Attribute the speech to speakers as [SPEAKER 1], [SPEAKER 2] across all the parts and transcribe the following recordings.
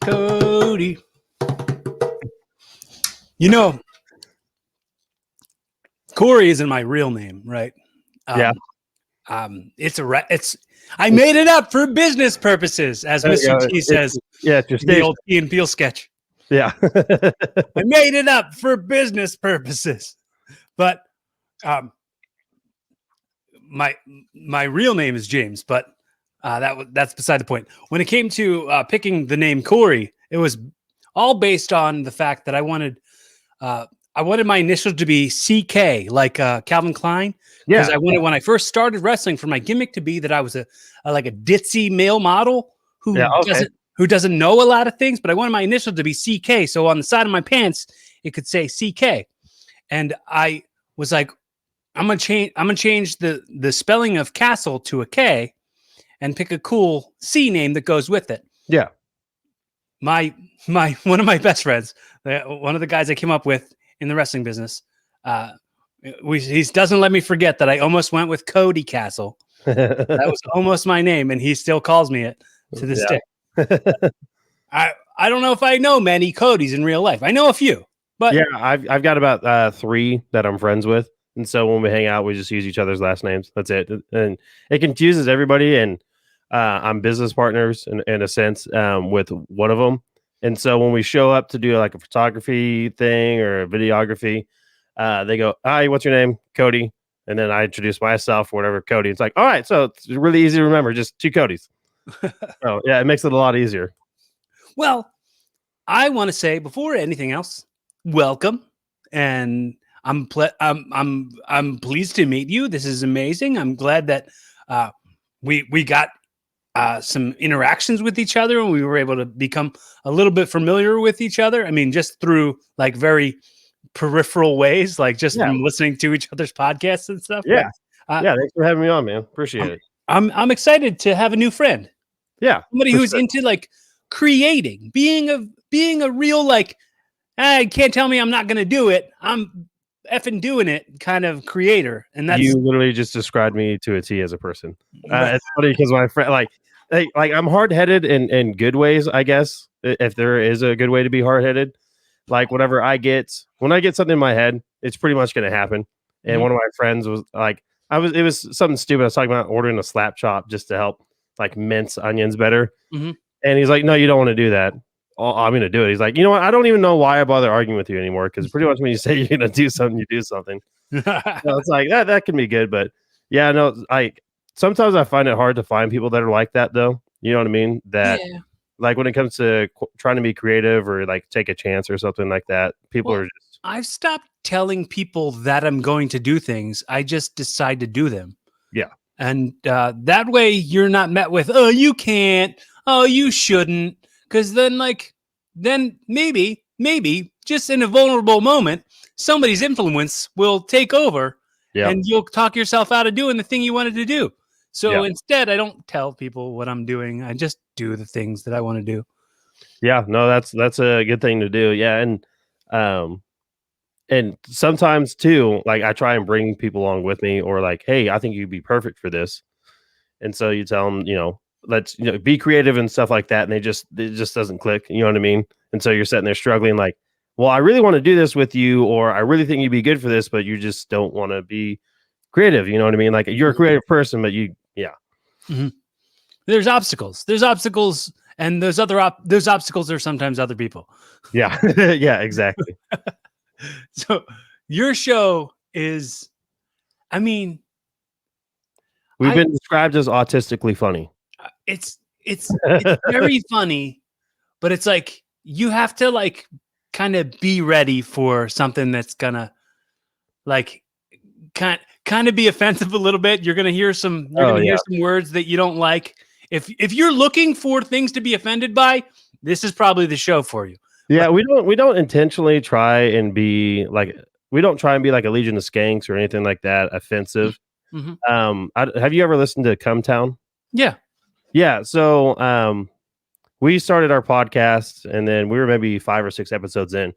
[SPEAKER 1] Cody. You know, Corey isn't my real name, right?
[SPEAKER 2] Yeah.
[SPEAKER 1] I made it up for business purposes, as Mr. T says.
[SPEAKER 2] It's your
[SPEAKER 1] in the
[SPEAKER 2] station.
[SPEAKER 1] old Key and Peele sketch.
[SPEAKER 2] Yeah.
[SPEAKER 1] I made it up for business purposes, but my real name is James. But that's beside the point. When it came to picking the name Corey, it was all based on the fact that I wanted my initials to be CK, like Calvin Klein. Because I wanted, when I first started wrestling, for my gimmick to be that I was a ditzy male model who doesn't know a lot of things, but I wanted my initial to be CK. So on the side of my pants, it could say CK. And I was like, I'm gonna change the spelling of castle to a K and pick a cool C name that goes with it.
[SPEAKER 2] Yeah.
[SPEAKER 1] My one of my best friends, one of the guys I came up with in the wrestling business, he doesn't let me forget that I almost went with Cody Castle. That was almost my name, and he still calls me it to this day. I don't know if I know many Codys in real life. I know a few, but
[SPEAKER 2] yeah, I've got about 3 that I'm friends with, and so when we hang out, we just use each other's last names. That's it, and it confuses everybody. And I'm business partners in a sense with one of them, and so when we show up to do like a photography thing or a videography, they go, "Hi, what's your name?" Cody. And then I introduce myself or whatever, Cody. It's like, all right, so it's really easy to remember, just 2 Codys. So yeah, it makes it a lot easier.
[SPEAKER 1] Well, I want to say before anything else, welcome, and I'm pleased to meet you. This is amazing. I'm glad that we got some interactions with each other, and we were able to become a little bit familiar with each other. I mean, just through like very peripheral ways, like just from listening to each other's podcasts and stuff.
[SPEAKER 2] Yeah. Thanks for having me on, man. Appreciate it.
[SPEAKER 1] I'm excited to have a new friend.
[SPEAKER 2] Yeah.
[SPEAKER 1] Somebody who's into like creating, being a real, like, I can't tell me I'm not going to do it. I'm effing doing it kind of creator. And that's,
[SPEAKER 2] you literally just described me to a T as a person. It's funny because my friend, like I'm hard-headed in good ways, I guess, if there is a good way to be hard-headed. Like when I get something in my head, it's pretty much going to happen. And one of my friends was like, it was something stupid. I was talking about ordering a slap chop just to help like mince onions better. And he's like, no, you don't want to do that. I'm going to do it. He's like, you know what? I don't even know why I bother arguing with you anymore. Cause pretty much when you say you're going to do something, you do something. So it's like, that can be good. But yeah, no, sometimes I find it hard to find people that are like that though. You know what I mean? That like when it comes to trying to be creative or like take a chance or something like that, people are just.
[SPEAKER 1] I've stopped telling people that I'm going to do things. I just decide to do them.
[SPEAKER 2] Yeah.
[SPEAKER 1] And that way you're not met with, oh, you can't, oh, you shouldn't. Because then maybe just in a vulnerable moment, somebody's influence will take over and you'll talk yourself out of doing the thing you wanted to do. So instead, I don't tell people what I'm doing. I just do the things that I want to do.
[SPEAKER 2] Yeah, no, that's a good thing to do. Yeah. And sometimes too, like I try and bring people along with me or like, hey, I think you'd be perfect for this. And so you tell them, let's be creative and stuff like that. And it just doesn't click. You know what I mean? And so you're sitting there struggling like, well, I really want to do this with you, or I really think you'd be good for this, but you just don't want to be creative. You know what I mean? Like you're a creative person, but
[SPEAKER 1] There's obstacles, and those obstacles are sometimes other people.
[SPEAKER 2] Yeah. Yeah, exactly.
[SPEAKER 1] So your show is, I mean,
[SPEAKER 2] we've been described as autistically funny.
[SPEAKER 1] It's very funny, but it's like you have to like kind of be ready for something that's gonna like kind of be offensive a little bit. You're gonna hear some words that you don't like. If you're looking for things to be offended by, this is probably the show for you.
[SPEAKER 2] Yeah, we don't intentionally try and be like, we don't try and be like a Legion of Skanks or anything like that offensive. Have you ever listened to Come Town? Yeah. So we started our podcast and then we were maybe 5 or 6 episodes in,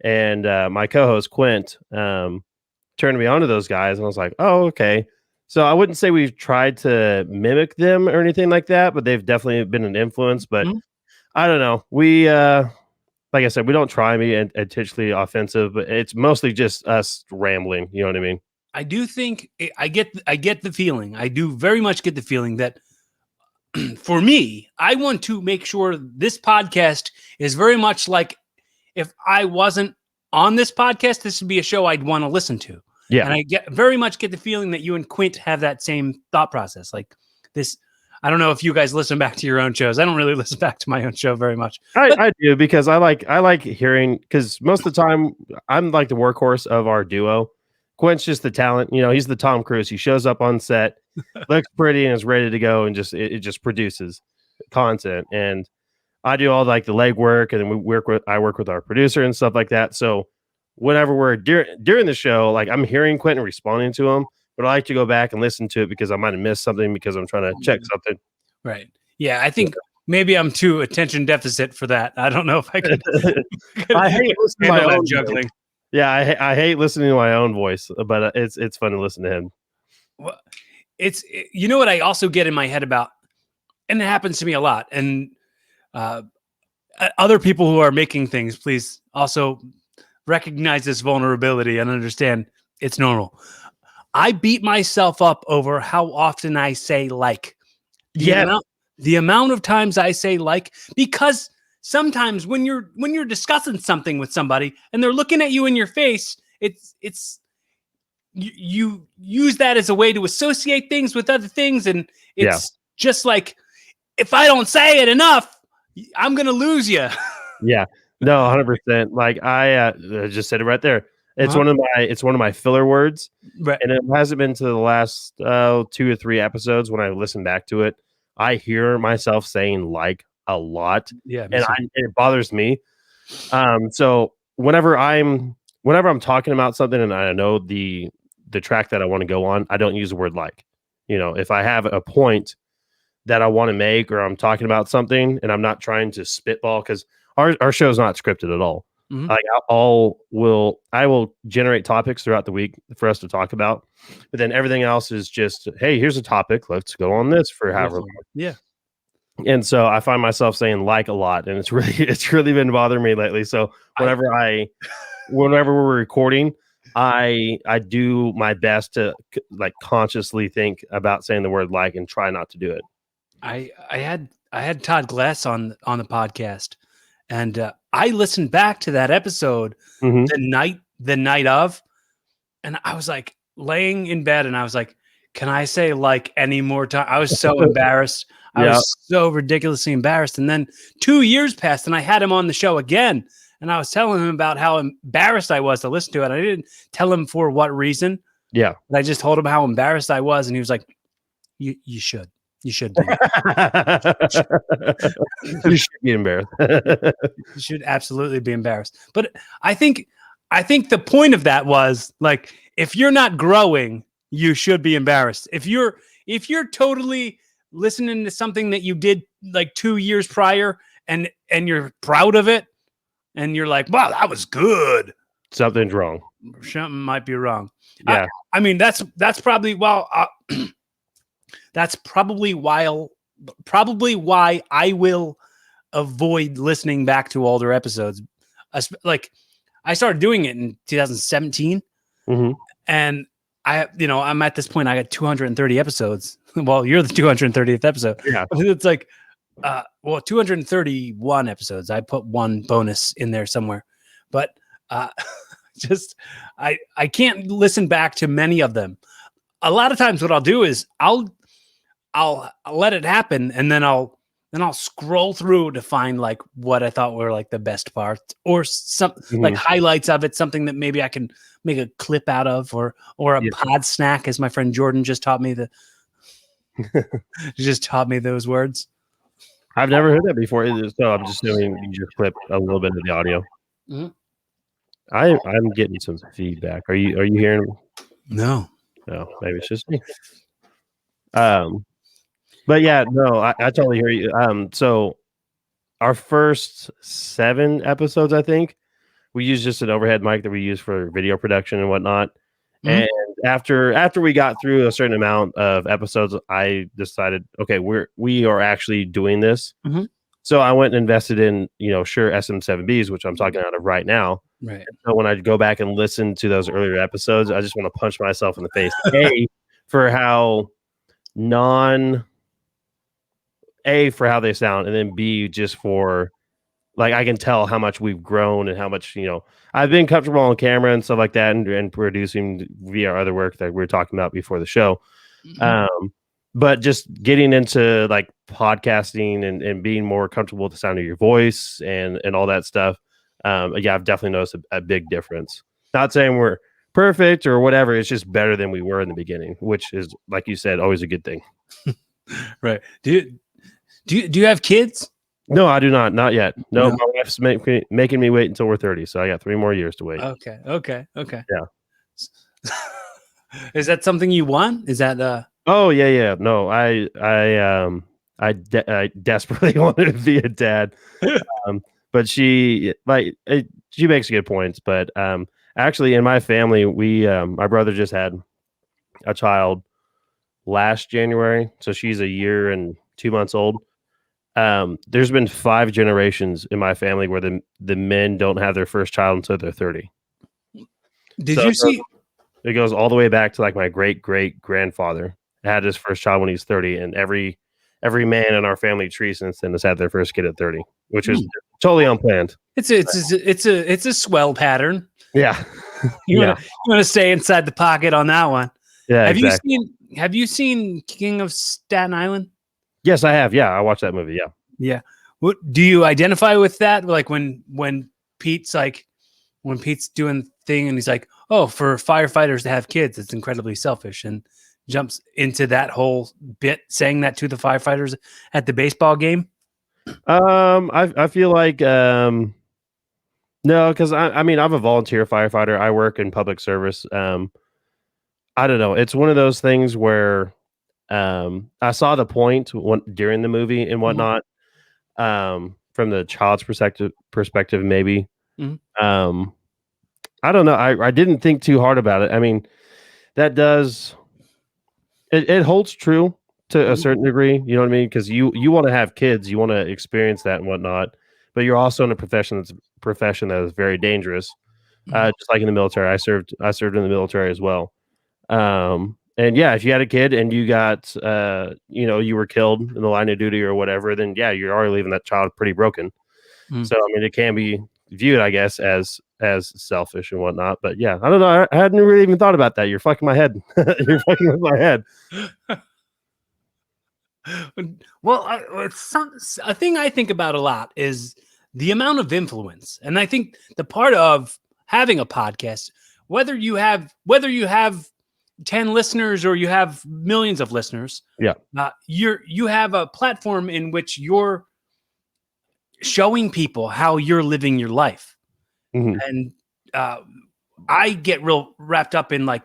[SPEAKER 2] and my co-host Quint turned me on to those guys, and I was like, oh, okay. So I wouldn't say we've tried to mimic them or anything like that, but they've definitely been an influence. But I don't know. We like I said, we don't try and be intentionally offensive, but it's mostly just us rambling. You know what I mean?
[SPEAKER 1] I do think I get the feeling. I do very much get the feeling that for me, I want to make sure this podcast is very much like if I wasn't on this podcast, this would be a show I'd want to listen to.
[SPEAKER 2] Yeah.
[SPEAKER 1] And I very much get the feeling that you and Quint have that same thought process. Like this, I don't know if you guys listen back to your own shows. I don't really listen back to my own show very much.
[SPEAKER 2] I do because I like hearing, because most of the time I'm like the workhorse of our duo. Quint's just the talent, he's the Tom Cruise. He shows up on set, looks pretty, and is ready to go, and it just produces content. And I do all like the legwork, and then I work with our producer and stuff like that. So whenever we're during the show, like I'm hearing Quentin responding to him, but I like to go back and listen to it because I might have missed something because I'm trying to check something.
[SPEAKER 1] Right. Yeah, I think maybe I'm too attention deficit for that. I don't know if I could.
[SPEAKER 2] I hate listening to my own
[SPEAKER 1] juggling.
[SPEAKER 2] Voice. Yeah, I hate listening to my own voice, but it's fun to listen to him.
[SPEAKER 1] Well, you know what I also get in my head about, and it happens to me a lot. And other people who are making things, please also recognize this vulnerability and understand it's normal. I beat myself up over how often I say like. The amount of times I say like, because sometimes when you're discussing something with somebody and they're looking at you in your face, it's you use that as a way to associate things with other things, and it's just like, if I don't say it enough, I'm gonna lose you.
[SPEAKER 2] Yeah, no, 100%. Like I just said it right there. It's one of my filler words,
[SPEAKER 1] right? And
[SPEAKER 2] it hasn't been to the last 2 or 3 episodes when I listen back to it. I hear myself saying like a lot, and it bothers me. So whenever I'm talking about something and I know the track that I want to go on, I don't use the word like. If I have a point that I want to make, or I'm talking about something and I'm not trying to spitball, because our show is not scripted at all.
[SPEAKER 1] Mm-hmm.
[SPEAKER 2] Like I will generate topics throughout the week for us to talk about, but then everything else is just, hey, here's a topic, let's go on this for however long.
[SPEAKER 1] Yeah.
[SPEAKER 2] And so I find myself saying like a lot, and it's really been bothering me lately. So whenever we're recording, I do my best to like consciously think about saying the word like and try not to do it.
[SPEAKER 1] I had Todd Glass on the podcast, and I listened back to that episode the night of, and I was like laying in bed, and I was like, can I say like any more time? I was so embarrassed. I was so ridiculously embarrassed. And then 2 years passed, and I had him on the show again, and I was telling him about how embarrassed I was to listen to it. I didn't tell him for what reason.
[SPEAKER 2] Yeah.
[SPEAKER 1] But I just told him how embarrassed I was, and he was like, you should. You should be.
[SPEAKER 2] You should be embarrassed.
[SPEAKER 1] You should absolutely be embarrassed. But I think the point of that was like, if you're not growing, you should be embarrassed. If you're totally listening to something that you did like 2 years prior and you're proud of it, and you're like, wow, that was good,
[SPEAKER 2] something's wrong.
[SPEAKER 1] Something might be wrong.
[SPEAKER 2] Yeah.
[SPEAKER 1] I mean, that's probably that's probably why I will avoid listening back to older episodes. Like, I started doing it in 2017, and I'm at this point. I got 230 episodes. Well, you're the 230th episode.
[SPEAKER 2] Yeah,
[SPEAKER 1] it's like, 231 episodes. I put one bonus in there somewhere, but just I can't listen back to many of them. A lot of times, what I'll do is I'll let it happen, and then I'll scroll through to find like what I thought were like the best parts, or some like highlights of it, something that maybe I can make a clip out of, or a pod snack, as my friend Jordan just taught me just taught me those words.
[SPEAKER 2] I've never heard that before, so I'm just doing you just clip a little bit of the audio. I'm getting some feedback. Are you hearing?
[SPEAKER 1] No,
[SPEAKER 2] maybe it's just me. But yeah, no, I totally hear you. So our first 7 episodes, I think, we used just an overhead mic that we use for video production and whatnot. And after we got through a certain amount of episodes, I decided, okay, we are actually doing this. So I went and invested in, Shure SM7Bs, which I'm talking out of right now.
[SPEAKER 1] Right.
[SPEAKER 2] So when I go back and listen to those earlier episodes, I just want to punch myself in the face. For how for how they sound, and then B, just for like, I can tell how much we've grown and how much, I've been comfortable on camera and stuff like that, and producing via other work that we were talking about before the show. But just getting into like podcasting and being more comfortable with the sound of your voice and all that stuff. Yeah, I've definitely noticed a big difference. Not saying we're perfect or whatever. It's just better than we were in the beginning, which is, like you said, always a good thing.
[SPEAKER 1] Right. Do you have kids?
[SPEAKER 2] No, I do not. Not yet. No. My wife's making me wait until we're 30. So I got 3 more years to wait.
[SPEAKER 1] Okay.
[SPEAKER 2] Yeah.
[SPEAKER 1] Is that something you want? Is that
[SPEAKER 2] Oh yeah. No, I desperately wanted to be a dad. But she makes good points. But actually, in my family, my brother just had a child last January, so she's a year and 2 months old. There's been 5 generations in my family where the men don't have their first child until they're 30.
[SPEAKER 1] Did you see?
[SPEAKER 2] It goes all the way back to like my great grandfather had his first child when he's 30, and every man in our family tree since then has had their first kid at 30, which is totally unplanned.
[SPEAKER 1] It's a swell pattern.
[SPEAKER 2] Yeah.
[SPEAKER 1] You want to stay inside the pocket on that one.
[SPEAKER 2] Yeah.
[SPEAKER 1] Have you seen King of Staten Island?
[SPEAKER 2] Yes, I have. Yeah, I watched that movie. Yeah.
[SPEAKER 1] Yeah. What do you identify with that? Like when Pete's doing thing and he's like, oh, for firefighters to have kids, it's incredibly selfish, and jumps into that whole bit saying that to the firefighters at the baseball game.
[SPEAKER 2] I feel like no, because I mean, I'm a volunteer firefighter. I work in public service. I don't know. It's one of those things where I saw the point during the movie and whatnot. From the child's perspective, maybe. I don't know. I didn't think too hard about it. I mean, that does it holds true to a certain degree. You know what I mean? Because you want to have kids, you want to experience that and whatnot, but you're also in a profession that is very dangerous. Just like in the military, I served in the military as well. And yeah, if you had a kid and you got, you were killed in the line of duty or whatever, then yeah, you're already leaving that child pretty broken. So I mean, it can be viewed, I guess, as selfish and whatnot. But yeah, I don't know. I hadn't really even thought about that. You're fucking my head. You're fucking with my head.
[SPEAKER 1] Well, a thing I think about a lot is the amount of influence, and I think the part of having a podcast, whether you have 10 listeners or you have millions of listeners, you have a platform in which you're showing people how you're living your life. And I get real wrapped up in like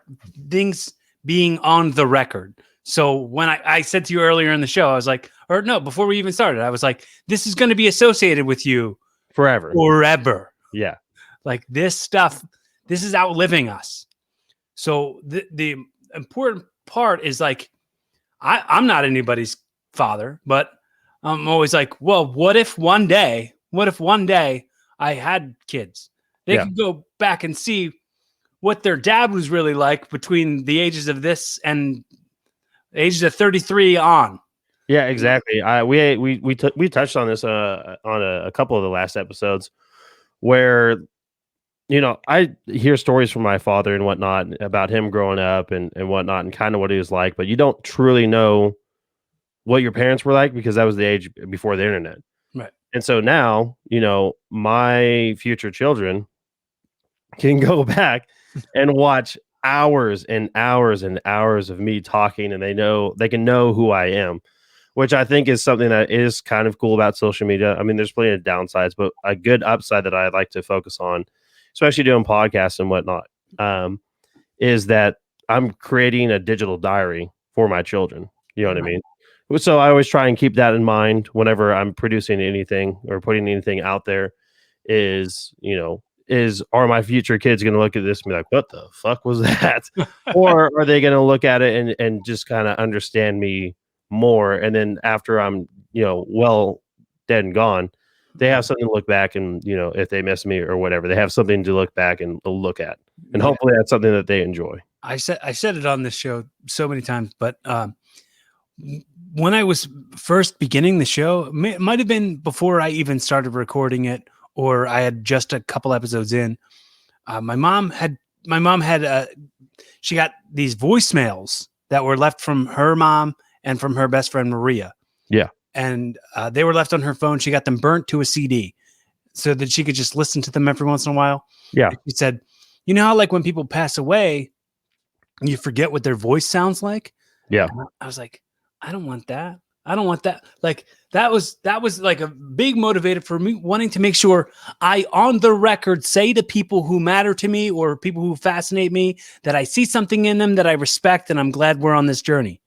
[SPEAKER 1] things being on the record. So when I said to you earlier in the show, I was like, or no, before we even started, I was like, this is going to be associated with you forever.
[SPEAKER 2] Yeah.
[SPEAKER 1] Like this stuff, this is outliving us. So the important part is like, I'm not anybody's father, but I'm always like, well, what if one day I had kids? They could go back and see what their dad was really like between the ages of this and ages of 33 on.
[SPEAKER 2] Yeah, exactly. We touched on this on a couple of the last episodes where, I hear stories from my father and whatnot about him growing up and whatnot and kind of what he was like, but you don't truly know what your parents were like because that was the age before the internet.
[SPEAKER 1] Right.
[SPEAKER 2] And so now, my future children can go back and watch hours and hours and hours of me talking, and they can know who I am, which I think is something that is kind of cool about social media. I mean, there's plenty of downsides, but a good upside that I'd like to focus on, especially doing podcasts and whatnot, is that I'm creating a digital diary for my children. You know what I mean? So I always try and keep that in mind whenever I'm producing anything or putting anything out there are my future kids going to look at this and be like, what the fuck was that? Or are they going to look at it and just kind of understand me more? And then after I'm, well dead and gone, they have something to look back and, you know, if they miss me or whatever, they have something to look back and look at. And hopefully that's something that they enjoy.
[SPEAKER 1] I said it on this show so many times, but when I was first beginning the show, it might have been before I even started recording it, or I had just a couple episodes in. My mom had she got these voicemails that were left from her mom and from her best friend Maria.
[SPEAKER 2] Yeah.
[SPEAKER 1] And they were left on her phone. She got them burnt to a CD so that she could just listen to them every once in a while.
[SPEAKER 2] Yeah.
[SPEAKER 1] She said, you know how like when people pass away, you forget what their voice sounds like?
[SPEAKER 2] Yeah.
[SPEAKER 1] And I was like, I don't want that. I don't want that. Like that was like a big motivator for me wanting to make sure I on the record say to people who matter to me or people who fascinate me that I see something in them that I respect and I'm glad we're on this journey.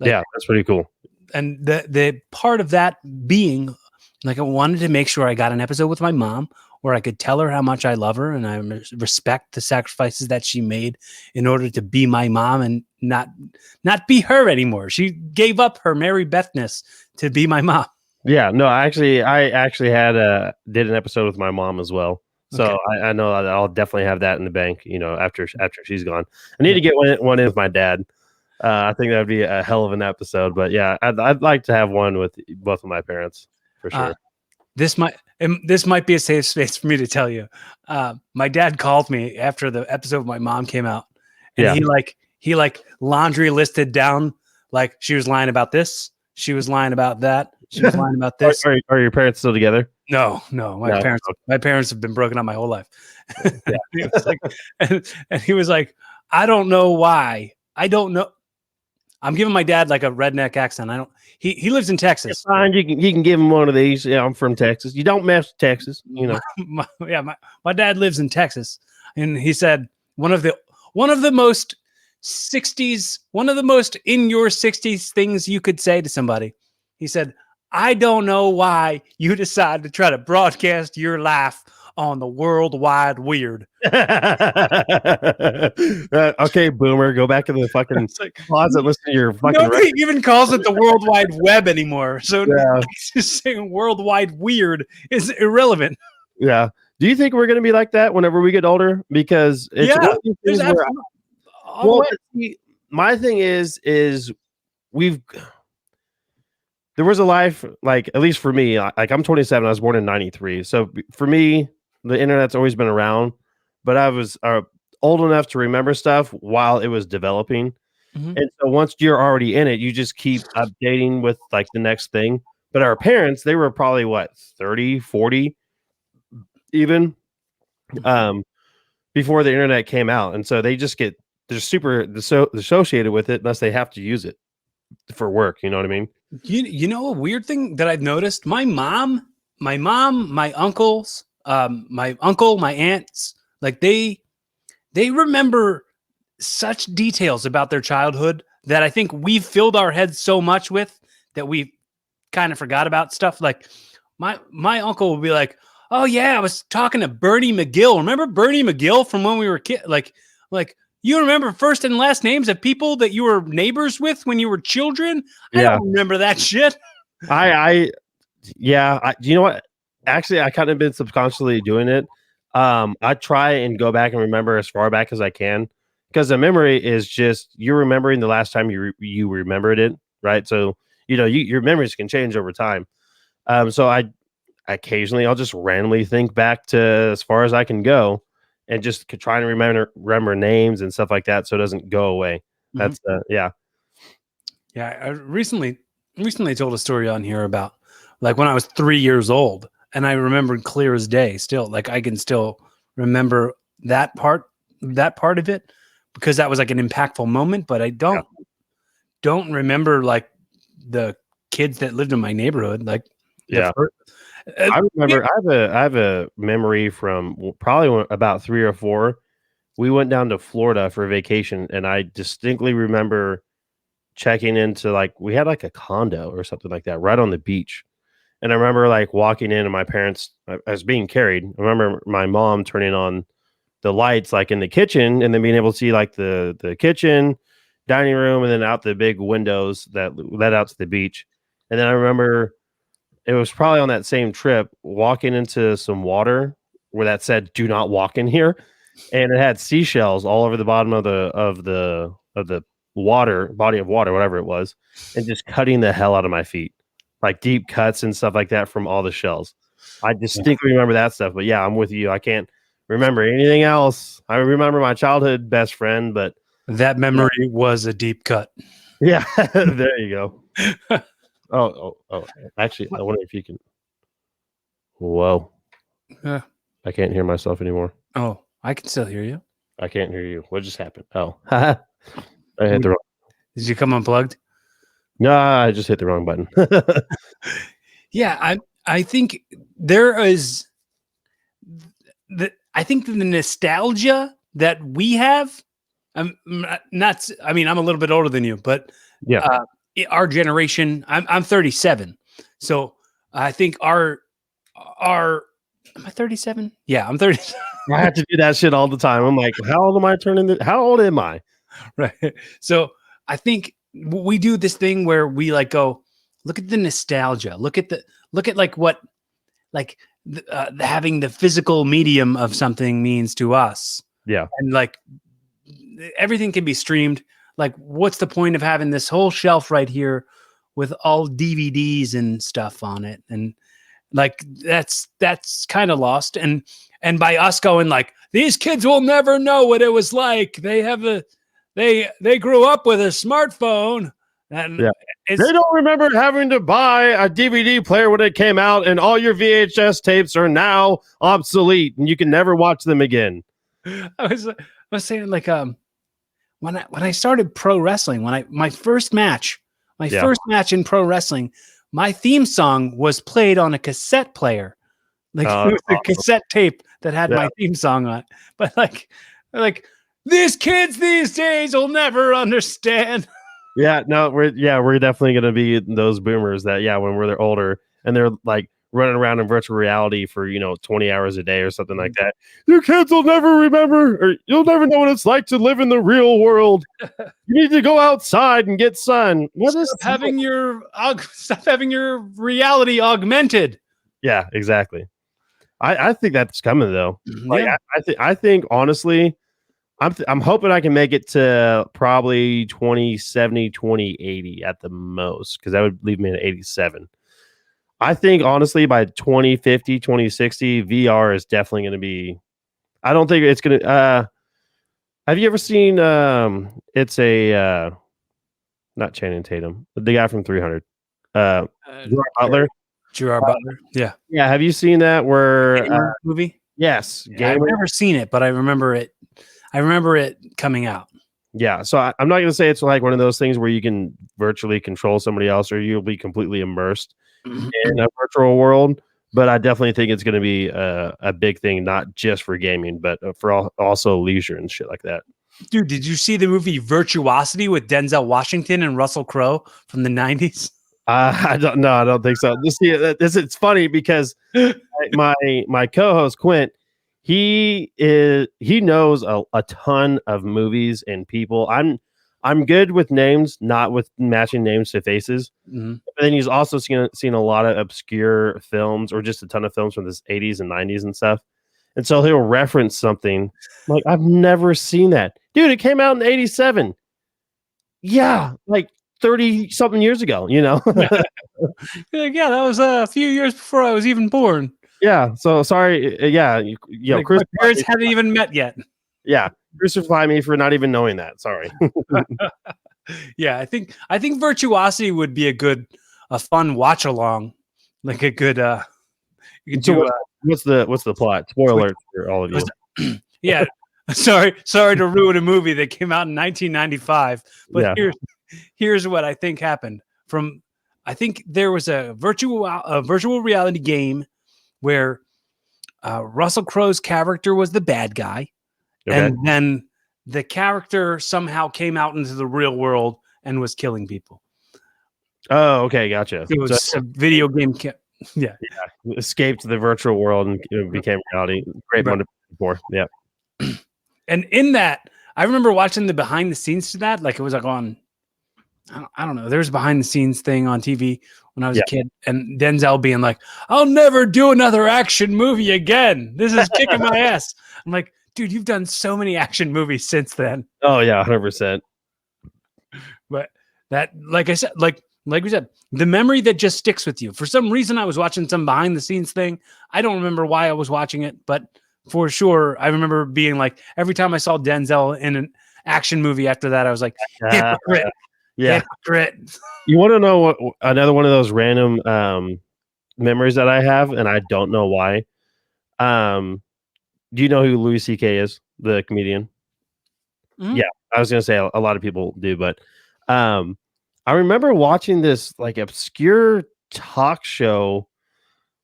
[SPEAKER 1] Like,
[SPEAKER 2] yeah, that's pretty cool.
[SPEAKER 1] And the part of that being like I wanted to make sure I got an episode with my mom where I could tell her how much I love her and I respect the sacrifices that she made in order to be my mom and not be her anymore. She gave up her Mary Bethness to be my mom.
[SPEAKER 2] Yeah, no, I actually had did an episode with my mom as well. So okay. I know I'll definitely have that in the bank, you know, after she's gone. I need to get one in with my dad. I think that'd be a hell of an episode, but yeah, I'd like to have one with both of my parents for sure.
[SPEAKER 1] This might be a safe space for me to tell you. My dad called me after the episode of my mom came out, and he laundry listed down like she was lying about this, she was lying about that, she was lying about this.
[SPEAKER 2] Are your parents still together?
[SPEAKER 1] No. My parents have been broken up my whole life. Yeah. He was like, and he was like, I don't know why. I don't know. I'm giving my dad like a redneck accent. He lives in Texas.
[SPEAKER 2] Yeah, fine. You can give him one of these. Yeah, I'm from Texas. You don't mess with Texas, you know.
[SPEAKER 1] My dad lives in Texas, and he said one of the most 60s, one of the most in your 60s things you could say to somebody. He said, I don't know why you decided to try to broadcast your life on the worldwide weird.
[SPEAKER 2] Okay, boomer, go back to the fucking closet. Listen to your fucking.
[SPEAKER 1] Nobody even calls it the World Wide Web anymore. So just saying worldwide weird is irrelevant.
[SPEAKER 2] Yeah. Do you think we're going to be like that whenever we get older? Because it's one of these things where my thing is there was a life, like, at least for me, like I'm 27, I was born in 93. So for me, the internet's always been around, but I was old enough to remember stuff while it was developing. Mm-hmm. And so once you're already in it, you just keep updating with like the next thing. But our parents, they were probably what, 30, 40 even before the internet came out. And so they're super associated with it unless they have to use it for work. You know what I mean?
[SPEAKER 1] You know, a weird thing that I've noticed, my mom, my uncles, my uncle, my aunts, like they remember such details about their childhood that I think we've filled our heads so much with that we kind of forgot about stuff. Like my uncle will be like, oh yeah, I was talking to Bernie McGill. Remember Bernie McGill from when we were kids? Like you remember first and last names of people that you were neighbors with when you were children? I don't remember that shit.
[SPEAKER 2] You know what? Actually, I kind of been subconsciously doing it. I try and go back and remember as far back as I can, because the memory is just you're remembering the last time you remembered it, right? So you know your memories can change over time. So I occasionally I'll just randomly think back to as far as I can go, and just try to remember names and stuff like that, so it doesn't go away. Mm-hmm. That's yeah. I
[SPEAKER 1] recently told a story on here about like when I was 3 years old. And I remembered clear as day still. Like I can still remember that part of it because that was like an impactful moment. But I don't remember like the kids that lived in my neighborhood. Like
[SPEAKER 2] I remember. I have a memory from probably about 3 or 4. We went down to Florida for a vacation, and I distinctly remember checking into we had like a condo or something like that right on the beach. And I remember like walking in and my parents, I was being carried. I remember my mom turning on the lights like in the kitchen and then being able to see like the kitchen, dining room, and then out the big windows that led out to the beach. And then I remember it was probably on that same trip, walking into some water where that said "Do not walk in here," and it had seashells all over the bottom of the water body of water, whatever it was, and just cutting the hell out of my feet, like deep cuts and stuff like that from all the shells. I distinctly remember that stuff, but yeah, I'm with you. I can't remember anything else. I remember my childhood best friend, but
[SPEAKER 1] That memory was a deep cut.
[SPEAKER 2] yeah, there you go. Oh! Actually, I wonder if you can. Whoa!
[SPEAKER 1] Yeah.
[SPEAKER 2] I can't hear myself anymore.
[SPEAKER 1] Oh, I can still hear you.
[SPEAKER 2] I can't hear you. What just happened? Oh, I hit the wrong.
[SPEAKER 1] Did you come unplugged?
[SPEAKER 2] No, I just hit the wrong button.
[SPEAKER 1] Yeah, I think there is I think the nostalgia that we have. I'm not. I mean, I'm a little bit older than you, but
[SPEAKER 2] Yeah.
[SPEAKER 1] Our generation. I'm 37, so I think our. Am I 37? Yeah, I'm 30.
[SPEAKER 2] I have to do that shit all the time. I'm like, how old am I turning? How old am I?
[SPEAKER 1] Right. So I think we do this thing where we like go look at the nostalgia, look at like what like having the physical medium of something means to us.
[SPEAKER 2] Yeah.
[SPEAKER 1] And like everything can be streamed. Like, what's the point of having this whole shelf right here with all DVDs and stuff on it? And like that's kind of lost. And by us going like, these kids will never know what it was like. They have they grew up with a smartphone. And
[SPEAKER 2] yeah. They don't remember having to buy a DVD player when it came out, and all your VHS tapes are now obsolete, and you can never watch them again.
[SPEAKER 1] I was saying like when I started pro wrestling, my first match in pro wrestling, my theme song was played on a cassette player. Like it was a cassette tape that had my theme song on it. But like these kids these days will never understand.
[SPEAKER 2] Yeah, no, we're definitely gonna be those boomers that when they're older and they're like running around in virtual reality for 20 hours a day or something like that. Your kids will never remember, or you'll never know what it's like to live in the real world. You need to go outside and get sun.
[SPEAKER 1] Stop having your reality augmented.
[SPEAKER 2] Yeah, exactly. I think that's coming though. Like,
[SPEAKER 1] Yeah.
[SPEAKER 2] I think honestly, I'm hoping I can make it to probably 2070, 2080 at the most, because that would leave me at 87. I think honestly by 2050, 2060, VR is definitely going to be. I don't think it's going to. Have you ever seen? It's a not Channing Tatum, but the guy from 300. Gerard Butler.
[SPEAKER 1] Gerard Butler. Yeah.
[SPEAKER 2] Yeah. Have you seen that
[SPEAKER 1] movie?
[SPEAKER 2] Yes.
[SPEAKER 1] Yeah, I've never seen it, but I remember it. I remember it coming out.
[SPEAKER 2] Yeah, so I'm not going to say it's like one of those things where you can virtually control somebody else or you'll be completely immersed in a virtual world, but I definitely think it's going to be a big thing, not just for gaming, but for also leisure and shit like that.
[SPEAKER 1] Dude, did you see the movie Virtuosity with Denzel Washington and Russell Crowe from the 90s?
[SPEAKER 2] I don't know. I don't think so. It's funny because my co-host Quint, he knows a ton of movies and people. I'm good with names, not with matching names to faces.
[SPEAKER 1] Mm-hmm.
[SPEAKER 2] But then he's also seen a lot of obscure films or just a ton of films from the 80s and 90s and stuff. And so he'll reference something like, I've never seen that. Dude, it came out in 87. Yeah, like 30 something years ago,
[SPEAKER 1] Like, yeah, that was a few years before I was even born.
[SPEAKER 2] Yeah, so sorry. Yeah,
[SPEAKER 1] like my parents haven't even met yet.
[SPEAKER 2] Yeah, crucify me for not even knowing that. Sorry.
[SPEAKER 1] Yeah, I think Virtuosity would be a fun watch along, like a good. You can do.
[SPEAKER 2] What's the plot? Spoiler alert for all of you.
[SPEAKER 1] Yeah, sorry to ruin a movie that came out in 1995, but here's what I think happened. I think there was a virtual reality game where Russell Crowe's character was the bad guy, and then the character somehow came out into the real world and was killing people.
[SPEAKER 2] Oh, okay, gotcha.
[SPEAKER 1] It was a video game. Yeah,
[SPEAKER 2] escaped the virtual world and became reality. Great one to before. Yeah,
[SPEAKER 1] and in that, I remember watching the behind the scenes to that. Like it was like on I don't know. There's a behind the scenes thing on TV when I was
[SPEAKER 2] Yeah.
[SPEAKER 1] a kid, and Denzel being like, "I'll never do another action movie again. This is kicking my ass." I'm like, dude, you've done so many action movies since then.
[SPEAKER 2] Oh yeah, 100%.
[SPEAKER 1] But that, like I said, like we said, the memory that just sticks with you. For some reason, I was watching some behind the scenes thing. I don't remember why I was watching it, but for sure, I remember being like, every time I saw Denzel in an action movie after that, I was like, hypocrite,
[SPEAKER 2] Yeah.
[SPEAKER 1] hypocrite.
[SPEAKER 2] You want to know what another one of those random memories that I have, and I don't know why. Do you know who Louis C.K. is, the comedian?
[SPEAKER 1] Mhm.
[SPEAKER 2] Yeah, I was gonna say a lot of people do, but I remember watching this like obscure talk show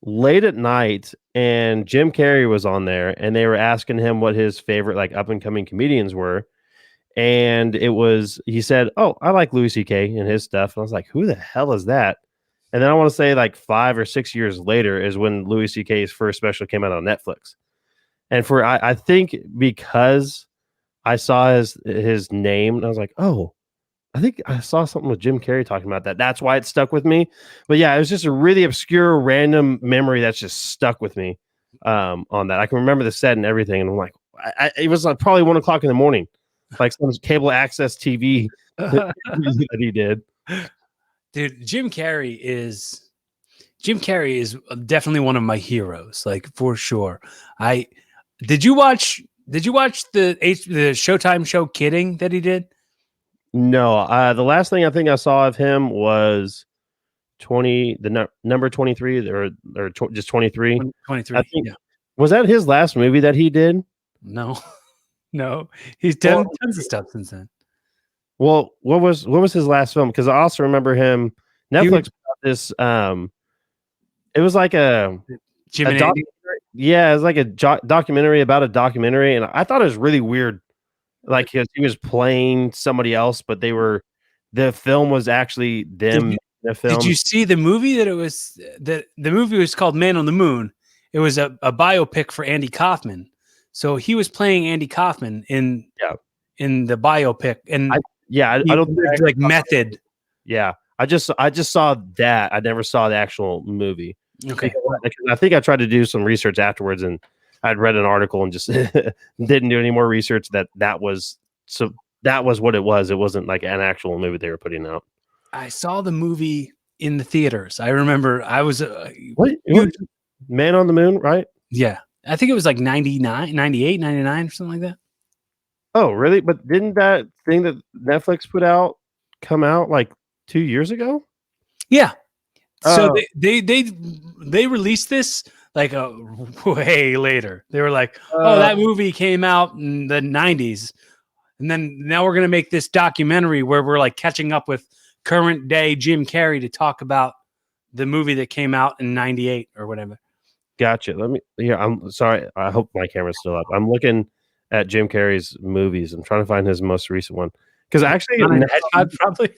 [SPEAKER 2] late at night, and Jim Carrey was on there, and they were asking him what his favorite like up and coming comedians were, and he said, "Oh, I like Louis C.K. and his stuff." And I was like, "Who the hell is that?" And then I want to say like 5 or 6 years later is when Louis C.K.'s first special came out on Netflix, and I think because I saw his name, and I was like, "Oh, I think I saw something with Jim Carrey talking about that." That's why it stuck with me. But yeah, it was just a really obscure, random memory that's just stuck with me on that. I can remember the set and everything, and I'm like, it was like probably 1 o'clock in the morning, like some cable access TV that he did.
[SPEAKER 1] Dude, Jim Carrey is definitely one of my heroes, like for sure. I did you watch the Showtime show Kidding that he did?
[SPEAKER 2] No, the last thing I think I saw of him was number 23 just 23.
[SPEAKER 1] 23.
[SPEAKER 2] I think
[SPEAKER 1] Yeah.
[SPEAKER 2] was that his last movie that he did?
[SPEAKER 1] No. No. He's
[SPEAKER 2] Well,
[SPEAKER 1] done tons of stuff since then.
[SPEAKER 2] Well, what was his last film? Because I also remember him.
[SPEAKER 1] He was
[SPEAKER 2] Netflix put out this. It was like
[SPEAKER 1] Jim
[SPEAKER 2] a
[SPEAKER 1] and
[SPEAKER 2] doc.
[SPEAKER 1] Andy.
[SPEAKER 2] Yeah, it was like a documentary about a documentary, and I thought it was really weird. Like he was playing somebody else, but the film was actually
[SPEAKER 1] Did
[SPEAKER 2] them
[SPEAKER 1] you
[SPEAKER 2] in the
[SPEAKER 1] did
[SPEAKER 2] film.
[SPEAKER 1] you see the movie that the movie was called Man on the Moon? It was a biopic for Andy Kaufman. So he was playing Andy Kaufman
[SPEAKER 2] Yeah,
[SPEAKER 1] in the biopic, and
[SPEAKER 2] I
[SPEAKER 1] he
[SPEAKER 2] don't think I
[SPEAKER 1] lived
[SPEAKER 2] actually
[SPEAKER 1] like
[SPEAKER 2] saw the
[SPEAKER 1] method.
[SPEAKER 2] movie. Yeah, I just saw that. I never saw the actual movie
[SPEAKER 1] Okay.
[SPEAKER 2] because I think I tried to do some research afterwards, and I'd read an article and just didn't do any more research. That was what it was. It wasn't like an actual movie they were putting out.
[SPEAKER 1] I saw the movie in the theaters. I remember I was
[SPEAKER 2] What Man on the Moon, right?
[SPEAKER 1] yeah. I think it was like 99, 98, 99 or something like that.
[SPEAKER 2] Oh, really? But didn't that thing that Netflix put out come out like 2 years ago?
[SPEAKER 1] Yeah. So
[SPEAKER 2] Oh,
[SPEAKER 1] they released this like a way later. They were like, "Oh,
[SPEAKER 2] uh,
[SPEAKER 1] that movie came out in the 90s. And then now we're going to make this documentary where we're like catching up with current day Jim Carrey to talk about the movie that came out in 98 or whatever."
[SPEAKER 2] gotcha. I'm sorry. I hope my camera's still up. I'm looking at Jim Carrey's movies. I'm trying to find his most recent one because actually,
[SPEAKER 1] Sonic the Hedgehog, probably.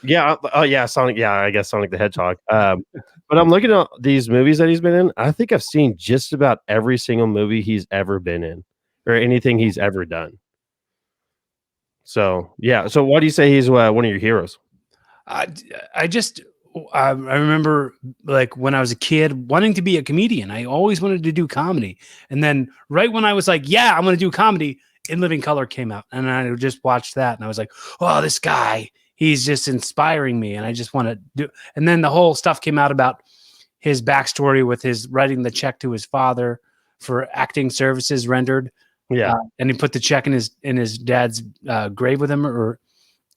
[SPEAKER 2] yeah. Oh, yeah. Sonic. Yeah, I guess Sonic the Hedgehog. But I'm looking at these movies that he's been in. I think I've seen just about every single movie he's ever been in, or anything he's ever done. So yeah. So why do you say he's one of your heroes?
[SPEAKER 1] I, I just I remember like when I was a kid wanting to be a comedian. I always wanted to do comedy, and then right when I was like, "Yeah, I'm going to do comedy," In Living Color came out, and I just watched that, and I was like, "Oh, this guy, he's just inspiring me," and I just want to do. And then the whole stuff came out about his backstory with his writing the check to his father for acting services rendered,
[SPEAKER 2] Yeah.
[SPEAKER 1] and he put the check in his dad's grave with him, or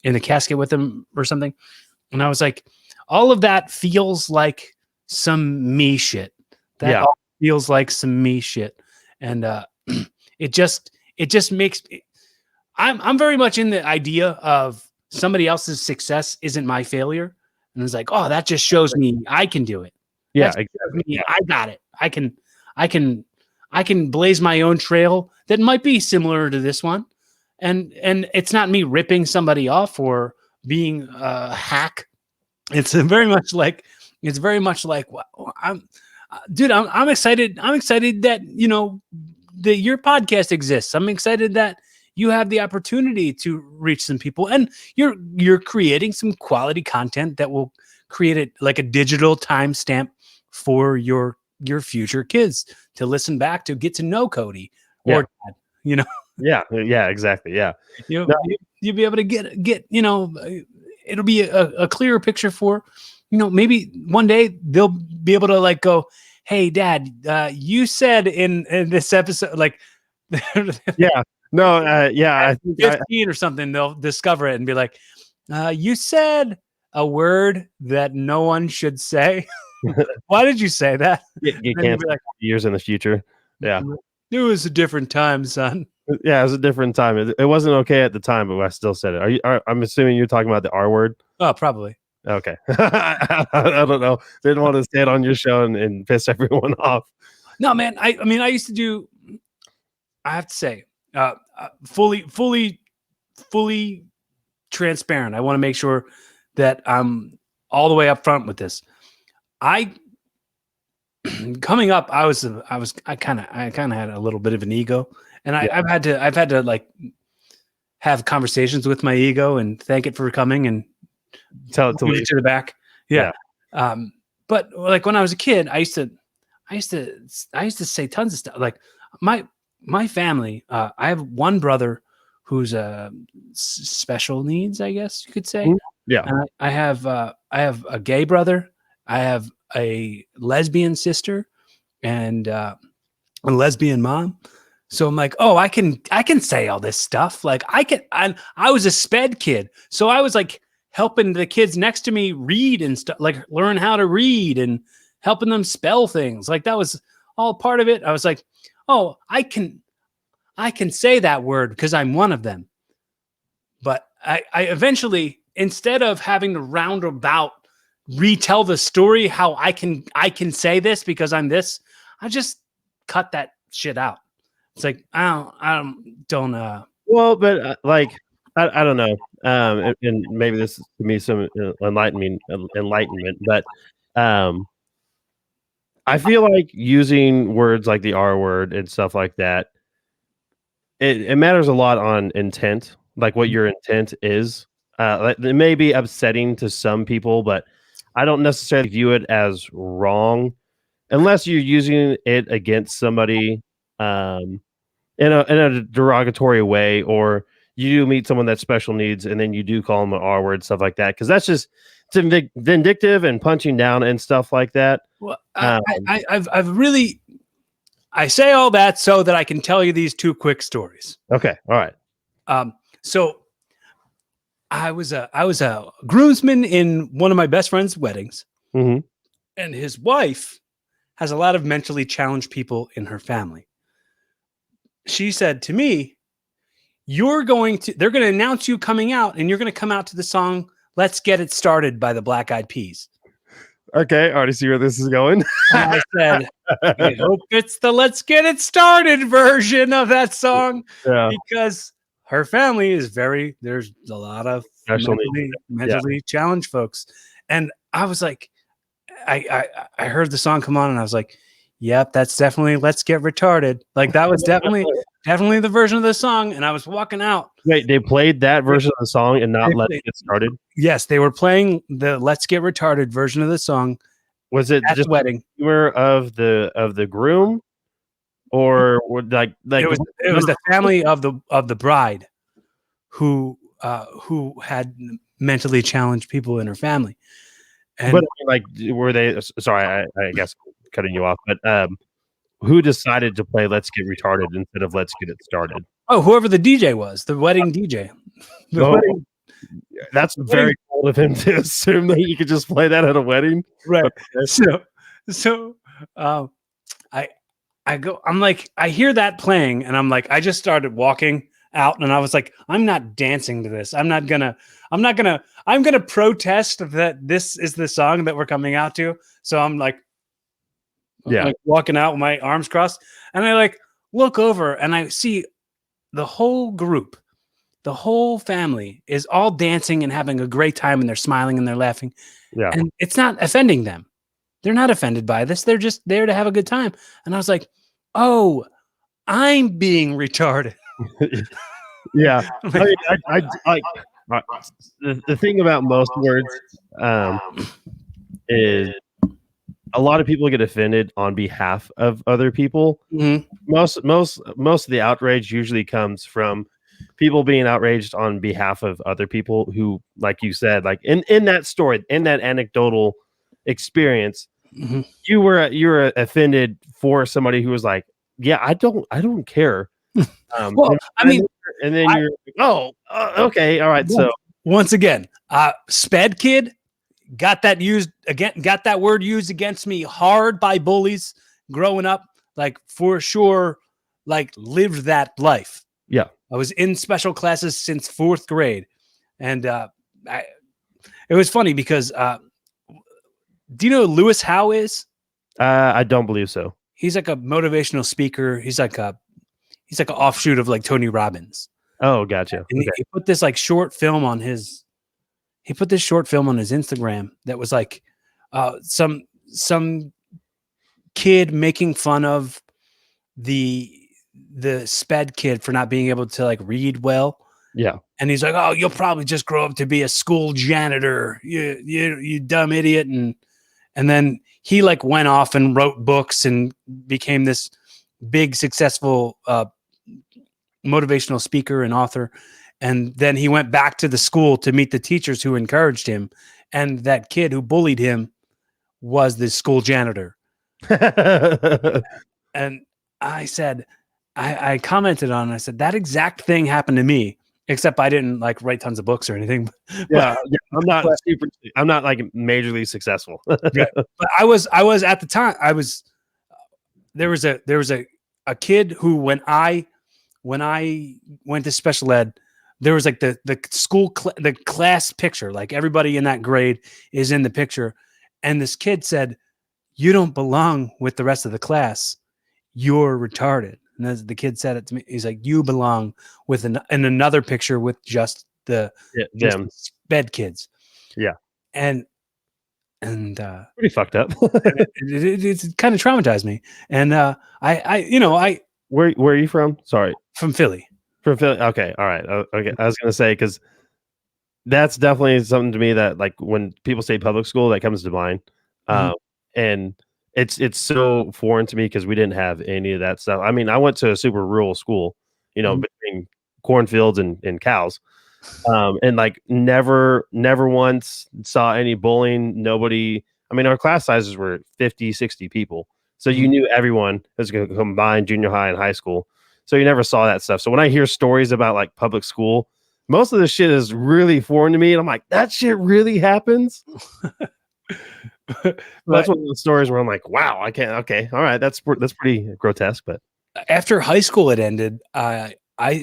[SPEAKER 1] in the casket with him, or something. And I was like, all of that feels like some me shit. That
[SPEAKER 2] Yeah.
[SPEAKER 1] all feels like some me shit. And it just makes me, I'm very much in the idea of somebody else's success isn't my failure. And it's like, oh, that just shows me I can do it.
[SPEAKER 2] Yeah.
[SPEAKER 1] That shows
[SPEAKER 2] Exactly.
[SPEAKER 1] me
[SPEAKER 2] Yeah.
[SPEAKER 1] I got it. I can blaze my own trail that might be similar to this one. And it's not me ripping somebody off or being a hack. It's very much like wow, I'm excited. I'm excited that that your podcast exists. I'm excited that you have the opportunity to reach some people, and you're creating some quality content that will create it like a digital timestamp for your future kids to listen back to, get to know Cody or Dad, you know.
[SPEAKER 2] Yeah, exactly. Yeah. No,
[SPEAKER 1] You'll be able to get it'll be a clearer picture for, maybe one day they'll be able to like go, hey Dad, you said in this episode, like
[SPEAKER 2] yeah. No, yeah, I
[SPEAKER 1] at
[SPEAKER 2] think
[SPEAKER 1] 15 or something, they'll discover it and be like, you said a word that no one should say. Why did you say that?
[SPEAKER 2] get
[SPEAKER 1] And you'll
[SPEAKER 2] canceled
[SPEAKER 1] be like,
[SPEAKER 2] years in the future. Yeah.
[SPEAKER 1] it was a different time, son.
[SPEAKER 2] Yeah, it was a different time. It wasn't okay at the time, but I still said it. I'm assuming you're talking about the R word.
[SPEAKER 1] Oh, probably.
[SPEAKER 2] Okay. I don't know. Didn't want to say it on your show and piss everyone off.
[SPEAKER 1] No, man. I mean, I used to do, I have to say, fully transparent. I want to make sure that I'm all the way up front with this. Coming up, I kind of had a little bit of an ego, and I've had to like have conversations with my ego and thank it for coming and
[SPEAKER 2] tell it to leave
[SPEAKER 1] to the back. Yeah. But like when I was a kid, I used to say tons of stuff. Like my family, I have one brother who's special needs, I guess you could say.
[SPEAKER 2] Yeah.
[SPEAKER 1] And I have a gay brother. I have a lesbian sister and a lesbian mom. So I'm like, oh, I can say all this stuff. Like I was a sped kid. So I was like helping the kids next to me read and stuff, like learn how to read and helping them spell things. Like that was all part of it. I was like, oh, I can say that word because I'm one of them. But I eventually, instead of having to roundabout retell the story how I can say this because I'm this, I just cut that shit out. It's like I don't
[SPEAKER 2] well, but like I don't know, and maybe this is to me some enlightenment, but I feel like using words like the R word and stuff like that, it matters a lot on intent, like what your intent is. Like, it may be upsetting to some people, but I don't necessarily view it as wrong unless you're using it against somebody in a derogatory way, or you do meet someone that's special needs and then you do call them an R word, stuff like that, because that's just it's vindictive and punching down and stuff like that.
[SPEAKER 1] Well, I've really, I say all that so that I can tell you these two quick stories.
[SPEAKER 2] Okay, all right.
[SPEAKER 1] So I was a groomsman in one of my best friend's weddings, and his wife has a lot of mentally challenged people in her family. She said to me, they're going to announce you coming out, and you're going to come out to the song "Let's Get It Started" by the Black Eyed Peas.
[SPEAKER 2] Okay, I already see where this is going.
[SPEAKER 1] And I said, I hope it's the "Let's Get It Started" version of that song, because her family is there's a lot of mentally challenged folks. And I was like, I heard the song come on and I was like, yep, that's definitely "Let's Get Retarded." Like that was definitely the version of the song. And I was walking out.
[SPEAKER 2] Wait, they played that version of the song and not "Let's Get Started"?
[SPEAKER 1] Yes, they were playing the "Let's Get Retarded" version of the song.
[SPEAKER 2] Was it
[SPEAKER 1] at
[SPEAKER 2] just
[SPEAKER 1] the wedding
[SPEAKER 2] of the groom, or like
[SPEAKER 1] it was the family of the bride who had mentally challenged people in her family. And
[SPEAKER 2] but like, were they? Sorry, I guess cutting you off, but who decided to play "Let's Get Retarded" instead of "Let's Get It Started"?
[SPEAKER 1] Oh, whoever the DJ was, the wedding DJ.
[SPEAKER 2] That's very cool of him to assume that you could just play that at a wedding,
[SPEAKER 1] right? So, I'm like, I hear that playing, and I'm like, I just started walking out, and I was like, I'm not dancing to this. I'm gonna protest that this is the song that we're coming out to. So I'm like, walking out with my arms crossed, and I like look over and I see the whole group, the whole family is all dancing and having a great time, and they're smiling and they're laughing.
[SPEAKER 2] Yeah.
[SPEAKER 1] And it's not offending them. They're not offended by this. They're just there to have a good time. And I was like, oh, I'm being retarded.
[SPEAKER 2] Yeah. I
[SPEAKER 1] Like,
[SPEAKER 2] mean, I like the thing about most words is a lot of people get offended on behalf of other people.
[SPEAKER 1] mhm,
[SPEAKER 2] Most of the outrage usually comes from people being outraged on behalf of other people who, like you said, like in that story, in that anecdotal experience,
[SPEAKER 1] mhm.
[SPEAKER 2] you were offended for somebody who was like, yeah, I don't care.
[SPEAKER 1] Well, I mean,
[SPEAKER 2] And then
[SPEAKER 1] I,
[SPEAKER 2] you're like, oh, okay, all right, so
[SPEAKER 1] once again, sped kid got that word used against me hard by bullies growing up. Like for sure, like lived that life.
[SPEAKER 2] yeah.
[SPEAKER 1] I was in special classes since 4th grade, and it was funny because do you know who Lewis Howe is?
[SPEAKER 2] I don't believe so.
[SPEAKER 1] He's like a motivational speaker. He's like an offshoot of like Tony Robbins.
[SPEAKER 2] Oh, gotcha.
[SPEAKER 1] And he put this like short film on his Instagram that was like some kid making fun of the sped kid for not being able to like read well.
[SPEAKER 2] Yeah.
[SPEAKER 1] And he's like, "Oh, you'll probably just grow up to be a school janitor, you dumb idiot." And then he like went off and wrote books and became this big successful motivational speaker and author. And then he went back to the school to meet the teachers who encouraged him. And that kid who bullied him was the school janitor. And I said, I commented on it. I said, that exact thing happened to me, except I didn't like write tons of books or anything.
[SPEAKER 2] Yeah, I'm not like majorly successful.
[SPEAKER 1] But I was at the time, there was a kid who when I went to special ed, there was like the school the class picture, like everybody in that grade is in the picture, and this kid said, "You don't belong with the rest of the class. You're retarded." And as the kid said it to me, he's like, "You belong with in another picture with just the
[SPEAKER 2] them
[SPEAKER 1] sped kids."
[SPEAKER 2] Yeah,
[SPEAKER 1] and
[SPEAKER 2] pretty fucked up.
[SPEAKER 1] it kind of traumatized me. And
[SPEAKER 2] Where are you from? Sorry,
[SPEAKER 1] from Philly.
[SPEAKER 2] from Philly. Okay, all right. Okay, I was gonna say because that's definitely something to me that like when people say public school, that comes to mind, and it's so foreign to me because we didn't have any of that stuff. I mean, I went to a super rural school, between cornfields and cows, and like never once saw any bullying. Nobody. I mean, our class sizes were 50, 60 people, so you knew everyone was going to combine junior high and high school. So you never saw that stuff. So when I hear stories about like public school, most of the shit is really foreign to me, and I'm like, that shit really happens. That's one of the stories where I'm like, wow, I can't. Okay, all right, that's pretty grotesque. But
[SPEAKER 1] after high school had ended, I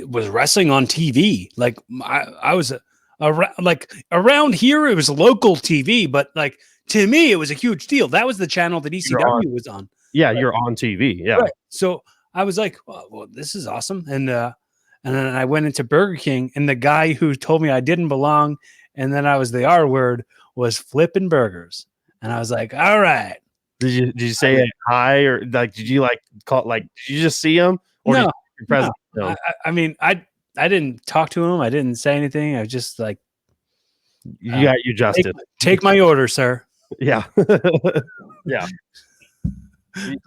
[SPEAKER 1] was wrestling on TV. Like I was around here, it was local TV, but like to me, it was a huge deal. That was the channel that ECW was on.
[SPEAKER 2] Yeah, you're on TV. Yeah.
[SPEAKER 1] Right. So I was like, well, this is awesome. And then I went into Burger King, and the guy who told me I didn't belong, and then I was the R word, was flipping burgers. And I was like, all right.
[SPEAKER 2] Did you say hi, or like did you like call, like did you just see him, or
[SPEAKER 1] No,
[SPEAKER 2] did you present?
[SPEAKER 1] no. I mean, I didn't talk to him. I didn't say anything. I was just like,
[SPEAKER 2] You got you adjusted.
[SPEAKER 1] Take my order, sir.
[SPEAKER 2] Yeah. Yeah.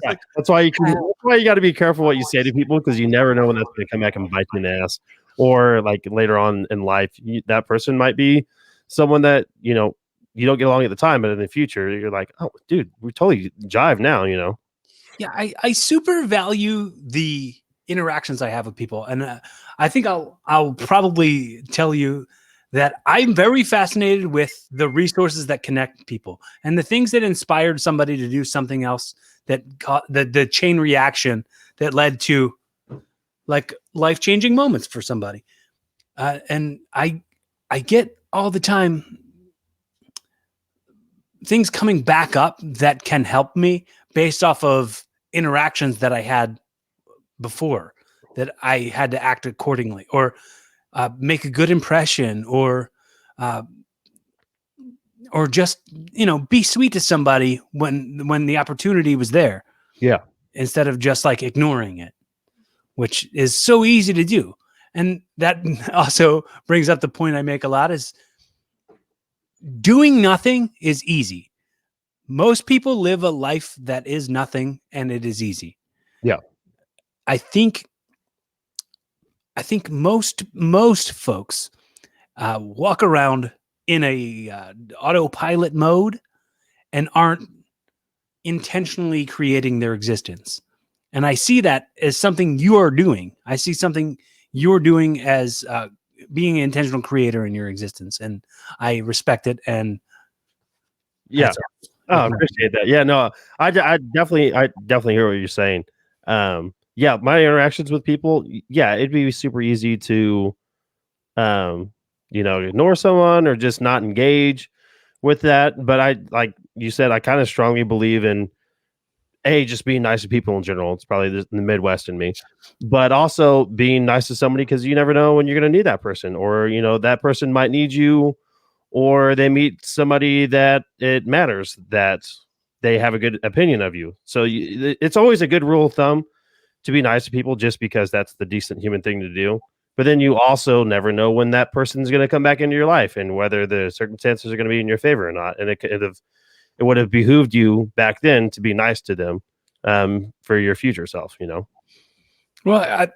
[SPEAKER 2] Yeah. That's why you got to be careful what you say to people, because you never know when that's going to come back and bite you in the ass, or like later on in life, that person might be someone that you don't get along at the time, but in the future you're like, oh, dude, we totally jive now.
[SPEAKER 1] Yeah, I super value the interactions I have with people, and I think I'll probably tell you that I'm very fascinated with the resources that connect people and the things that inspired somebody to do something else, that caught the chain reaction that led to like life-changing moments for somebody. And I get all the time things coming back up that can help me based off of interactions that I had before, that I had to act accordingly, or make a good impression, or just be sweet to somebody when the opportunity was there.
[SPEAKER 2] Yeah.
[SPEAKER 1] Instead of just like ignoring it, which is so easy to do. And that also brings up the point I make a lot is doing nothing is easy. Most people live a life that is nothing and it is easy.
[SPEAKER 2] Yeah.
[SPEAKER 1] I think most folks walk around in a autopilot mode and aren't intentionally creating their existence. And I see that as something you are doing. I see something you're doing as being an intentional creator in your existence, and I respect it. And
[SPEAKER 2] Yeah. Oh, I appreciate that. Yeah, no, I definitely hear what you're saying. Yeah, my interactions with people, yeah, it'd be super easy to, ignore someone or just not engage with that. But I, like you said, I kind of strongly believe in just being nice to people in general. It's probably the Midwest in me, but also being nice to somebody because you never know when you're going to need that person, or that person might need you, or they meet somebody that it matters that they have a good opinion of you. So it's always a good rule of thumb to be nice to people just because that's the decent human thing to do. But then you also never know when that person's going to come back into your life and whether the circumstances are going to be in your favor or not. And it would have behooved you back then to be nice to them for your future self,
[SPEAKER 1] Well,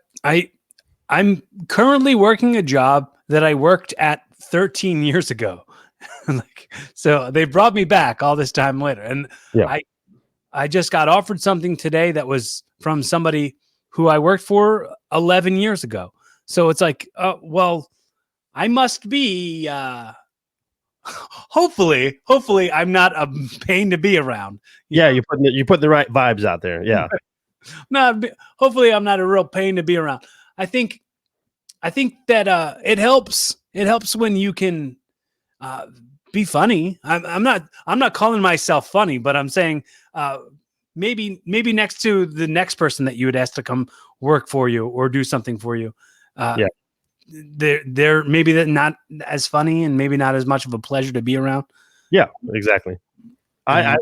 [SPEAKER 1] I'm currently working a job that I worked at 13 years ago. So they brought me back all this time later. And
[SPEAKER 2] Yeah.
[SPEAKER 1] I just got offered something today that was from somebody who I worked for 11 years ago. So it's like, well, I must be hopefully I'm not a pain to be around.
[SPEAKER 2] Yeah, you put the right vibes out there. Yeah.
[SPEAKER 1] Hopefully I'm not a real pain to be around. I think that it helps when you can be funny. I'm not calling myself funny, but I'm saying maybe next to the next person that you would ask to come work for you or do something for you.
[SPEAKER 2] Yeah.
[SPEAKER 1] They're maybe not as funny and maybe not as much of a pleasure to be around.
[SPEAKER 2] Yeah, exactly. I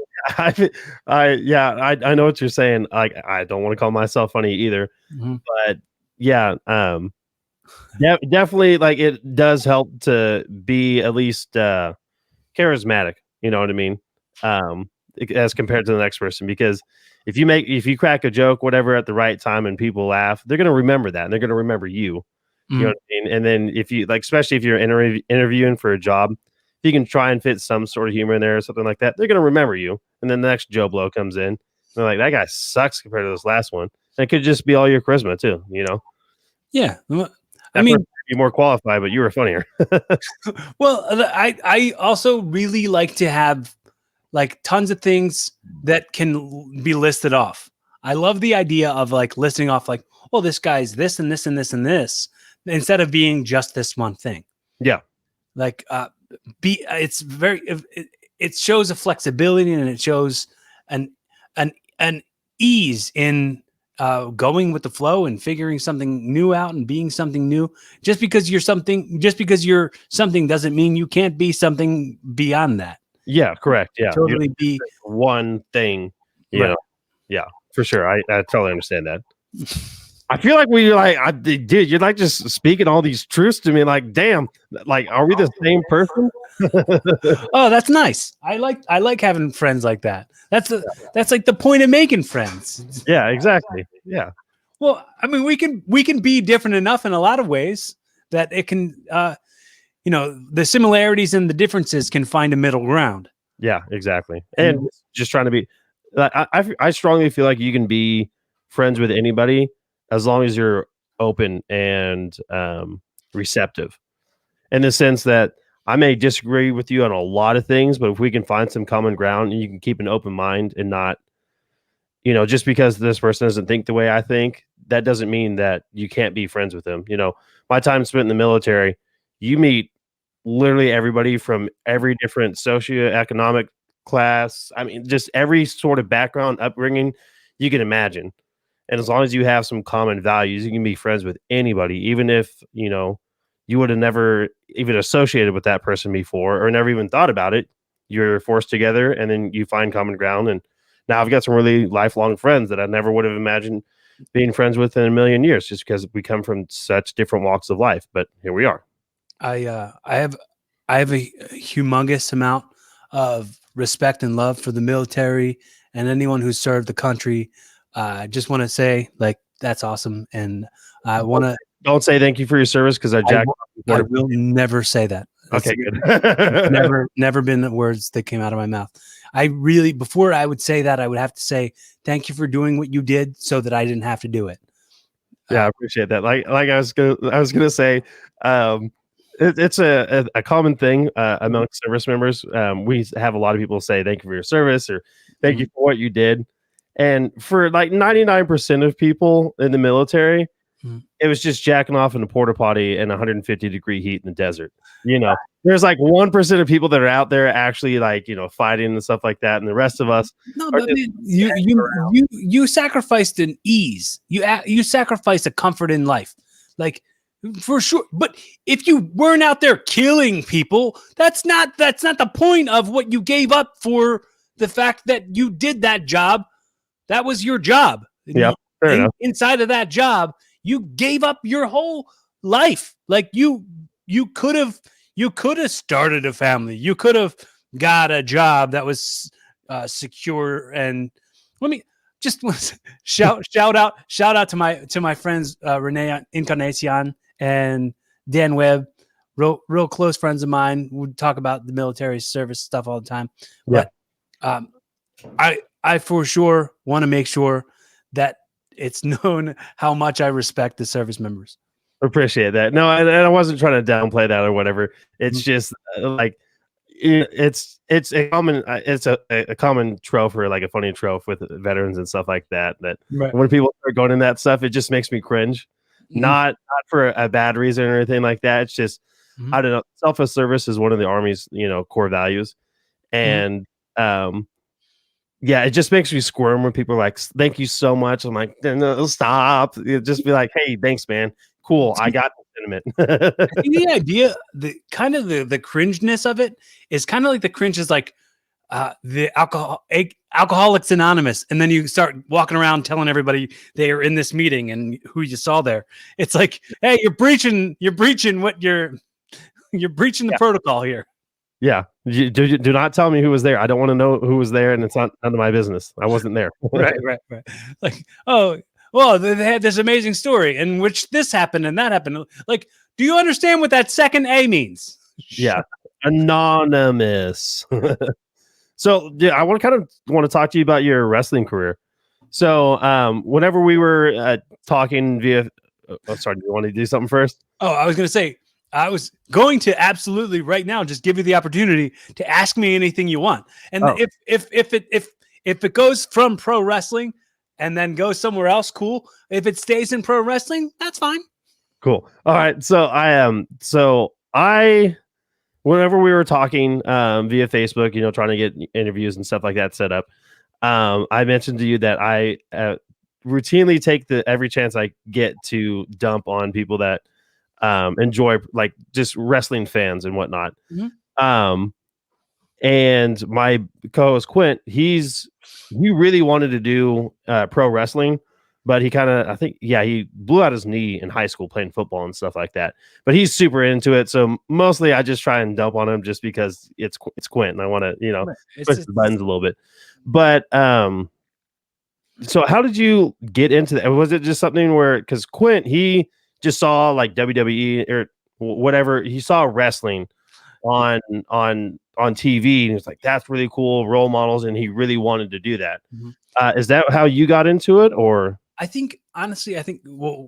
[SPEAKER 2] know what you're saying. I don't want to call myself funny either, but yeah, definitely, like, it does help to be at least charismatic. You know what I mean? As compared to the next person, because if you crack a joke, whatever, at the right time and people laugh, they're gonna remember that and they're gonna remember you. You know what I mean? And then if you, like, especially if you're interviewing for a job, if you can try and fit some sort of humor in there or something like that, they're gonna remember you. And then the next Joe Blow comes in, they're like, that guy sucks compared to this last one. And it could just be all your charisma too.
[SPEAKER 1] Yeah.
[SPEAKER 2] I mean, be more qualified, but you were funnier.
[SPEAKER 1] Well, I also really like to have like tons of things that can be listed off. I love the idea of like listing off like, well, this guy's this and this and this and this, instead of being just this one thing.
[SPEAKER 2] Yeah.
[SPEAKER 1] Like it's very it shows a flexibility and it shows an ease in going with the flow and figuring something new out and being something new. Just because you're something doesn't mean you can't be something beyond that.
[SPEAKER 2] Yeah, correct. Yeah,
[SPEAKER 1] totally be
[SPEAKER 2] one thing. Yeah, for sure. I totally understand that. I feel like dude, you're like just speaking all these truths to me. Like, damn, like, are we the same person?
[SPEAKER 1] Oh, that's nice. I like having friends like that. That's like the point of making friends.
[SPEAKER 2] Yeah, exactly. Yeah.
[SPEAKER 1] Well, I mean, we can be different enough in a lot of ways that it can, the similarities and the differences can find a middle ground.
[SPEAKER 2] Yeah, exactly. And just trying to be, I strongly feel like you can be friends with anybody as long as you're open and receptive, in the sense that I may disagree with you on a lot of things, but if we can find some common ground and you can keep an open mind and not, just because this person doesn't think the way I think, that doesn't mean that you can't be friends with them. My time spent in the military, you meet literally everybody from every different socioeconomic class. I mean, just every sort of background, upbringing you can imagine. And as long as you have some common values, you can be friends with anybody, even if, you would have never even associated with that person before or never even thought about it. You're forced together and then you find common ground. And now I've got some really lifelong friends that I never would have imagined being friends with in a million years, just because we come from such different walks of life. But here we are.
[SPEAKER 1] I have a humongous amount of respect and love for the military and anyone who served the country. I just want to say, like, that's awesome, and I want to.
[SPEAKER 2] Don't say thank you for your service because I jacked.
[SPEAKER 1] I will never say that. That's
[SPEAKER 2] Okay, good.
[SPEAKER 1] never been the words that came out of my mouth. I really, before I would say that, I would have to say thank you for doing what you did so that I didn't have to do it.
[SPEAKER 2] Yeah, I appreciate that. Like I was gonna say, it's a common thing among service members. We have a lot of people say thank you for your service or thank you for what you did, and for like 99% of people in the military, it was just jacking off in a porta potty in 150-degree heat in the desert. You know, there's like 1% of people that are out there actually like, you know, fighting and stuff like that, and the rest of us.
[SPEAKER 1] No, but man, you sacrificed an ease. You sacrificed a comfort in life, like for sure. But if you weren't out there killing people, that's not the point of what you gave up for the fact that you did that job. That was your job.
[SPEAKER 2] Yeah, fair enough.
[SPEAKER 1] Inside of that job, you gave up your whole life. Like you could have started a family. You could have got a job that was secure. And let me just shout out to my friends Renee Encarnacion and Dan Webb, real close friends of mine. We talk about the military service stuff all the time.
[SPEAKER 2] Yeah.
[SPEAKER 1] But I for sure want to make sure that it's known how much I respect the service members.
[SPEAKER 2] Appreciate that. No, and I wasn't trying to downplay that or whatever. It's just like it's a common trope or like a funny trope with veterans and stuff like that. That when people start going in that stuff, it just makes me cringe. Not for a bad reason or anything like that. It's just I don't know. Selfless service is one of the Army's, you know, core values, and yeah, it just makes me squirm when people are like, "Thank you so much." I'm like, "No, stop!" Just be like, "Hey, thanks, man. Cool. I got the sentiment."
[SPEAKER 1] I think the idea, the cringeness of it is kind of like the cringe is like the Alcoholics Anonymous, and then you start walking around telling everybody they are in this meeting and who you saw there. It's like, hey, you're breaching what you're breaching the protocol here.
[SPEAKER 2] Yeah. Do not tell me who was there. I don't want to know who was there, and it's not none of my business. I wasn't there.
[SPEAKER 1] Right. Like, oh, well, they had this amazing story in which this happened and that happened. Like, do you understand what that second A means?
[SPEAKER 2] Yeah. Anonymous. So yeah, I want to talk to you about your wrestling career. So whenever we were talking via sorry, do you want to do something first?
[SPEAKER 1] Oh, I was going to say, I was going to absolutely right now just give you the opportunity to ask me anything you want. And if it goes from pro wrestling and then goes somewhere else, cool. If it stays in pro wrestling, that's fine.
[SPEAKER 2] Cool. All right. So whenever we were talking via Facebook, you know, trying to get interviews and stuff like that set up, I mentioned to you that I routinely take every chance I get to dump on people that enjoy like just wrestling fans and whatnot. And my co-host Quint, he really wanted to do pro wrestling, but he kind of, I think, he blew out his knee in high school playing football and stuff like that. But he's super into it, so mostly I just try and dump on him just because it's Quint, and I want to, you know, push the buttons a little bit. But so how did you get into that? Was it just something where, because Quint, he just saw like WWE or whatever, he saw wrestling on TV, and he was like, that's really cool, role models, and he really wanted to do that. Is that how you got into it? Or
[SPEAKER 1] I think honestly,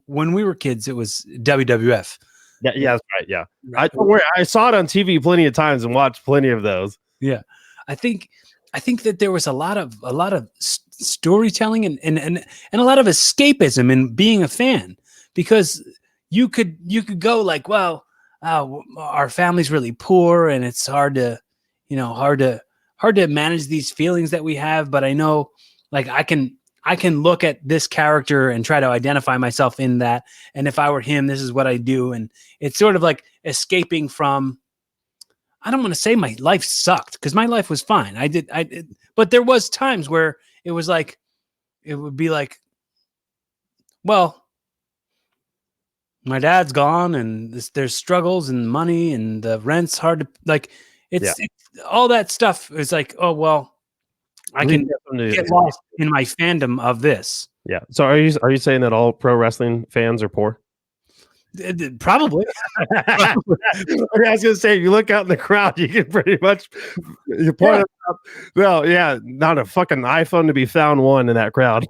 [SPEAKER 1] when we were kids, it was WWF.
[SPEAKER 2] Yeah, that's right. Yeah, right. I saw it on TV plenty of times and watched plenty of those.
[SPEAKER 1] Yeah, I think that there was a lot of storytelling and a lot of escapism in being a fan, because you could go like, well, our family's really poor and it's hard to manage these feelings that we have, but I know, like, I can look at this character and try to identify myself in that, and if I were him, this is what I do. And it's sort of like escaping from, I don't want to say my life sucked, because my life was fine. I did, but there was times where it was like, it would be like, well, my dad's gone, and there's struggles and money, and the rent's hard to like. It's all that stuff is like, oh well, I can get lost in my fandom of this.
[SPEAKER 2] Yeah. So are you saying that all pro wrestling fans are poor?
[SPEAKER 1] Probably.
[SPEAKER 2] I was gonna say, if you look out in the crowd, you can pretty much you point out. Well, yeah, not a fucking iPhone to be found one in that crowd.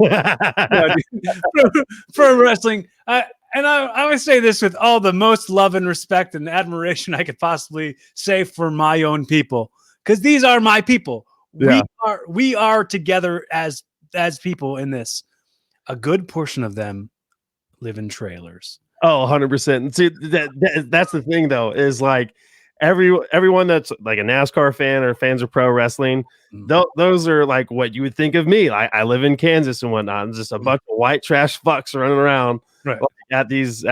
[SPEAKER 1] Pro wrestling. I would say this with all the most love and respect and admiration I could possibly say for my own people, because these are my people.
[SPEAKER 2] Yeah.
[SPEAKER 1] We are together as people in this. A good portion of them live in trailers.
[SPEAKER 2] Oh, 100%. See, that's the thing though, is like everyone that's like a NASCAR fan or fans of pro wrestling, those are like what you would think of me. I live in Kansas and whatnot. I'm just a bunch of white trash fucks running around at these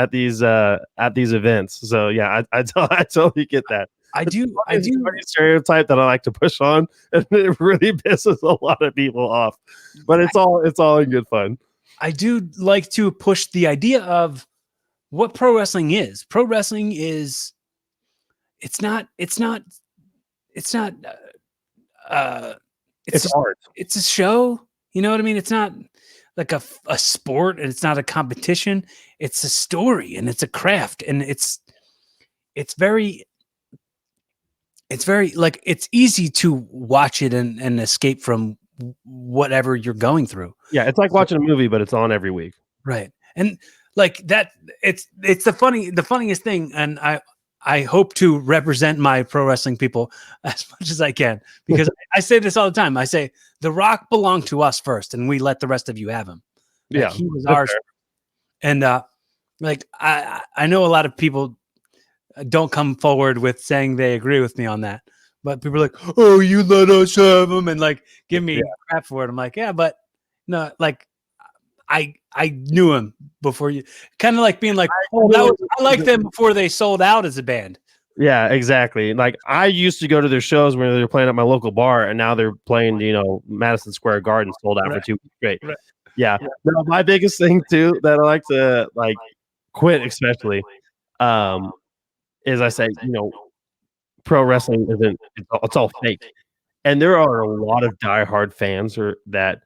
[SPEAKER 2] events. So yeah, I totally get that.
[SPEAKER 1] I do
[SPEAKER 2] stereotype that I like to push on, and it really pisses a lot of people off. But it's all in good fun.
[SPEAKER 1] I do like to push the idea of what pro wrestling is. Pro wrestling is it's not it's
[SPEAKER 2] art.
[SPEAKER 1] It's a show. You know what I mean? It's not like a sport, and it's not a competition. It's a story, and it's a craft, and it's very like, it's easy to watch it and escape from whatever you're going through.
[SPEAKER 2] Yeah, it's like watching a movie, but it's on every week.
[SPEAKER 1] Right. And like that, it's the funniest thing. And I hope to represent my pro wrestling people as much as I can, because I say this all the time. I say The Rock belonged to us first, and we let the rest of you have him. Like,
[SPEAKER 2] yeah,
[SPEAKER 1] he was ours. And like I know a lot of people don't come forward with saying they agree with me on that, but people are like, "Oh, you let us have him," and like give me crap for it. I'm like, yeah, but no, like I knew him before you. Kind of like being like, I liked them before they sold out as a band.
[SPEAKER 2] Yeah, exactly. Like, I used to go to their shows when they were playing at my local bar, and now they're playing, Madison Square Garden, sold out for 2 weeks straight.
[SPEAKER 1] Right.
[SPEAKER 2] Yeah. No, my biggest thing too that I like to quit, especially, is I say, pro wrestling it's all fake. And there are a lot of diehard fans that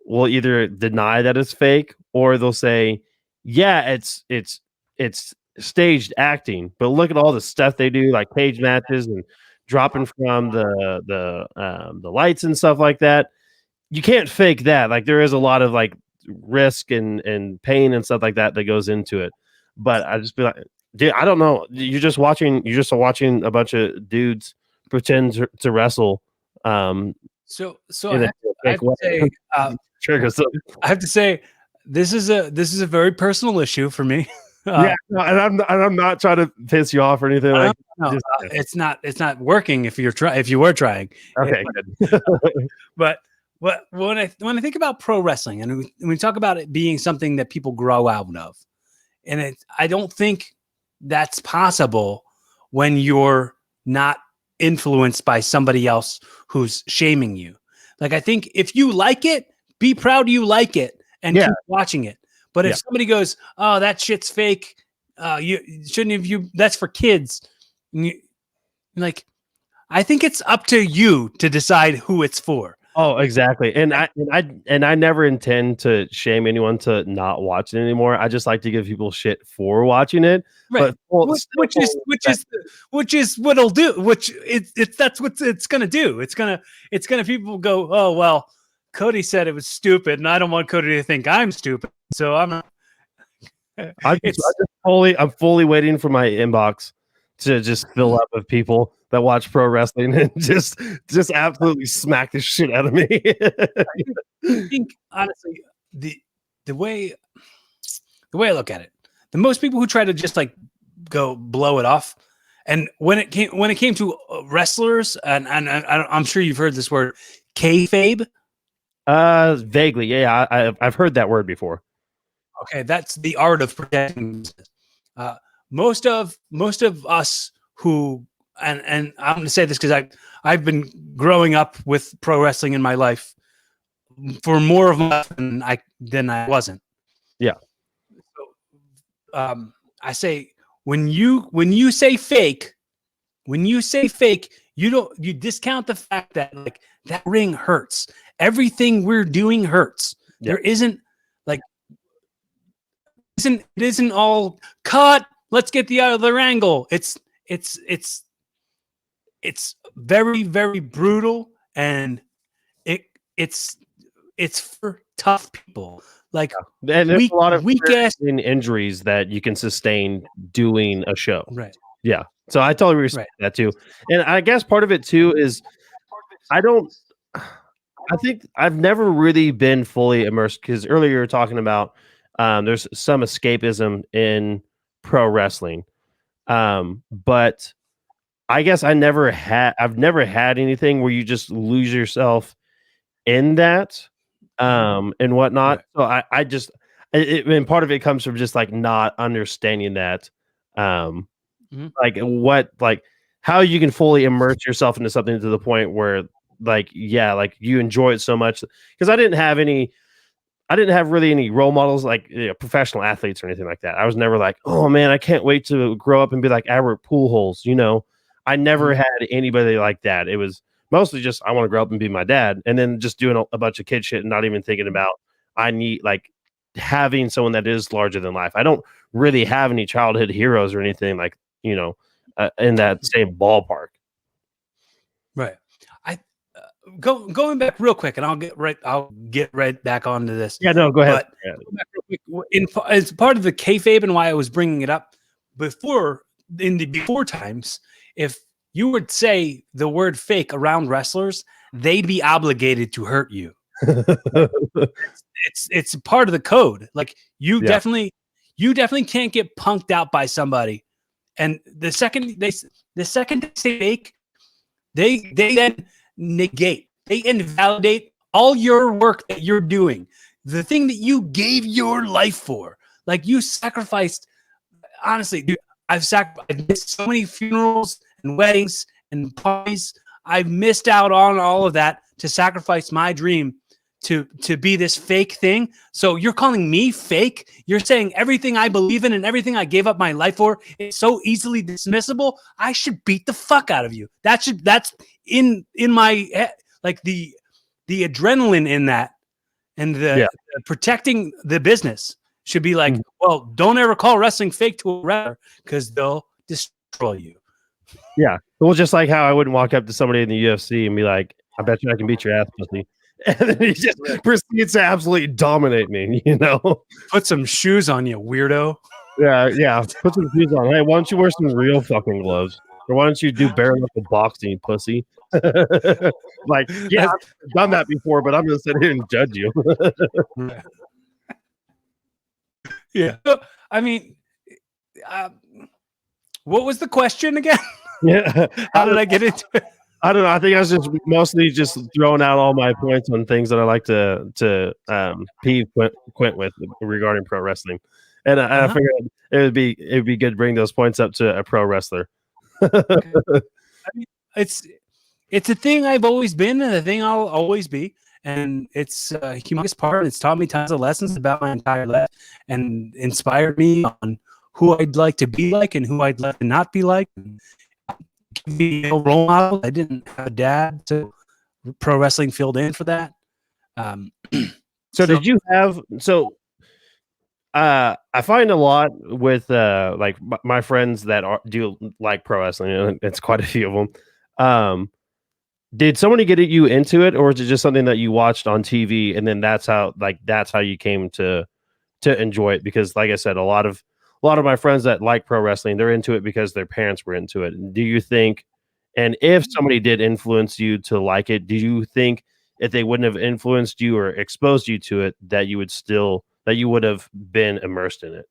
[SPEAKER 2] will either deny that it's fake, or they'll say, yeah, it's staged acting, but look at all the stuff they do, like cage matches and dropping from the lights and stuff like that. You can't fake that. Like, there is a lot of like risk and pain and stuff like that goes into it. But I just be like, dude, I don't know. You're just watching a bunch of dudes pretend to wrestle.
[SPEAKER 1] So I have to say, this is a very personal issue for me.
[SPEAKER 2] Yeah, and I'm not trying to piss you off or anything. Like,
[SPEAKER 1] it's not working if you were trying.
[SPEAKER 2] Okay,
[SPEAKER 1] good. But when I think about pro wrestling, and we talk about it being something that people grow out of, and I don't think that's possible when you're not influenced by somebody else who's shaming you. Like, I think if you like it, be proud you like it and keep watching it. But if somebody goes, "Oh, that shit's fake," you shouldn't have that's for kids. Like, I think it's up to you to decide who it's for.
[SPEAKER 2] Oh, exactly. And I never intend to shame anyone to not watch it anymore. I just like to give people shit for watching it.
[SPEAKER 1] Right.
[SPEAKER 2] But
[SPEAKER 1] which is what it'll do. That's what it's gonna do. It's gonna people go, "Oh, well, Cody said it was stupid, and I don't want Cody to think I'm stupid." So I'm not.
[SPEAKER 2] I'm fully waiting for my inbox to just fill up with people that watch pro wrestling and just absolutely smack the shit out of me.
[SPEAKER 1] I think honestly, the way I look at it, the most people who try to just like go blow it off, and when it came to wrestlers, and I'm sure you've heard this word, kayfabe.
[SPEAKER 2] Vaguely, yeah. I've heard that word before.
[SPEAKER 1] Okay, that's the art of protecting. Most of us who, and I'm going to say this because I've been growing up with pro wrestling in my life for more of my life than I wasn't.
[SPEAKER 2] Yeah.
[SPEAKER 1] I say when you say fake, you discount the fact that like that ring hurts. Everything we're doing hurts.
[SPEAKER 2] Yeah.
[SPEAKER 1] There isn't like it isn't all cut. Let's get the other angle. It's very, very brutal, and it's for tough people. Like
[SPEAKER 2] And there's a lot of
[SPEAKER 1] weak ass
[SPEAKER 2] injuries that you can sustain doing a show.
[SPEAKER 1] right.
[SPEAKER 2] Yeah. So I totally respect that too. And I guess part of it too is I think I've never really been fully immersed because earlier you were talking about there's some escapism in pro wrestling. But I guess I've never had anything where you just lose yourself in that and whatnot.
[SPEAKER 1] Right.
[SPEAKER 2] So I just and part of it comes from just like not understanding that like how you can fully immerse yourself into something to the point where like you enjoy it so much because I didn't have really any role models like professional athletes or anything like that. I was never like, oh man, I can't wait to grow up and be like Albert Pujols. I never had anybody like that. It was mostly just I want to grow up and be my dad, and then just doing a bunch of kid shit and not even thinking about I need like having someone that is larger than life. I don't really have any childhood heroes or anything like in that same ballpark.
[SPEAKER 1] Right. I going back real quick, and I'll get right back onto this.
[SPEAKER 2] Yeah, no, go ahead.
[SPEAKER 1] But as part of the kayfabe and why I was bringing it up before in the before times, if you would say the word fake around wrestlers, they'd be obligated to hurt you. It's part of the code. Like you definitely can't get punked out by somebody. And the second they say fake, they then negate, they invalidate all your work that you're doing, the thing that you gave your life for. Like you sacrificed. Honestly, dude, I've missed so many funerals and weddings and parties. I've missed out on all of that to sacrifice my dream to be this fake thing. So you're calling me fake? You're saying everything I believe in and everything I gave up my life for is so easily dismissible? I should beat the fuck out of you. That's in my head, like the adrenaline in that and the protecting the business should be like, well, don't ever call wrestling fake to a wrestler because they'll destroy you.
[SPEAKER 2] Yeah. Well, just like how I wouldn't walk up to somebody in the UFC and be like, I bet you I can beat your ass, pussy. And then he just proceeds to absolutely dominate me,
[SPEAKER 1] Put some shoes on you, weirdo.
[SPEAKER 2] Yeah. Put some shoes on. Hey, why don't you wear some real fucking gloves? Or why don't you do bare knuckle boxing, pussy? Like, yeah, I've done that before, but I'm gonna sit here and judge you.
[SPEAKER 1] Yeah. I mean, what was the question again?
[SPEAKER 2] Yeah.
[SPEAKER 1] How did I get into it?
[SPEAKER 2] I don't know. I think I was just mostly just throwing out all my points on things that I like to peeve Quint with regarding pro wrestling, and I figured it'd be good to bring those points up to a pro wrestler.
[SPEAKER 1] Okay. I mean, it's a thing I've always been, and a thing I'll always be, and it's a humongous part. It's taught me tons of lessons about my entire life, and inspired me on who I'd like to be like and who I'd like to not be like. Give me a role model. I didn't have a dad, so pro wrestling filled in for that.
[SPEAKER 2] So did you have I find a lot with like my friends that do like pro wrestling, and it's quite a few of them. Did somebody get you into it, or is it just something that you watched on TV and then that's how you came to enjoy it? Because like I said, a lot of my friends that like pro wrestling, they're into it because their parents were into it. Do you think, and if somebody did influence you to like it, do you think if they wouldn't have influenced you or exposed you to it, that you would have been immersed in it?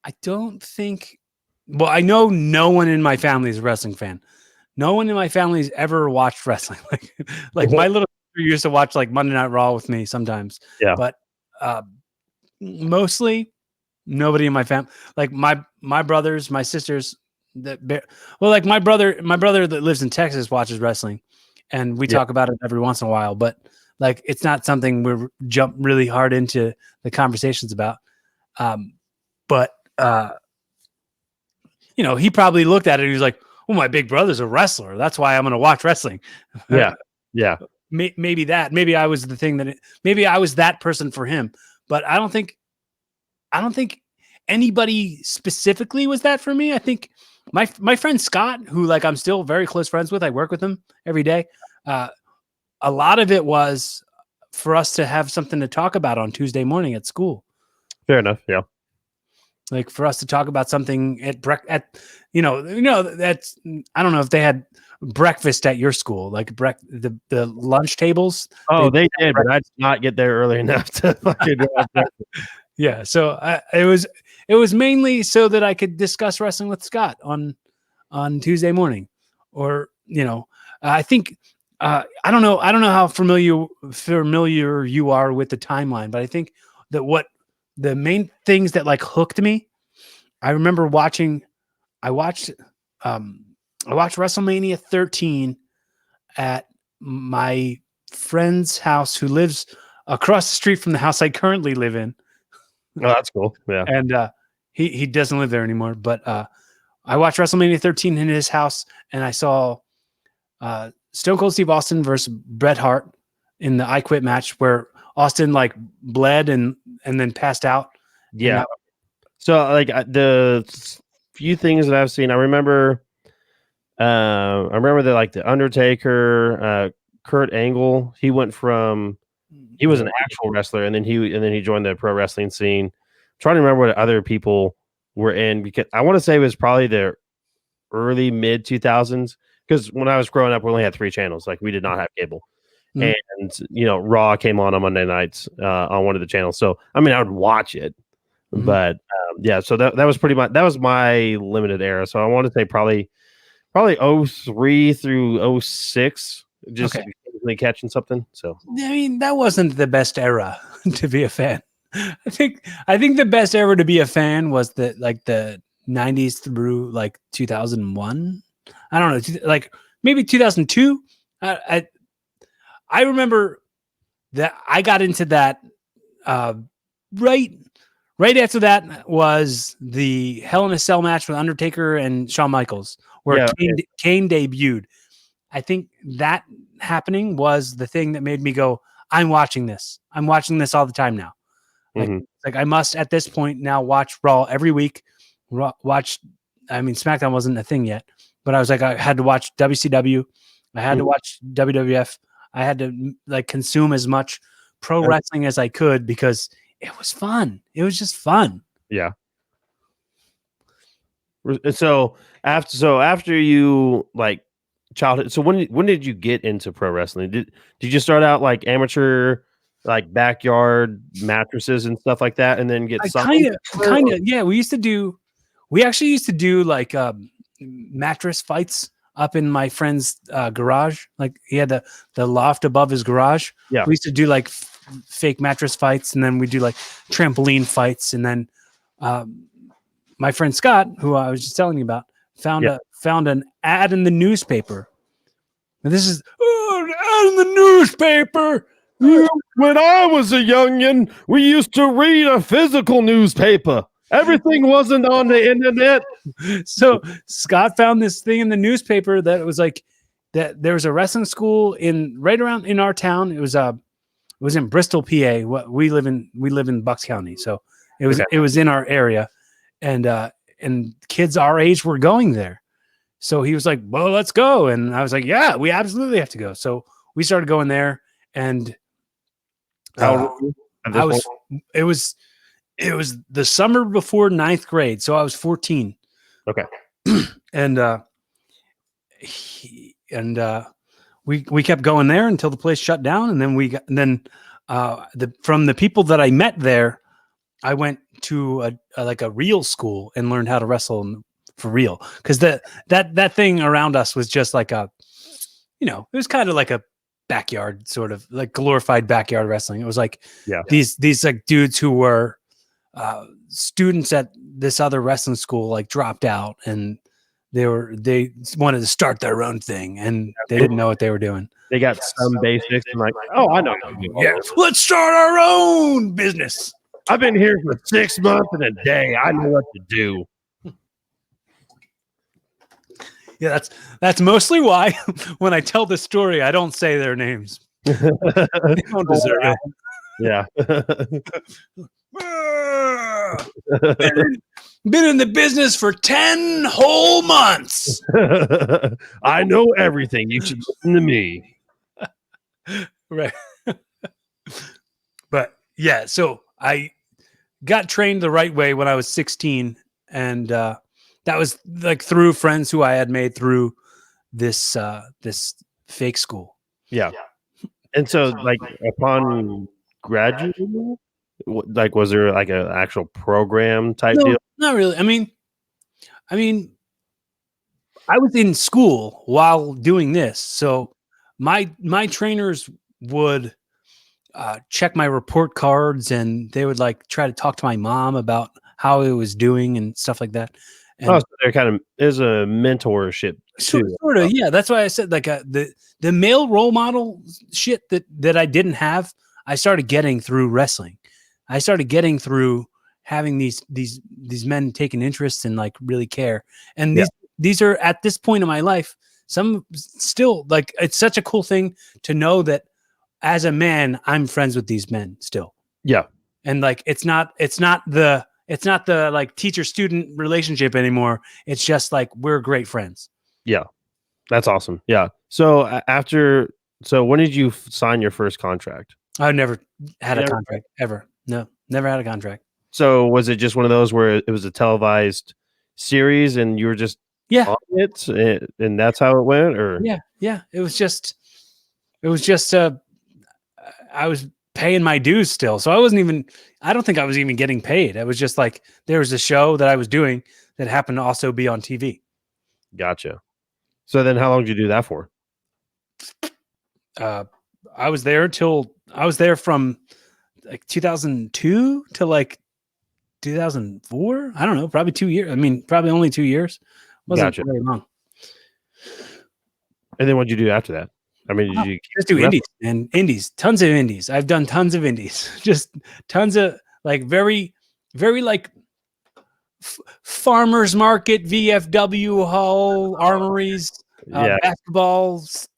[SPEAKER 1] I don't think. Well, I know no one in my family is a wrestling fan. No one in my family's ever watched wrestling. Like my little sister used to watch like Monday Night Raw with me sometimes.
[SPEAKER 2] Yeah.
[SPEAKER 1] But mostly nobody in my family. Like my brothers, my sisters. Like my brother that lives in Texas watches wrestling, and we talk about it every once in a while. But like it's not something we jump really hard into the conversations about. But he probably looked at it. He was like, "Oh, my big brother's a wrestler. That's why I'm going to watch wrestling."
[SPEAKER 2] Yeah. Yeah.
[SPEAKER 1] Maybe maybe I was the thing maybe I was that person for him, but I don't think anybody specifically was that for me. I think my friend Scott, who like I'm still very close friends with, I work with him every day. A lot of it was for us to have something to talk about on Tuesday morning at school.
[SPEAKER 2] Fair enough. Yeah.
[SPEAKER 1] Like for us to talk about something at that's, I don't know if they had breakfast at your school, like the lunch tables.
[SPEAKER 2] Oh, they did, but I did not get there early enough to fucking
[SPEAKER 1] yeah. So it was mainly so that I could discuss wrestling with Scott on Tuesday morning, or I think I don't know how familiar you are with the timeline, but I think that what the main things that like hooked me, I remember I watched WrestleMania 13 at my friend's house who lives across the street from the house I currently live in.
[SPEAKER 2] Oh, that's cool. Yeah.
[SPEAKER 1] And he doesn't live there anymore, but I watched WrestleMania 13 in his house, and I saw Stone Cold Steve Austin versus Bret Hart in the I Quit match where Austin like bled and then passed out.
[SPEAKER 2] Yeah. So like the few things that I've seen, I remember that like the Undertaker, Kurt Angle, he was an actual wrestler, and then he joined the pro wrestling scene. I'm trying to remember what other people were in, because I want to say it was probably the early mid 2000s, because when I was growing up we only had 3 channels, like we did not have cable. And Raw came on Monday nights on one of the channels, so I mean I would watch it. But yeah, so that was pretty much, that was my limited era. So I want to say probably 03 through 06, just catching something. So
[SPEAKER 1] I mean, that wasn't the best era to be a fan. I think the best era to be a fan was the 90s through like 2001. I don't know, like maybe 2002. I remember that I got into that right after that was the Hell in a Cell match with Undertaker and Shawn Michaels, where Kane debuted. I think that happening was the thing that made me go, I'm watching this. I'm watching this all the time now. Like I must at this point now watch Raw every week. SmackDown wasn't a thing yet, but I was like, I had to watch WCW. I had to watch WWF. I had to like consume as much pro wrestling as I could because it was fun. It was just fun.
[SPEAKER 2] Yeah. So after you like childhood, so when did you get into pro wrestling? Did you start out like amateur, like backyard mattresses and stuff like that, and then get
[SPEAKER 1] kind of yeah? We actually used to do like mattress fights up in my friend's garage. Like he had the loft above his garage.
[SPEAKER 2] Yeah,
[SPEAKER 1] we used to do like fake mattress fights, and then we do like trampoline fights, and then my friend Scott, who I was just telling you about, found an ad in the newspaper. And this is an ad in the newspaper.
[SPEAKER 2] When I was a youngin', we used to read a physical newspaper. Everything wasn't on the internet.
[SPEAKER 1] So Scott found this thing in the newspaper that was like that there was a wrestling school right around in our town. It was in Bristol, PA. We live in Bucks County, so it was in our area, and kids our age were going there. So he was like, "Well, let's go," and I was like, "Yeah, we absolutely have to go." So we started going there, and it was the summer before 9th grade, so I was 14.
[SPEAKER 2] Okay,
[SPEAKER 1] and we kept going there until the place shut down, and then from the people that I met there, I went to a real school and learned how to wrestle for real, because that thing around us was just like it was kind of like a backyard, sort of like glorified backyard wrestling. It was like these like dudes who were students at this other wrestling school like dropped out, and they wanted to start their own thing, and they didn't know what they were doing.
[SPEAKER 2] They got some basics and like, oh, I know.
[SPEAKER 1] Yeah, let's start our own business.
[SPEAKER 2] I've been here for 6 months and a day. I know what to do.
[SPEAKER 1] Yeah, that's mostly why when I tell the story, I don't say their names. They don't deserve it.
[SPEAKER 2] Yeah.
[SPEAKER 1] Been in the business for 10 whole months.
[SPEAKER 2] I know everything. You should listen to me.
[SPEAKER 1] Right. But yeah, so I got trained the right way when I was 16, and that was like through friends who I had made through this this fake school.
[SPEAKER 2] Yeah. And so, like, upon graduating, like, was there like an actual program type
[SPEAKER 1] No,
[SPEAKER 2] deal?
[SPEAKER 1] not really. I mean, I was in school while doing this, so my trainers would check my report cards, and they would like try to talk to my mom about how it was doing and stuff like that.
[SPEAKER 2] Oh,
[SPEAKER 1] And
[SPEAKER 2] so there kind of is a mentorship too.
[SPEAKER 1] sort of, yeah. That's why I said like the male role model shit that I didn't have. I started getting through wrestling. I started getting through having these men taking interest and like really care. And
[SPEAKER 2] Yeah.
[SPEAKER 1] these are at this point in my life. Some still like it's such a cool thing to know that as a man, I'm friends with these men still.
[SPEAKER 2] Yeah.
[SPEAKER 1] And like it's not the like teacher student relationship anymore. It's just like we're great friends.
[SPEAKER 2] Yeah. That's awesome. Yeah. So so when did you sign your first contract?
[SPEAKER 1] I never had a
[SPEAKER 2] Never.
[SPEAKER 1] contract ever. No, never had a contract.
[SPEAKER 2] So was it just one of those where it was a televised series and you were just
[SPEAKER 1] Yeah.
[SPEAKER 2] on it and that's how it went? Or
[SPEAKER 1] Yeah. It was just I was paying my dues still. So I don't think I was even getting paid. It was just like there was a show that I was doing that happened to also be on TV.
[SPEAKER 2] Gotcha. So then how long did you do that for?
[SPEAKER 1] I was there from like 2002 to like 2004. I don't know, probably 2 years. I mean, probably only 2 years. Wasn't
[SPEAKER 2] Gotcha.
[SPEAKER 1] very long.
[SPEAKER 2] And then what'd you do after that? I mean, did you
[SPEAKER 1] Just do indies and indies, tons of indies. I've done tons of indies, just tons of like very, very like farmers market, VFW hall, armories,
[SPEAKER 2] yeah.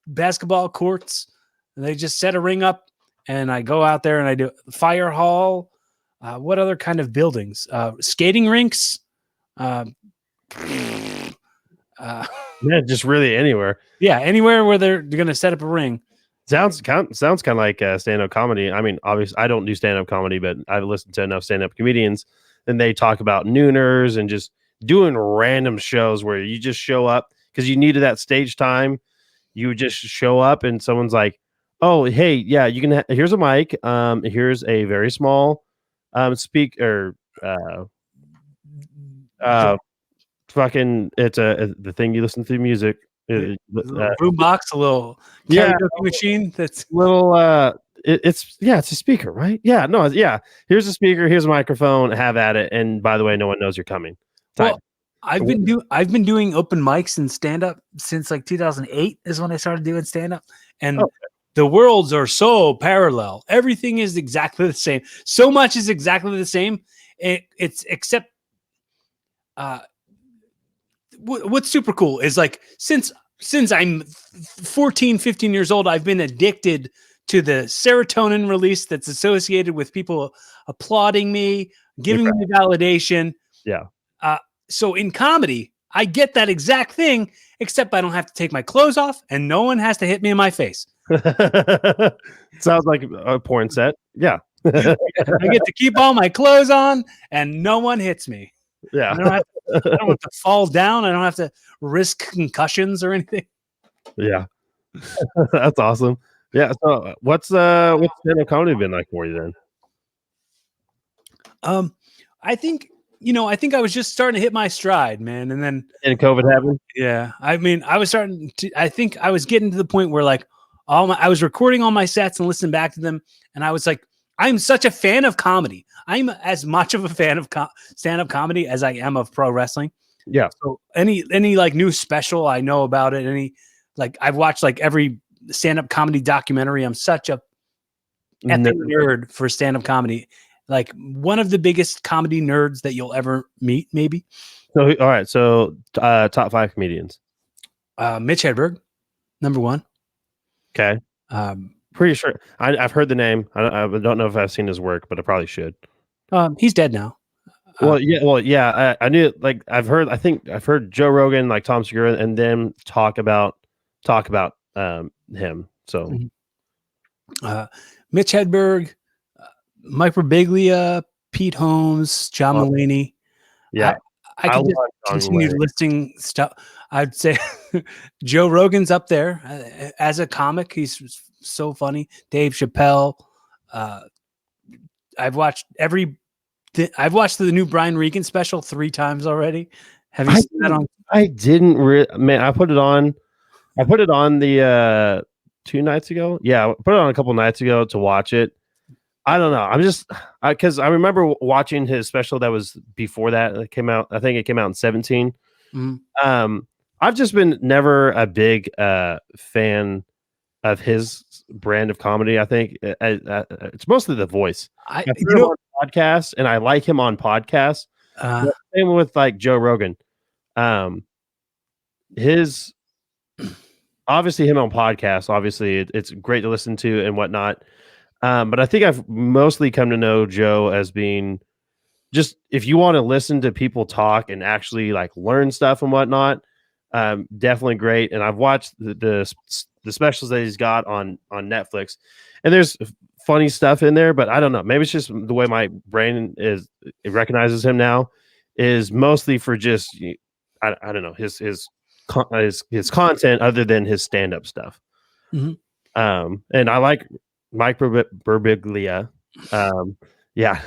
[SPEAKER 1] basketball courts. And they just set a ring up, and I go out there and I do fire hall. What other kind of buildings? Skating rinks.
[SPEAKER 2] Yeah, just really anywhere.
[SPEAKER 1] Yeah, anywhere where they're going to set up a ring.
[SPEAKER 2] Sounds kind of like stand-up comedy. I mean, obviously, I don't do stand-up comedy, but I've listened to enough stand-up comedians, and they talk about nooners and just doing random shows where you just show up because you needed that stage time. You would just show up, and someone's like, "Oh, hey, yeah, you can. Here's a mic. Here's a very small speaker. Fucking, it's the thing you listen to music."
[SPEAKER 1] Boombox, a little
[SPEAKER 2] Yeah,
[SPEAKER 1] karaoke machine. That's
[SPEAKER 2] little it's a speaker, right? Yeah, no, yeah. Here's a speaker, here's a microphone, have at it. And by the way, no one knows you're coming.
[SPEAKER 1] well. I've been doing open mics and stand up since like 2008 is when I started doing stand up, and the worlds are so parallel. Everything is exactly the same. So much is exactly the same. It's except what's super cool is like since I'm 14, 15 years old, I've been addicted to the serotonin release that's associated with people applauding me, giving me validation.
[SPEAKER 2] Yeah.
[SPEAKER 1] So in comedy, I get that exact thing, except I don't have to take my clothes off and no one has to hit me in my face.
[SPEAKER 2] Sounds like a porn set. Yeah.
[SPEAKER 1] I get to keep all my clothes on and no one hits me.
[SPEAKER 2] Yeah.
[SPEAKER 1] I don't have to fall down. I don't have to risk concussions or anything.
[SPEAKER 2] Yeah. That's awesome. Yeah. So what's stand-up comedy been like for you then?
[SPEAKER 1] I think I was just starting to hit my stride, man. And then
[SPEAKER 2] COVID happened?
[SPEAKER 1] Yeah. I mean, I think I was getting to the point where like I was recording all my sets and listening back to them. And I was like, I'm such a fan of comedy. I'm as much of a fan of stand-up comedy as I am of pro wrestling.
[SPEAKER 2] Yeah.
[SPEAKER 1] So any like new special, I know about it. I've watched like every stand-up comedy documentary. I'm such a epic nerd for stand-up comedy. like one of the biggest comedy nerds that you'll ever meet, maybe.
[SPEAKER 2] So all right, so top 5 comedians.
[SPEAKER 1] Mitch Hedberg, number 1.
[SPEAKER 2] Okay, pretty sure I've heard the name. I don't know if I've seen his work, but I probably should.
[SPEAKER 1] He's dead now.
[SPEAKER 2] Well, yeah. I knew. Like, I've heard Joe Rogan, like Tom Segura, and them talk about him. So,
[SPEAKER 1] Mitch Hedberg, Mike Birbiglia, Pete Holmes, John Mulaney.
[SPEAKER 2] Yeah,
[SPEAKER 1] I can just continue listing stuff. I'd say Joe Rogan's up there as a comic. He's so funny. Dave Chappelle. I've watched the new Brian Regan special 3 times already. Have you seen that on?
[SPEAKER 2] I didn't man, I put it on the 2 nights ago. Yeah, I put it on a couple nights ago to watch it. I don't know. I'm just because I remember watching his special that was before that. It came out. I think it came out in 2017.
[SPEAKER 1] Mm-hmm.
[SPEAKER 2] I've just been never a big fan of his brand of comedy. I think it's mostly the voice. I've heard him on podcasts, and I like him on podcasts. Same with like Joe Rogan. His obviously him on podcasts. Obviously, it's great to listen to and whatnot. But I think I've mostly come to know Joe as being just if you want to listen to people talk and actually like learn stuff and whatnot, definitely great. And I've watched the specials that he's got on Netflix, and there's funny stuff in there. But I don't know, maybe it's just the way my brain it recognizes him now is mostly for just I don't know his content other than his stand-up stuff.
[SPEAKER 1] Mm-hmm.
[SPEAKER 2] And I like Mike Birbiglia. Yeah.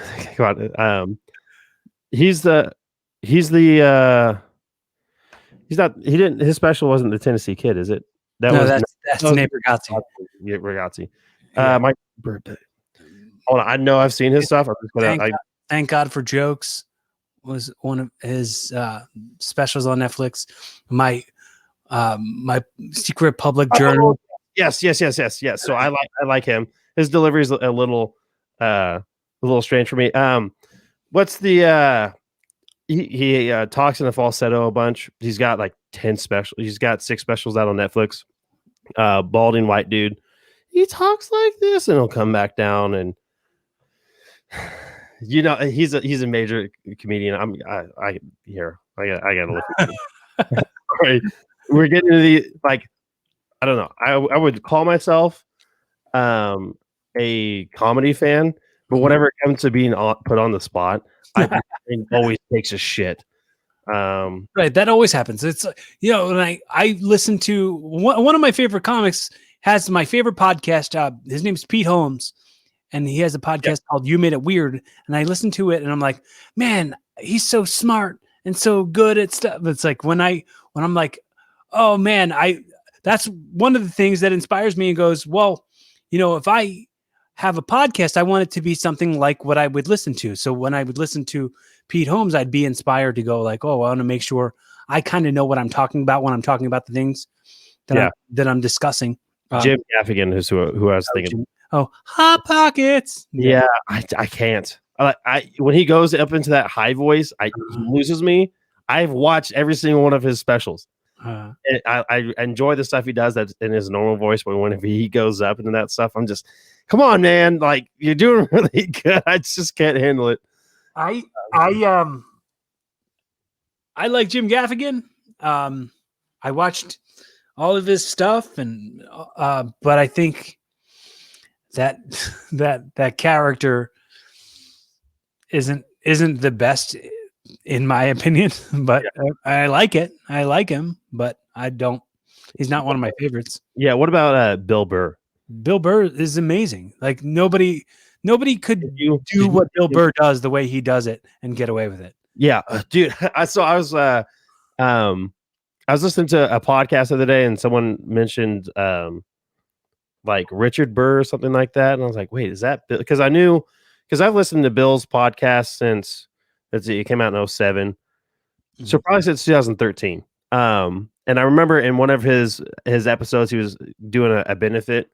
[SPEAKER 2] He's his special wasn't the Tennessee Kid, is it?
[SPEAKER 1] That's Nate Bargatze.
[SPEAKER 2] Yeah, Bargatze. Mike hold on, I know I've seen his stuff.
[SPEAKER 1] Thank God for Jokes was one of his specials on Netflix. My Secret Public Journal.
[SPEAKER 2] Yes. So I like him. His delivery is a little strange for me. What's the he talks in a falsetto a bunch. He's got like 10 specials. He's got 6 specials out on Netflix. Balding white dude. He talks like this and he'll come back down and he's a major comedian. I gotta look at him. Right. We're getting to the I don't know. I would call myself a comedy fan, but whenever it comes to being put on the spot, I always takes a shit.
[SPEAKER 1] Right, that always happens. It's when I listen to one of my favorite comics has my favorite podcast. His name's Pete Holmes, and he has a podcast called "You Made It Weird." And I listen to it, and I'm like, man, he's so smart and so good at stuff. It's like when I'm like, oh man, that's one of the things that inspires me and goes, well, if I have a podcast, I want it to be something like what I would listen to. So when I would listen to Pete Holmes, I'd be inspired to go like, oh, I want to make sure I kind of know what I'm talking about when I'm talking about the things that I'm discussing.
[SPEAKER 2] Jim Gaffigan is who I was thinking.
[SPEAKER 1] Hot Pockets.
[SPEAKER 2] Yeah, I can't. When he goes up into that high voice, he loses me. I've watched every single one of his specials. I enjoy the stuff he does that's in his normal voice, but whenever he goes up into that stuff, I'm just, come on, man! Like you're doing really good. I just can't handle it.
[SPEAKER 1] I like Jim Gaffigan. I watched all of his stuff, and but I think that character isn't the best in my opinion, but I like it. I like him, but he's not one of my favorites.
[SPEAKER 2] Yeah. What about Bill Burr?
[SPEAKER 1] Bill Burr is amazing. Like nobody could do what Bill Burr does the way he does it and get away with it.
[SPEAKER 2] Yeah, dude. I was listening to a podcast the other day and someone mentioned like Richard Burr or something like that. And I was like, wait, is that Bill? Because I've listened to Bill's podcast since it came out in 2007. So probably since 2013. And I remember in one of his episodes, he was doing a benefit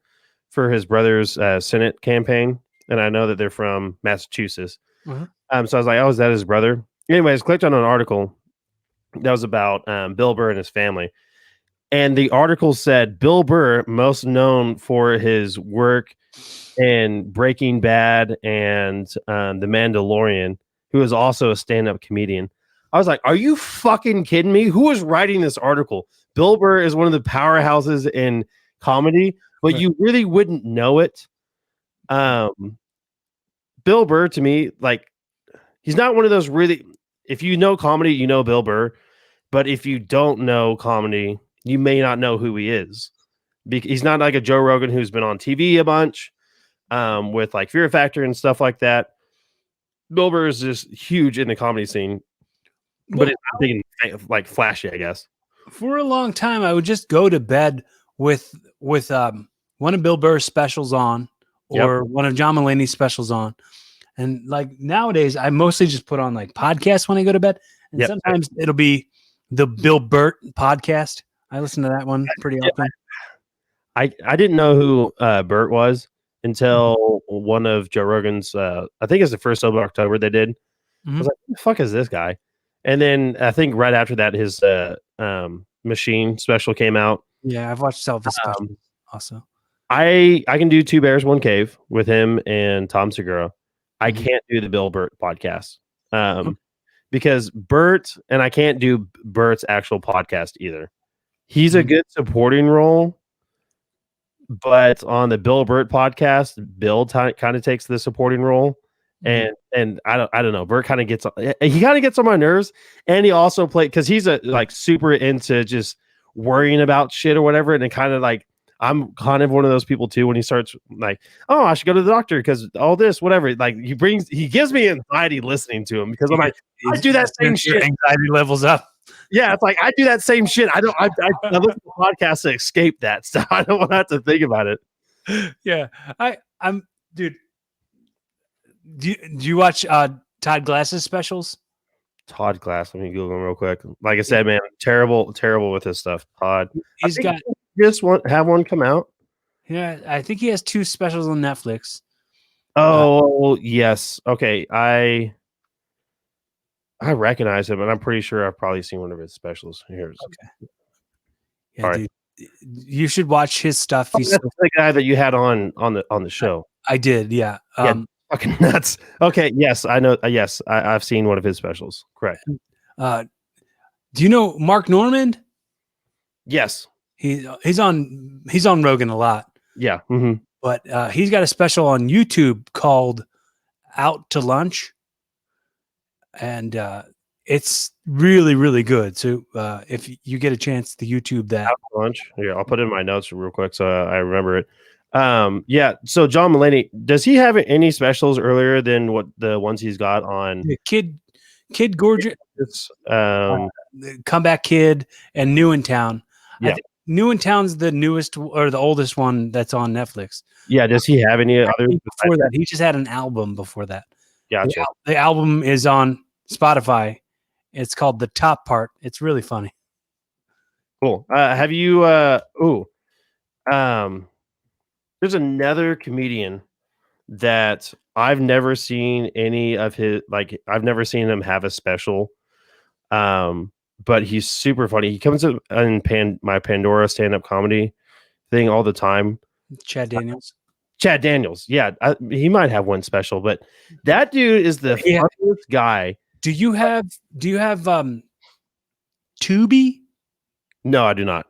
[SPEAKER 2] for his brother's Senate campaign. and I know that they're from Massachusetts.
[SPEAKER 1] Uh-huh.
[SPEAKER 2] So I was like, oh, is that his brother? Anyways, clicked on an article that was about Bill Burr and his family. And the article said Bill Burr, most known for his work in Breaking Bad and The Mandalorian, who is also a stand-up comedian. I was like, are you fucking kidding me? Who is writing this article? Bill Burr is one of the powerhouses in comedy, but
[SPEAKER 1] Right.
[SPEAKER 2] you really wouldn't know it. Bill Burr, to me, like, he's not one of those really, if you know comedy, you know Bill Burr. But if you don't know comedy, you may not know who he is. He's not like a Joe Rogan who's been on TV a bunch with like Fear Factor and stuff like that. Bill Burr is just huge in the comedy scene, but it's not big and like flashy, I guess.
[SPEAKER 1] For a long time, I would just go to bed with one of Bill Burr's specials on, or one of John Mulaney's specials on. And like nowadays, I mostly just put on like podcasts when I go to bed. And sometimes it'll be the Bill Burt podcast. I listen to that one pretty often.
[SPEAKER 2] I didn't know who Burt was until one of Joe Rogan's, I think it's the first of October they did. I was like, who the fuck is this guy? And then I think right after that, his Machine special came out.
[SPEAKER 1] Yeah, I've watched some of his specials also.
[SPEAKER 2] I can do Two Bears, One Cave with him and Tom Segura. I can't do the Bill Burt podcast because Burt, and I can't do Burt's actual podcast either. He's a good supporting role, but on the Bill Burt podcast, Bill kind of takes the supporting role, and I don't know. Burt kind of gets on my nerves, and he also because he's like super into just worrying about shit or whatever, and it kind of like. I'm kind of one of those people too when he starts like, oh, I should go to the doctor because all this, whatever. Like he gives me anxiety listening to him because I'm like, I do that same shit.
[SPEAKER 1] Anxiety levels up.
[SPEAKER 2] Yeah, it's like I do that same shit. I listen to podcasts to escape that stuff. I don't want to have to think about it.
[SPEAKER 1] Yeah, I'm dude. Do you watch Todd Glass's specials?
[SPEAKER 2] Todd Glass. Let me Google him real quick. Like I said, man, terrible with his stuff. Todd.
[SPEAKER 1] He's got.
[SPEAKER 2] Just have one come out.
[SPEAKER 1] Yeah, I think he has 2 specials on Netflix.
[SPEAKER 2] Oh yes, okay. I recognize him, and I'm pretty sure I've probably seen one of his specials. Here's
[SPEAKER 1] okay. Yeah, dude, you should watch his stuff.
[SPEAKER 2] He's the guy that you had on the show.
[SPEAKER 1] I did, yeah.
[SPEAKER 2] Fucking nuts. Okay, yes, I know. Yes, I've seen one of his specials. Correct.
[SPEAKER 1] Do you know Mark Normand?
[SPEAKER 2] Yes.
[SPEAKER 1] He's on Rogan a lot.
[SPEAKER 2] Yeah.
[SPEAKER 1] But he's got a special on YouTube called Out to Lunch. And it's really, really good. So if you get a chance to YouTube that.
[SPEAKER 2] Out to Lunch. Yeah, I'll put it in my notes real quick so I remember it. Yeah. So John Mulaney, does he have any specials earlier than what the ones he's got on
[SPEAKER 1] Kid Gorgeous, Comeback Kid, and New in Town?
[SPEAKER 2] Yeah.
[SPEAKER 1] New in Town's the newest or the oldest one that's on Netflix.
[SPEAKER 2] Yeah. Does he have any other
[SPEAKER 1] before that? He just had an album before that.
[SPEAKER 2] Gotcha.
[SPEAKER 1] The album is on Spotify. It's called The Top Part. It's really funny.
[SPEAKER 2] Cool. Have you? There's another comedian that I've never seen any of his. Like I've never seen him have a special. But he's super funny. He comes in my Pandora stand-up comedy thing all the time.
[SPEAKER 1] Chad Daniels.
[SPEAKER 2] Yeah, he might have one special, but that dude is the funniest guy.
[SPEAKER 1] Do you have Tubi?
[SPEAKER 2] No, I do not.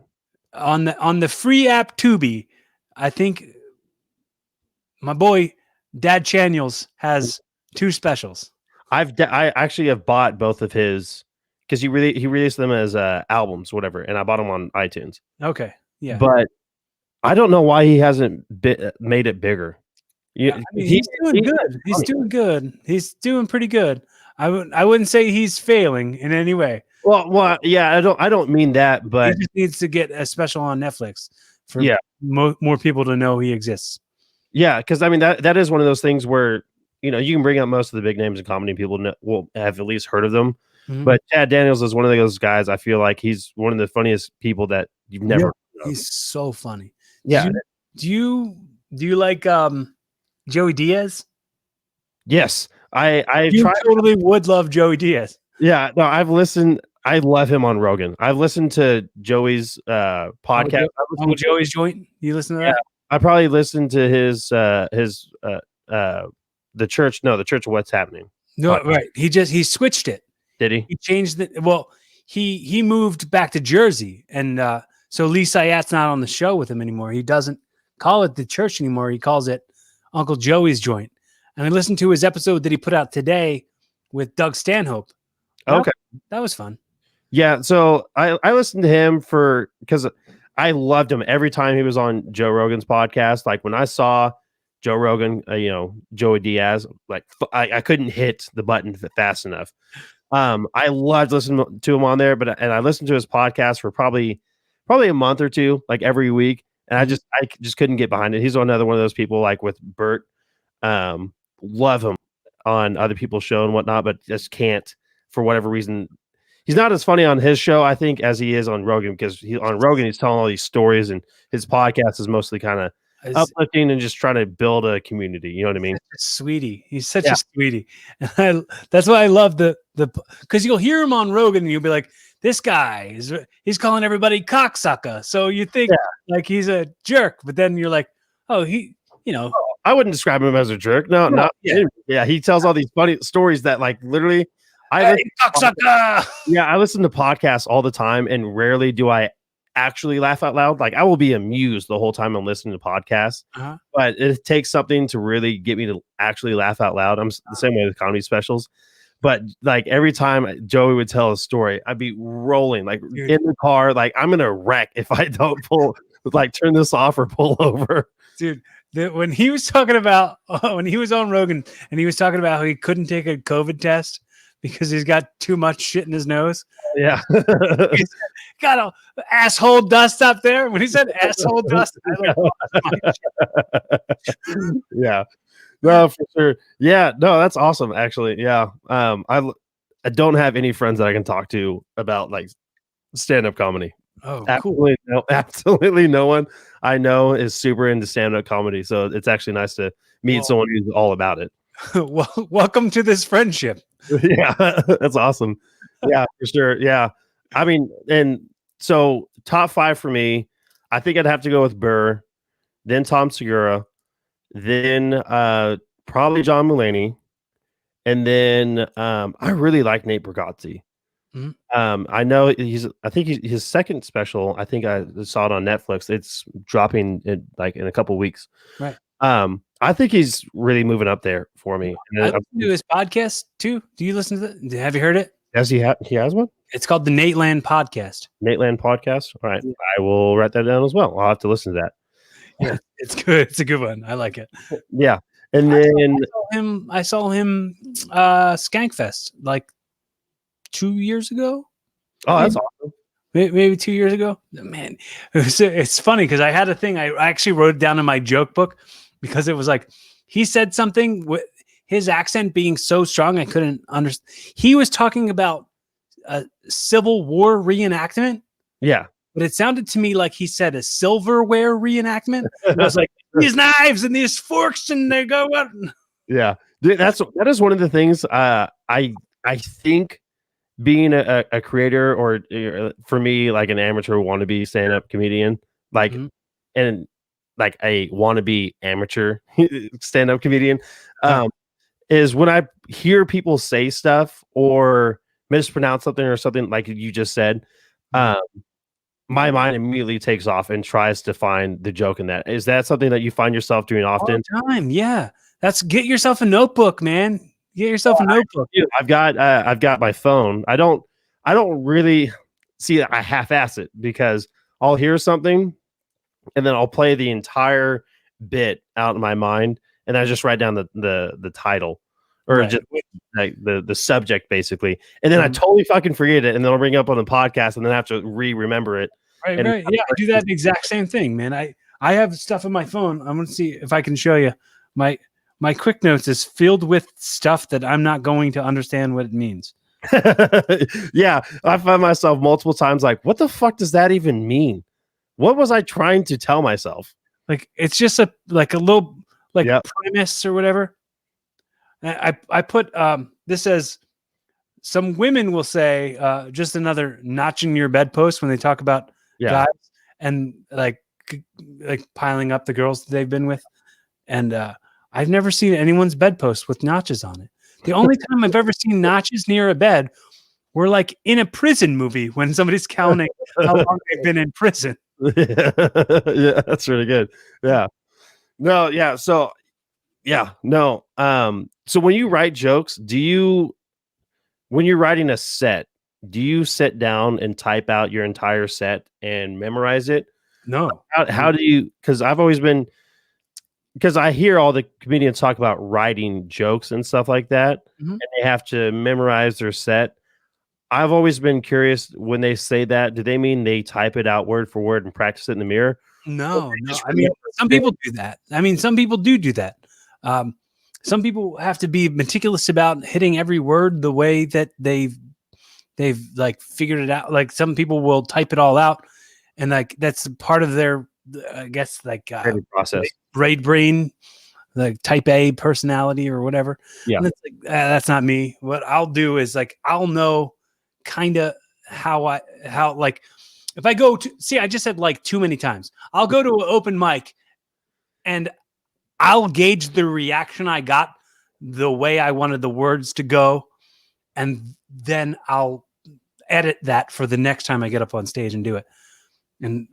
[SPEAKER 1] On the free app Tubi, I think my boy Dad Chaniels has 2 specials.
[SPEAKER 2] I actually have bought both of his. Because he released them as albums, whatever, and I bought them on iTunes.
[SPEAKER 1] Okay, yeah,
[SPEAKER 2] but I don't know why he hasn't made it bigger.
[SPEAKER 1] Yeah, I mean, he's doing good. He's doing good. He's doing pretty good. I wouldn't say he's failing in any way.
[SPEAKER 2] Well, yeah, I don't mean that, but
[SPEAKER 1] he just needs to get a special on Netflix for more people to know he exists.
[SPEAKER 2] Yeah, because I mean that is one of those things where you can bring up most of the big names in comedy, people will have at least heard of them. But Chad Daniels is one of those guys. I feel like he's one of the funniest people that you've never.
[SPEAKER 1] He's so funny.
[SPEAKER 2] Yeah.
[SPEAKER 1] Do you like Joey Diaz?
[SPEAKER 2] Yes, I
[SPEAKER 1] You
[SPEAKER 2] tried.
[SPEAKER 1] totally would love Joey Diaz.
[SPEAKER 2] Yeah, no, I've listened. I love him on Rogan. I've listened to Joey's podcast.
[SPEAKER 1] Uncle Joey's joint. You listen to that?
[SPEAKER 2] I probably listened to his the church. No, the church of what's happening.
[SPEAKER 1] No, right. He switched it.
[SPEAKER 2] Did he?
[SPEAKER 1] He changed the he moved back to Jersey, and so Lee Syatt's not on the show with him anymore. He doesn't call it the church anymore. He calls it Uncle Joey's joint. And I listened to his episode that he put out today with Doug Stanhope.
[SPEAKER 2] Okay,
[SPEAKER 1] that was fun.
[SPEAKER 2] Yeah, so I listened to him because I loved him every time he was on Joe Rogan's podcast. Like when I saw Joe Rogan, Joey Diaz, like I couldn't hit the button fast enough. I loved listening to him on there, and I listened to his podcast for probably a month or two, like every week, and I just couldn't get behind it. He's another one of those people like with Bert. Love him on other people's show and whatnot, but just can't for whatever reason. He's not as funny on his show, I think, as he is on Rogan, because on Rogan he's telling all these stories, and his podcast is mostly kind of uplifting and just trying to build a community. You know what I mean?
[SPEAKER 1] Sweetie, he's such a sweetie, and that's why I love the because you'll hear him on Rogan and you'll be like, this guy he's calling everybody cocksucker, so you think like he's a jerk, but then you're like, oh,
[SPEAKER 2] I wouldn't describe him as a jerk. No, not he tells all these funny stories that like literally. I listen to podcasts all the time, and rarely do I actually laugh out loud. Like I will be amused the whole time I'm listening to podcasts, but it takes something to really get me to actually laugh out loud. I'm the same way with comedy specials, but like every time Joey would tell a story, I'd be rolling like in the car, like I'm gonna wreck if I don't turn this off or pull over,
[SPEAKER 1] dude. When he was talking about when he was on Rogan and he was talking about how he couldn't take a COVID test because he's got too much shit in his nose.
[SPEAKER 2] Yeah.
[SPEAKER 1] He's got a asshole dust up there. When he said asshole dust, I
[SPEAKER 2] yeah. No, for sure. Yeah, no, that's awesome, actually. Yeah. I don't have any friends that I can talk to about like stand-up comedy.
[SPEAKER 1] Oh,
[SPEAKER 2] absolutely cool. No, absolutely no one I know is super into stand-up comedy. So it's actually nice to meet someone who's all about it.
[SPEAKER 1] Well, welcome to this friendship.
[SPEAKER 2] Yeah, that's awesome. Yeah, for sure. Yeah. I mean, and so top 5 for me, I think I'd have to go with Burr, then Tom Segura, then probably John Mulaney, and then I really like Nate Bargatze. I know I think his second special, I think I saw it on Netflix. It's dropping in a couple weeks.
[SPEAKER 1] Right.
[SPEAKER 2] I think he's really moving up there for me.
[SPEAKER 1] I listen to his podcast too. Do you listen to that? Have you heard it?
[SPEAKER 2] Does he has one?
[SPEAKER 1] It's called the Nate Land Podcast.
[SPEAKER 2] Nate Land Podcast. All right. I will write that down as well. I'll have to listen to that.
[SPEAKER 1] Yeah, it's good. It's a good one. I like it.
[SPEAKER 2] Yeah. And then
[SPEAKER 1] I saw him Skankfest like 2 years ago.
[SPEAKER 2] Oh, that's awesome.
[SPEAKER 1] Maybe 2 years ago. Man, it's funny because I had a thing. I actually wrote it down in my joke book because it was like he said something with his accent being so strong I couldn't understand. He was talking about a Civil War reenactment.
[SPEAKER 2] Yeah.
[SPEAKER 1] But it sounded to me like he said a silverware reenactment. I was like, these knives and these forks and they go up.
[SPEAKER 2] Yeah. That is one of the things I think being a creator or for me, like an amateur wannabe stand-up comedian, like and like a wannabe amateur stand-up comedian, is when I hear people say stuff or mispronounce something or something like you just said, my mind immediately takes off and tries to find the joke in that. Is that something that you find yourself doing often?
[SPEAKER 1] All the time, yeah. Get yourself a notebook, man. Get yourself a notebook.
[SPEAKER 2] I've got my phone. I don't really see that I half-ass it because I'll hear something and then I'll play the entire bit out in my mind and I just write down the title or just like the subject basically, and then I totally fucking forget it, and then I'll bring it up on the podcast, and then I have to remember it.
[SPEAKER 1] Right. Yeah, I do that exact same thing, man. I have stuff in my phone. I'm gonna see if I can show you my quick notes is filled with stuff that I'm not going to understand what it means.
[SPEAKER 2] Yeah, I find myself multiple times like, what the fuck does that even mean? What was I trying to tell myself?
[SPEAKER 1] Like it's just a little like
[SPEAKER 2] Yep.
[SPEAKER 1] premise or whatever. I put this says some women will say just another notch in your bedpost when they talk about
[SPEAKER 2] Yeah.
[SPEAKER 1] guys and like piling up the girls they've been with. And I've never seen anyone's bedpost with notches on it. The only time I've ever seen notches near a bed were like in a prison movie when somebody's counting how long they've been in prison.
[SPEAKER 2] Yeah, that's really good. Yeah. No, yeah. So yeah, no. So when you write jokes, when you're writing a set, do you sit down and type out your entire set and memorize it?
[SPEAKER 1] No.
[SPEAKER 2] How do you, because I've always been, because I hear all the comedians talk about writing jokes and stuff like that, and they have to memorize their set. I've always been curious when they say that, do they mean they type it out word for word and practice it in the mirror?
[SPEAKER 1] No. I mean, some people do that. I mean, some people do that. Some people have to be meticulous about hitting every word the way that they've like figured it out. Like some people will type it all out, and like that's part of their, I guess, like
[SPEAKER 2] process.
[SPEAKER 1] brain, like type A personality or whatever.
[SPEAKER 2] Yeah.
[SPEAKER 1] And it's like, that's not me. What I'll do is like I'll know kind of how like if I go to see, I just said like too many times. I'll go to an open mic and I'll gauge the reaction I got the way I wanted the words to go. And then I'll edit that for the next time I get up on stage and do it. And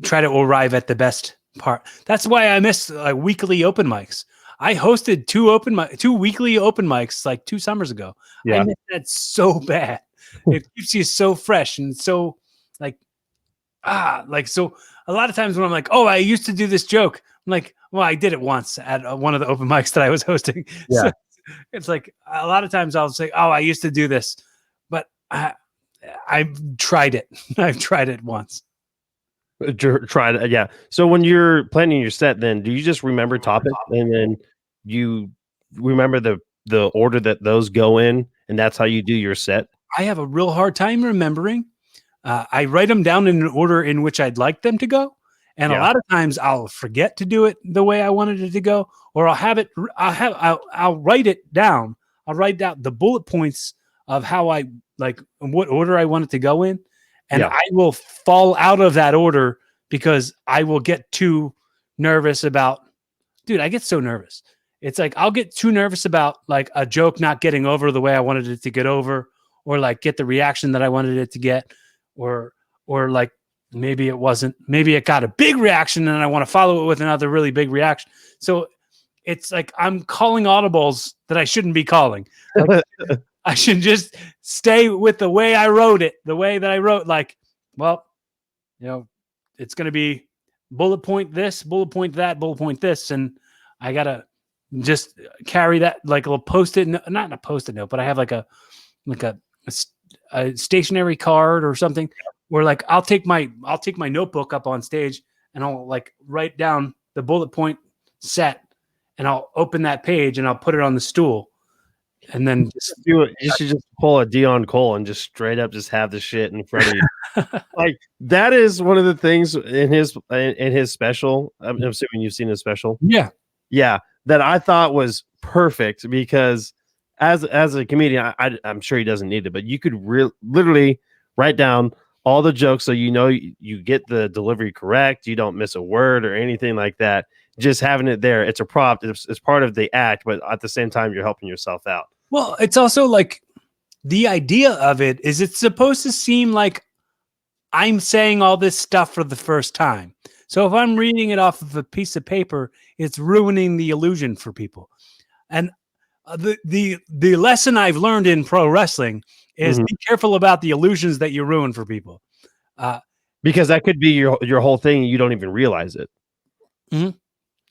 [SPEAKER 1] try to arrive at the best part. That's why I miss weekly open mics. I hosted two weekly open mics like 2 summers ago.
[SPEAKER 2] Yeah.
[SPEAKER 1] I miss that so bad. It keeps you so fresh and so so a lot of times when I'm like, oh, I used to do this joke. I'm like, well, I did it once at one of the open mics that I was hosting.
[SPEAKER 2] Yeah.
[SPEAKER 1] So it's like a lot of times I'll say, oh, I used to do this, but I've tried it. I've tried it once.
[SPEAKER 2] Try it, yeah. So when you're planning your set, then do you just remember topics and then you remember the order that those go in, and that's how you do your set?
[SPEAKER 1] I have a real hard time remembering. I write them down in an order in which I'd like them to go, and a lot of times I'll forget to do it the way I wanted it to go, or I'll write it down. I'll write down the bullet points of how I like what order I want it to go in. And I will fall out of that order because I will get too nervous about, dude, I get so nervous. It's like, I'll get too nervous about like a joke not getting over the way I wanted it to get over, or like get the reaction that I wanted it to get, or like maybe it got a big reaction and I want to follow it with another really big reaction. So it's like, I'm calling audibles that I shouldn't be calling. Like, I should just stay with the way I wrote it, the way that I wrote, like, well, it's going to be bullet point this, bullet point that, bullet point this. And I got to just carry that like a little post-it, not a post-it note, but I have like a stationary card or something where like, I'll take my notebook up on stage and I'll like write down the bullet point set and I'll open that page and I'll put it on the stool. And then
[SPEAKER 2] you should just pull a Dion Cole and just straight up just have the shit in front of you. Like that is one of the things in his special. I'm assuming you've seen his special. Yeah, that I thought was perfect because as a comedian, I'm sure he doesn't need it, but you could literally write down all the jokes so you get the delivery correct, you don't miss a word or anything like that. Just having it there, it's a prop. It's part of the act, but at the same time, you're helping yourself out.
[SPEAKER 1] Well, it's also like the idea of it is it's supposed to seem like I'm saying all this stuff for the first time. So if I'm reading it off of a piece of paper, it's ruining the illusion for people. And the lesson I've learned in pro wrestling is be careful about the illusions that you ruin for people.
[SPEAKER 2] Because that could be your whole thing. And you don't even realize it.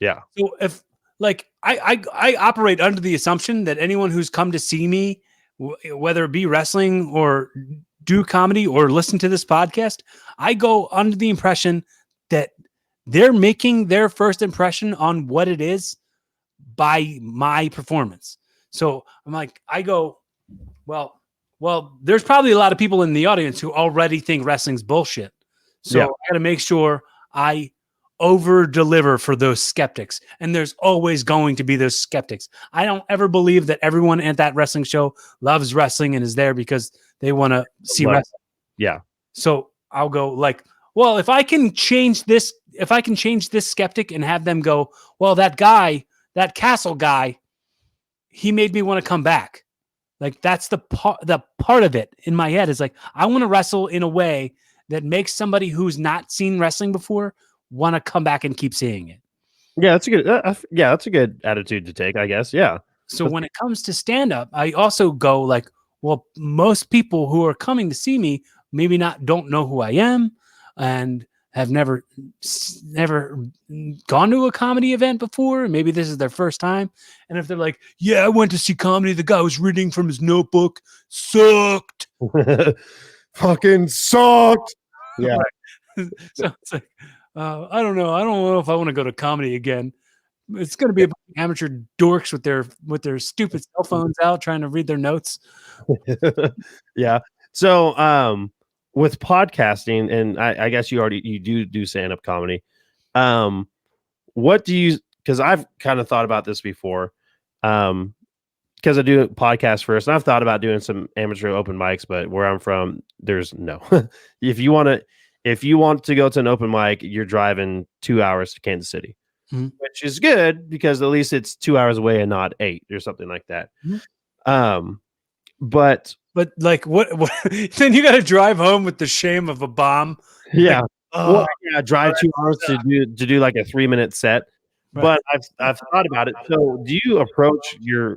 [SPEAKER 2] Yeah.
[SPEAKER 1] So if like I operate under the assumption that anyone who's come to see me, whether it be wrestling or do comedy or listen to this podcast, I go under the impression that they're making their first impression on what it is by my performance. So I'm like, I go, well, there's probably a lot of people in the audience who already think wrestling's bullshit. So I got to make sure I over deliver for those skeptics. And there's always going to be those skeptics. I don't ever believe that everyone at that wrestling show loves wrestling and is there because they want to see wrestling.
[SPEAKER 2] Yeah.
[SPEAKER 1] So I'll go like, well, if I can change this skeptic and have them go, well, that Castle guy, he made me want to come back. Like that's the part of it in my head is like, I want to wrestle in a way that makes somebody who's not seen wrestling before want to come back and keep seeing it.
[SPEAKER 2] Yeah, that's a good. That's a good attitude to take, I guess. Yeah.
[SPEAKER 1] So when it comes to stand up, I also go like, well, most people who are coming to see me maybe don't know who I am and have never gone to a comedy event before. Maybe this is their first time. And if they're like, yeah, I went to see comedy. The guy was reading from his notebook. Sucked.
[SPEAKER 2] Fucking sucked. Yeah.
[SPEAKER 1] So it's like, I don't know. I don't know if I want to go to comedy again. It's going to be about amateur dorks with their stupid cell phones out trying to read their notes.
[SPEAKER 2] Yeah. So, with podcasting, and I guess you do stand-up comedy. What do you? Because I've kind of thought about this before. Because I do podcasts first, and I've thought about doing some amateur open mics, but where I'm from, there's no. If you want to go to an open mic, you're driving 2 hours to Kansas City, which is good because at least it's 2 hours away and not 8 or something like that. But
[SPEAKER 1] like what then you got to drive home with the shame of a bomb.
[SPEAKER 2] Yeah. Drive 2 hours to do like a 3-minute set. Right. But I've thought about it. So do you approach your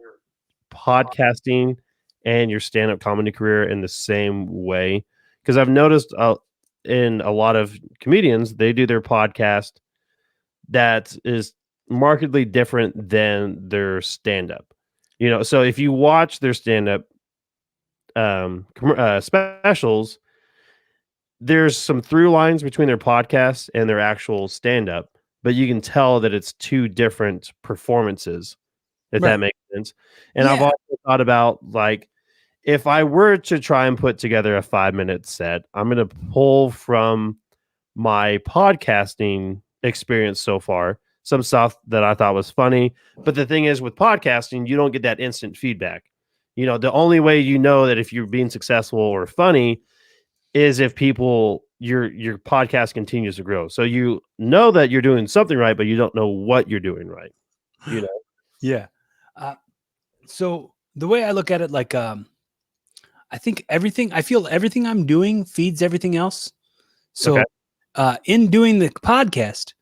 [SPEAKER 2] podcasting and your stand-up comedy career in the same way? Because I've noticed in a lot of comedians, they do their podcast that is markedly different than their stand-up. So if you watch their stand-up specials, there's some through lines between their podcast and their actual stand-up, but you can tell that it's two different performances, if that makes sense. And I've also thought about, like, if I were to try and put together a 5-minute set, I'm going to pull from my podcasting experience so far, some stuff that I thought was funny. But the thing is, with podcasting, you don't get that instant feedback. The only way you know that if you're being successful or funny is if your podcast continues to grow. So you know that you're doing something right, but you don't know what you're doing right.
[SPEAKER 1] Yeah. So the way I look at it, like, I feel everything I'm doing feeds everything else. So in doing the podcast,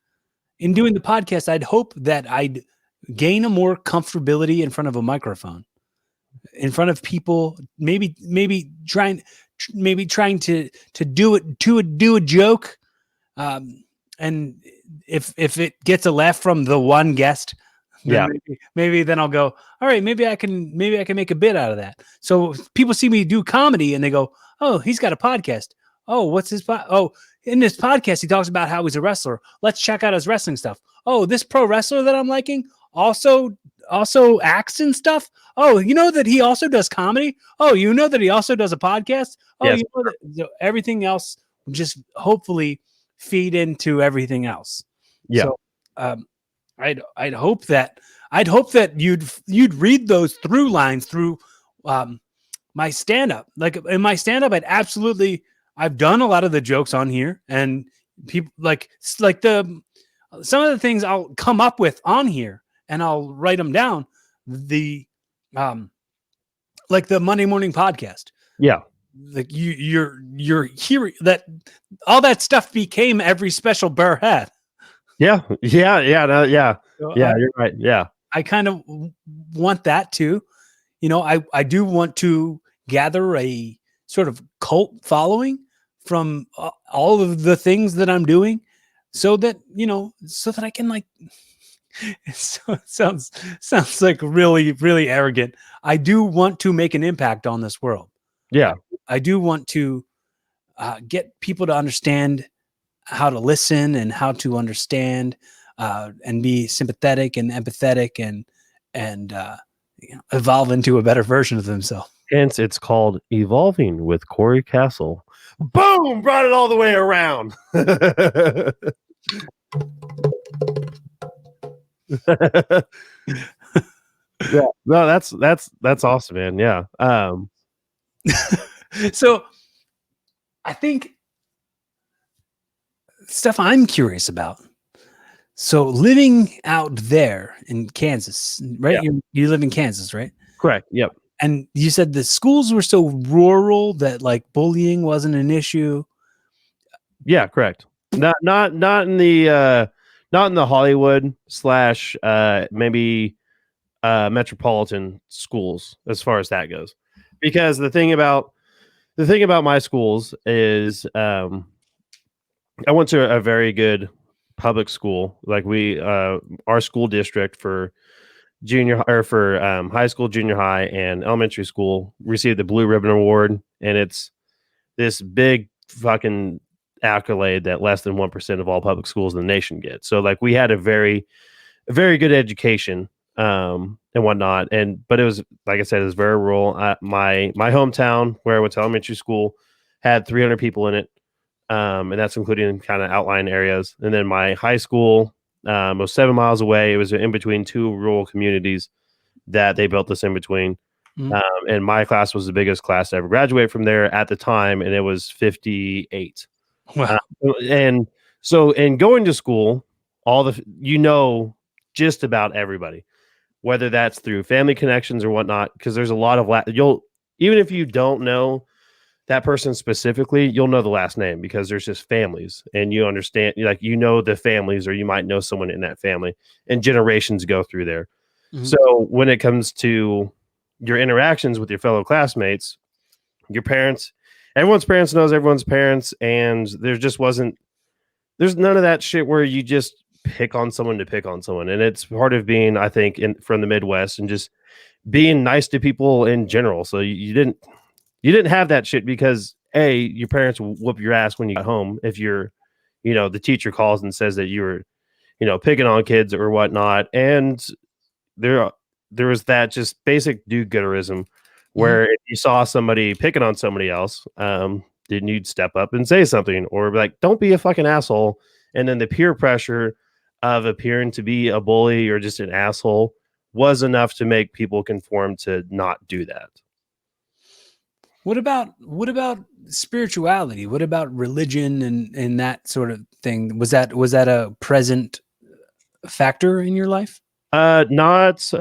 [SPEAKER 1] I'd hope that I'd gain a more comfortability in front of a microphone, in front of people, maybe trying to do a joke. And if it gets a laugh from the one guest, then maybe then I'll go, all right, maybe I can make a bit out of that. So people see me do comedy and they go, oh, he's got a podcast. Oh, what's his in this podcast, he talks about how he's a wrestler. Let's check out his wrestling stuff. Oh, this pro wrestler that I'm liking also acts and stuff. Oh, you know that he also does comedy. Oh, you know that he also does a podcast. Oh, yes. You know that everything else just hopefully feed into everything else.
[SPEAKER 2] Yeah.
[SPEAKER 1] So, I'd hope that you'd read those through lines through my stand-up. Like in my stand-up, I've done a lot of the jokes on here, and people like some of the things I'll come up with on here and I'll write them down. Like the Monday morning podcast.
[SPEAKER 2] Yeah.
[SPEAKER 1] Like you're hearing that all that stuff became every special Burr had.
[SPEAKER 2] Yeah. So you're right. Yeah.
[SPEAKER 1] I kind of want that too. I do want to gather a sort of cult following from all of the things that I'm doing so that I can, like, so it sounds like really, really arrogant. I do want to make an impact on this world.
[SPEAKER 2] Yeah.
[SPEAKER 1] I do want to get people to understand how to listen and how to understand and be sympathetic and empathetic and evolve into a better version of themselves.
[SPEAKER 2] Hence, it's called Evolving with Corey Castle. Boom! Brought it all the way around. Yeah, no, that's awesome, man. Yeah.
[SPEAKER 1] So I think stuff I'm curious about. So living out there in Kansas, right?
[SPEAKER 2] Yeah.
[SPEAKER 1] You live in Kansas, right?
[SPEAKER 2] Correct. Yep.
[SPEAKER 1] And you said the schools were so rural that like bullying wasn't an issue.
[SPEAKER 2] Yeah, correct. Not in the not in the Hollywood slash maybe metropolitan schools as far as that goes. Because the thing about my schools is I went to a very good public school. Like we our school district for junior or for high school, junior high, and elementary school received the Blue Ribbon Award, and it's this big fucking accolade that less than 1% of all public schools in the nation get. So like we had a very good education and whatnot. And but it was like I said, it was very rural. My hometown where I went to elementary school had 300 people in it, and that's including kind of outlying areas. And then my high school was 7 miles away. It was in between two rural communities that they built this in between.
[SPEAKER 1] Mhm.
[SPEAKER 2] And my class was the biggest class to ever graduate from there at the time, and it was 58.
[SPEAKER 1] Wow.
[SPEAKER 2] And so, in going to school, just about everybody, whether that's through family connections or whatnot, because there's a lot of you'll even if you don't know that person specifically, you'll know the last name because there's just families, and you understand, like the families, or you might know someone in that family, and generations go through there.
[SPEAKER 1] Mhm.
[SPEAKER 2] So when it comes to your interactions with your fellow classmates, your parents, everyone's parents knows everyone's parents, and there's none of that shit where you just pick on someone to pick on someone. And it's part of being, I think, from the Midwest and just being nice to people in general. So you didn't have that shit because your parents will whoop your ass when you get home if you're, the teacher calls and says that you were, picking on kids or whatnot. And there there was that just basic do-gooderism
[SPEAKER 1] Mhm.
[SPEAKER 2] where if you saw somebody picking on somebody else, then you'd step up and say something or be like, don't be a fucking asshole. And then the peer pressure of appearing to be a bully or just an asshole was enough to make people conform to not do that.
[SPEAKER 1] What about spirituality? What about religion and that sort of thing? Was that a present factor in your life?
[SPEAKER 2] Not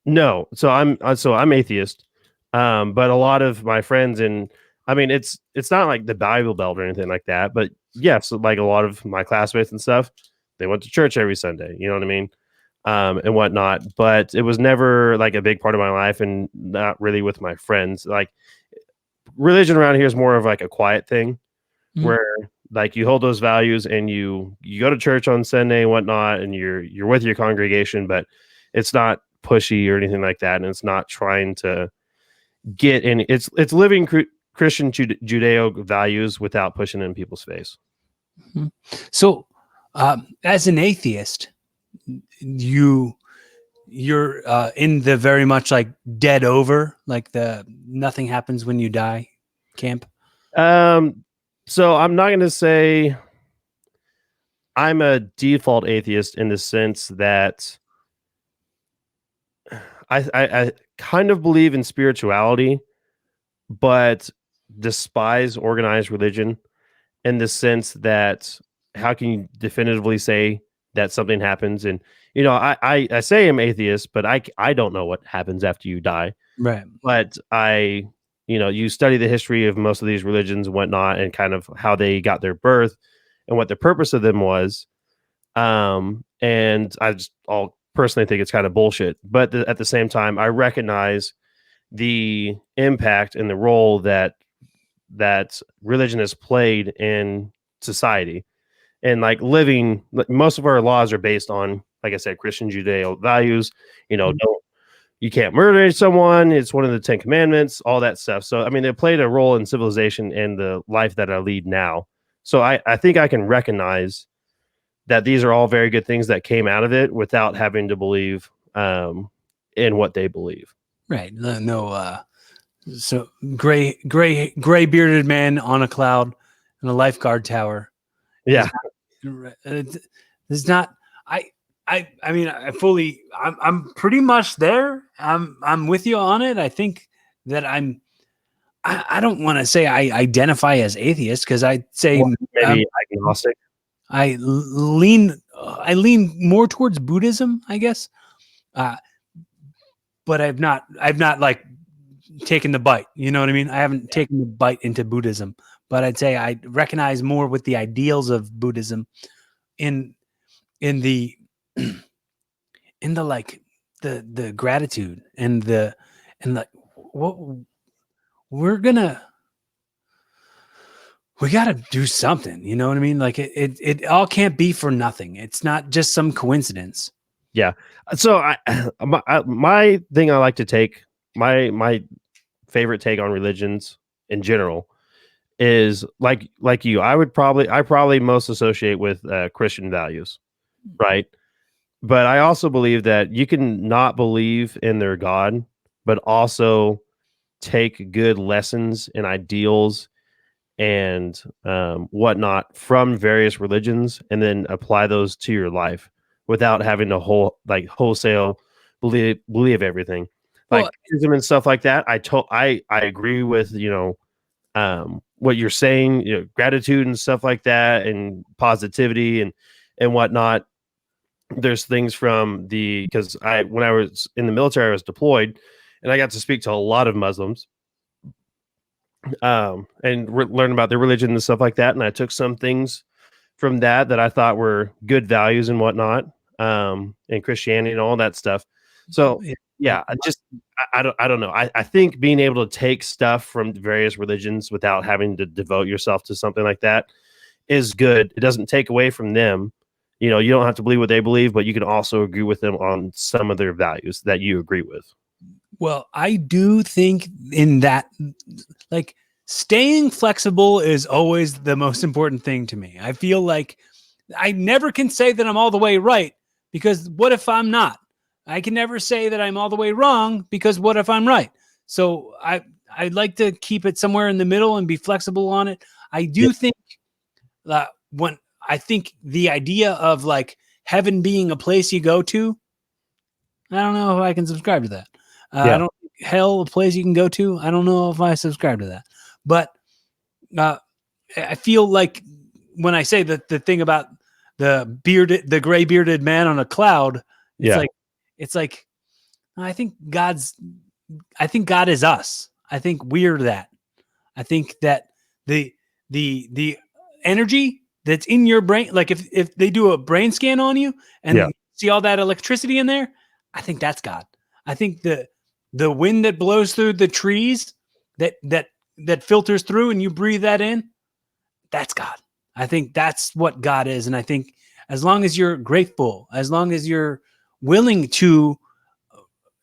[SPEAKER 2] no. So I'm atheist. But a lot of my friends I mean it's not like the Bible Belt or anything like that, but yes, like a lot of my classmates and stuff, they went to church every Sunday, you know what I mean? And whatnot. But it was never like a big part of my life and not really with my friends. Like religion around here is more of like a quiet thing
[SPEAKER 1] Mhm.
[SPEAKER 2] where like you hold those values and you go to church on Sunday and whatnot, and you're with your congregation, but it's not pushy or anything like that, and it's not trying to get any. It's living Christian Judeo values without pushing it in people's face.
[SPEAKER 1] Mhm. So, as an atheist, you're in the very much like dead over, like the nothing happens when you die camp.
[SPEAKER 2] So I'm not going to say I'm a default atheist in the sense that I kind of believe in spirituality, but despise organized religion in the sense that how can you definitively say that something happens? And I say I'm atheist, but I don't know what happens after you die.
[SPEAKER 1] Right.
[SPEAKER 2] But you study the history of most of these religions and whatnot, and kind of how they got their birth and what the purpose of them was. And I'll personally think it's kind of bullshit. But at the same time, I recognize the impact and the role that religion has played in society. And like most of our laws are based on, like I said, Christian Judeo values.
[SPEAKER 1] Mhm.
[SPEAKER 2] Don't you can't murder someone. It's one of the 10 commandments, all that stuff. So I mean, it played a role in civilization and the life that I lead now. So I think I can recognize that these are all very good things that came out of it without having to believe in what they believe.
[SPEAKER 1] Right. No. So gray bearded man on a cloud in a lifeguard tower.
[SPEAKER 2] Yeah.
[SPEAKER 1] Is not- There's not. I mean, I'm pretty much there. I'm with you on it. I think that I don't want to say I identify as atheist because I say
[SPEAKER 2] Maybe agnostic.
[SPEAKER 1] I lean more towards Buddhism, I guess. But I've not like taken the bite. You know what I mean? I haven't taken the bite into Buddhism, but I'd say I recognize more with the ideals of Buddhism in the in the like the gratitude and the what we're gonna we got to do something, you know what I mean? Like it all can't be for nothing. It's not just some coincidence.
[SPEAKER 2] Yeah. So my thing I like to take my favorite take on religions in general is like you. I probably most associate with Christian values, right? But I also believe that you can not believe in their God, but also take good lessons and ideals and whatnot from various religions and then apply those to your life without having to wholesale believe everything like
[SPEAKER 1] Well,
[SPEAKER 2] Buddhism and stuff like that. I agree with what you're saying, gratitude and stuff like that and positivity and whatnot. There's things from because when I was in the military, I was deployed and I got to speak to a lot of Muslims and learn about their religion and stuff like that. And I took some things from that I thought were good values and whatnot, and Christianity and all that stuff. So yeah, I don't know. I think being able to take stuff from various religions without having to devote yourself to something like that is good. It doesn't take away from them. You don't have to believe what they believe, but you can also agree with them on some of their values that you agree with.
[SPEAKER 1] Well, I do think in that, like, staying flexible is always the most important thing to me. I feel like I never can say that I'm all the way right because what if I'm not? I can never say that I'm all the way wrong because what if I'm right? So I'd like to keep it somewhere in the middle and be flexible on it. I do think that when I think the idea of like heaven being a place you go to, I don't know if I can subscribe to that. I don't think hell a place you can go to. I don't know if I subscribe to that. But I feel like when I say that the thing about the gray bearded man on a cloud, it's like I think God is us. I think we're that. I think that the energy that's in your brain, like if they do a brain scan on you and see all that electricity in there, I think that's God. I think the wind that blows through the trees that filters through and you breathe that in, that's God. I think that's what God is. And I think as long as you're grateful, as long as you're willing to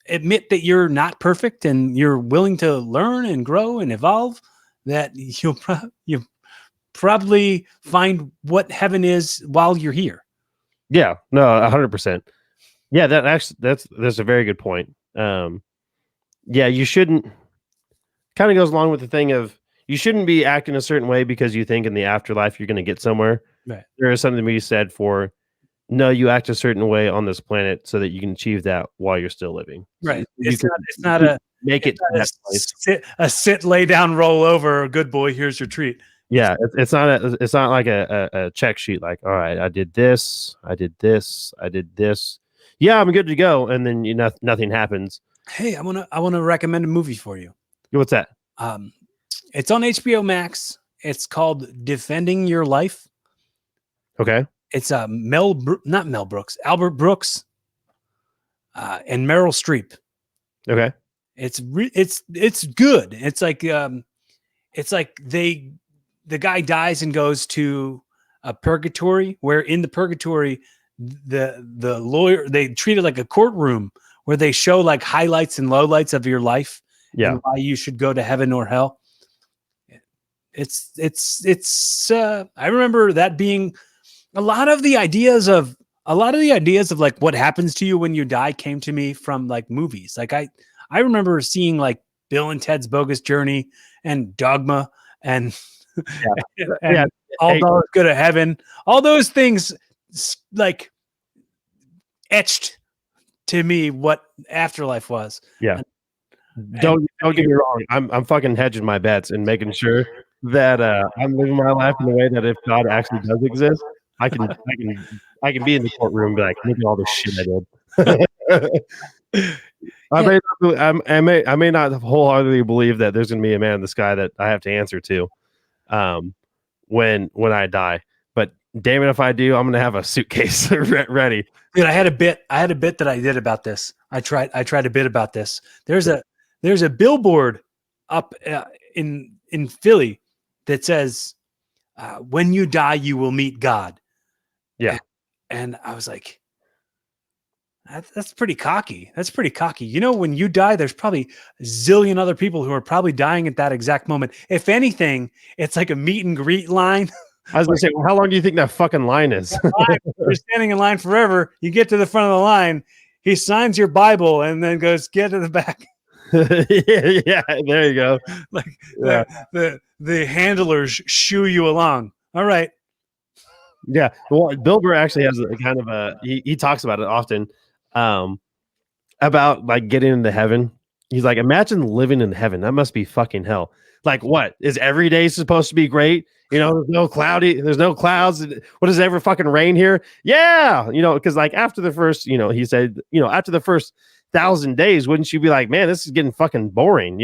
[SPEAKER 1] admit that you're not perfect and you're willing to learn and grow and evolve, that you'll probably find what heaven is while you're here.
[SPEAKER 2] Yeah, no, 100%. Yeah, that's a very good point. Yeah, you shouldn't. Kind of goes along with the thing of you shouldn't be acting a certain way because you think in the afterlife you're going to get somewhere.
[SPEAKER 1] Right.
[SPEAKER 2] There is something to be said for no, you act a certain way on this planet so that you can achieve that while you're still living.
[SPEAKER 1] Right.
[SPEAKER 2] So
[SPEAKER 1] it's not a
[SPEAKER 2] make it
[SPEAKER 1] sit, lay down, roll over. Good boy. Here's your treat.
[SPEAKER 2] Yeah, it's not like a check sheet. Like, all right, I did this, I did this, I did this. Yeah, I'm good to go, and then nothing happens.
[SPEAKER 1] Hey, I wanna recommend a movie for you.
[SPEAKER 2] What's that?
[SPEAKER 1] It's on HBO Max. It's called Defending Your Life.
[SPEAKER 2] Okay.
[SPEAKER 1] It's not Mel Brooks, Albert Brooks, and Meryl Streep.
[SPEAKER 2] Okay.
[SPEAKER 1] It's good. It's like the guy dies and goes to a purgatory where in the purgatory the lawyer, they treat it like a courtroom where they show like highlights and lowlights of your life and why you should go to heaven or hell. It's I remember that being a lot of the ideas of like what happens to you when you die came to me from like movies. Like I remember seeing like Bill and Ted's Bogus Journey and Dogma and all dogs go to heaven. All those things like etched to me what afterlife was.
[SPEAKER 2] Yeah.
[SPEAKER 1] And
[SPEAKER 2] Don't get me wrong. I'm fucking hedging my bets and making sure that I'm living my life in a way that if God actually does exist, I can be in the courtroom and be like, look at all the shit I did.
[SPEAKER 1] Yeah.
[SPEAKER 2] I may not wholeheartedly believe that there's going to be a man in the sky that I have to answer to, when I die. But damn it, if I do, I'm going to have a suitcase ready.
[SPEAKER 1] Dude, I had a bit that I did about this. I tried a bit about this. There's a billboard up in Philly that says, "When you die, you will meet God."
[SPEAKER 2] Yeah.
[SPEAKER 1] And I was like, that's pretty cocky. That's pretty cocky. You know, when you die, there's probably a zillion other people who are probably dying at that exact moment. If anything, it's like a meet and greet line.
[SPEAKER 2] I was going to say, well, how long do you think that fucking line is?
[SPEAKER 1] You're standing in line forever. You get to the front of the line. He signs your Bible and then goes, "Get to the back."
[SPEAKER 2] Yeah, there you go.
[SPEAKER 1] Like the handlers shoo you along. All right.
[SPEAKER 2] Yeah. Well, Bill Burr actually has a kind of he talks about it often, about like getting into heaven. He's like, imagine living in heaven. That must be fucking hell. Like, what is every day supposed to be great? You know, there's no clouds. What does it ever fucking rain here? Yeah. You know, because like after the first, he said, after the first 1,000 days, wouldn't you be like, man, this is getting fucking boring,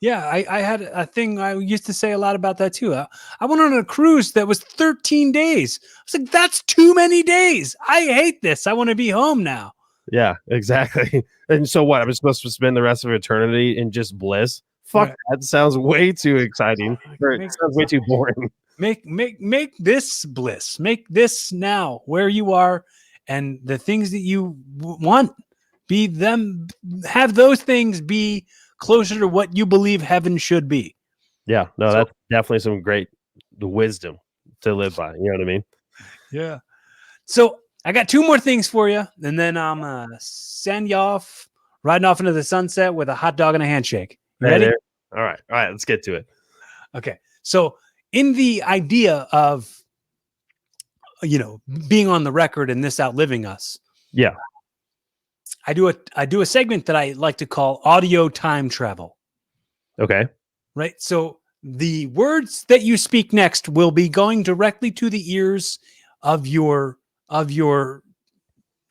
[SPEAKER 1] Yeah, I had a thing I used to say a lot about that too. I went on a cruise that was 13 days. I was like, that's too many days. I hate this. I want to be home now.
[SPEAKER 2] Yeah, exactly. And so what? I'm supposed to spend the rest of eternity in just bliss? Fuck, right. That sounds way too exciting. It sounds way too boring.
[SPEAKER 1] Make this bliss. Make this now where you are, and the things that you want, be them. Have those things be closer to what you believe heaven should be.
[SPEAKER 2] Yeah, no, that's definitely some great wisdom to live by. You know what I mean?
[SPEAKER 1] Yeah. So I got 2 more things for you, and then I'm send you off, riding off into the sunset with a hot dog and a handshake. You ready?
[SPEAKER 2] There. All right, let's get to it.
[SPEAKER 1] Okay. So in the idea of being on the record and this outliving us,
[SPEAKER 2] yeah,
[SPEAKER 1] I do a segment that I like to call audio time travel.
[SPEAKER 2] Okay.
[SPEAKER 1] Right. So the words that you speak next will be going directly to the ears of your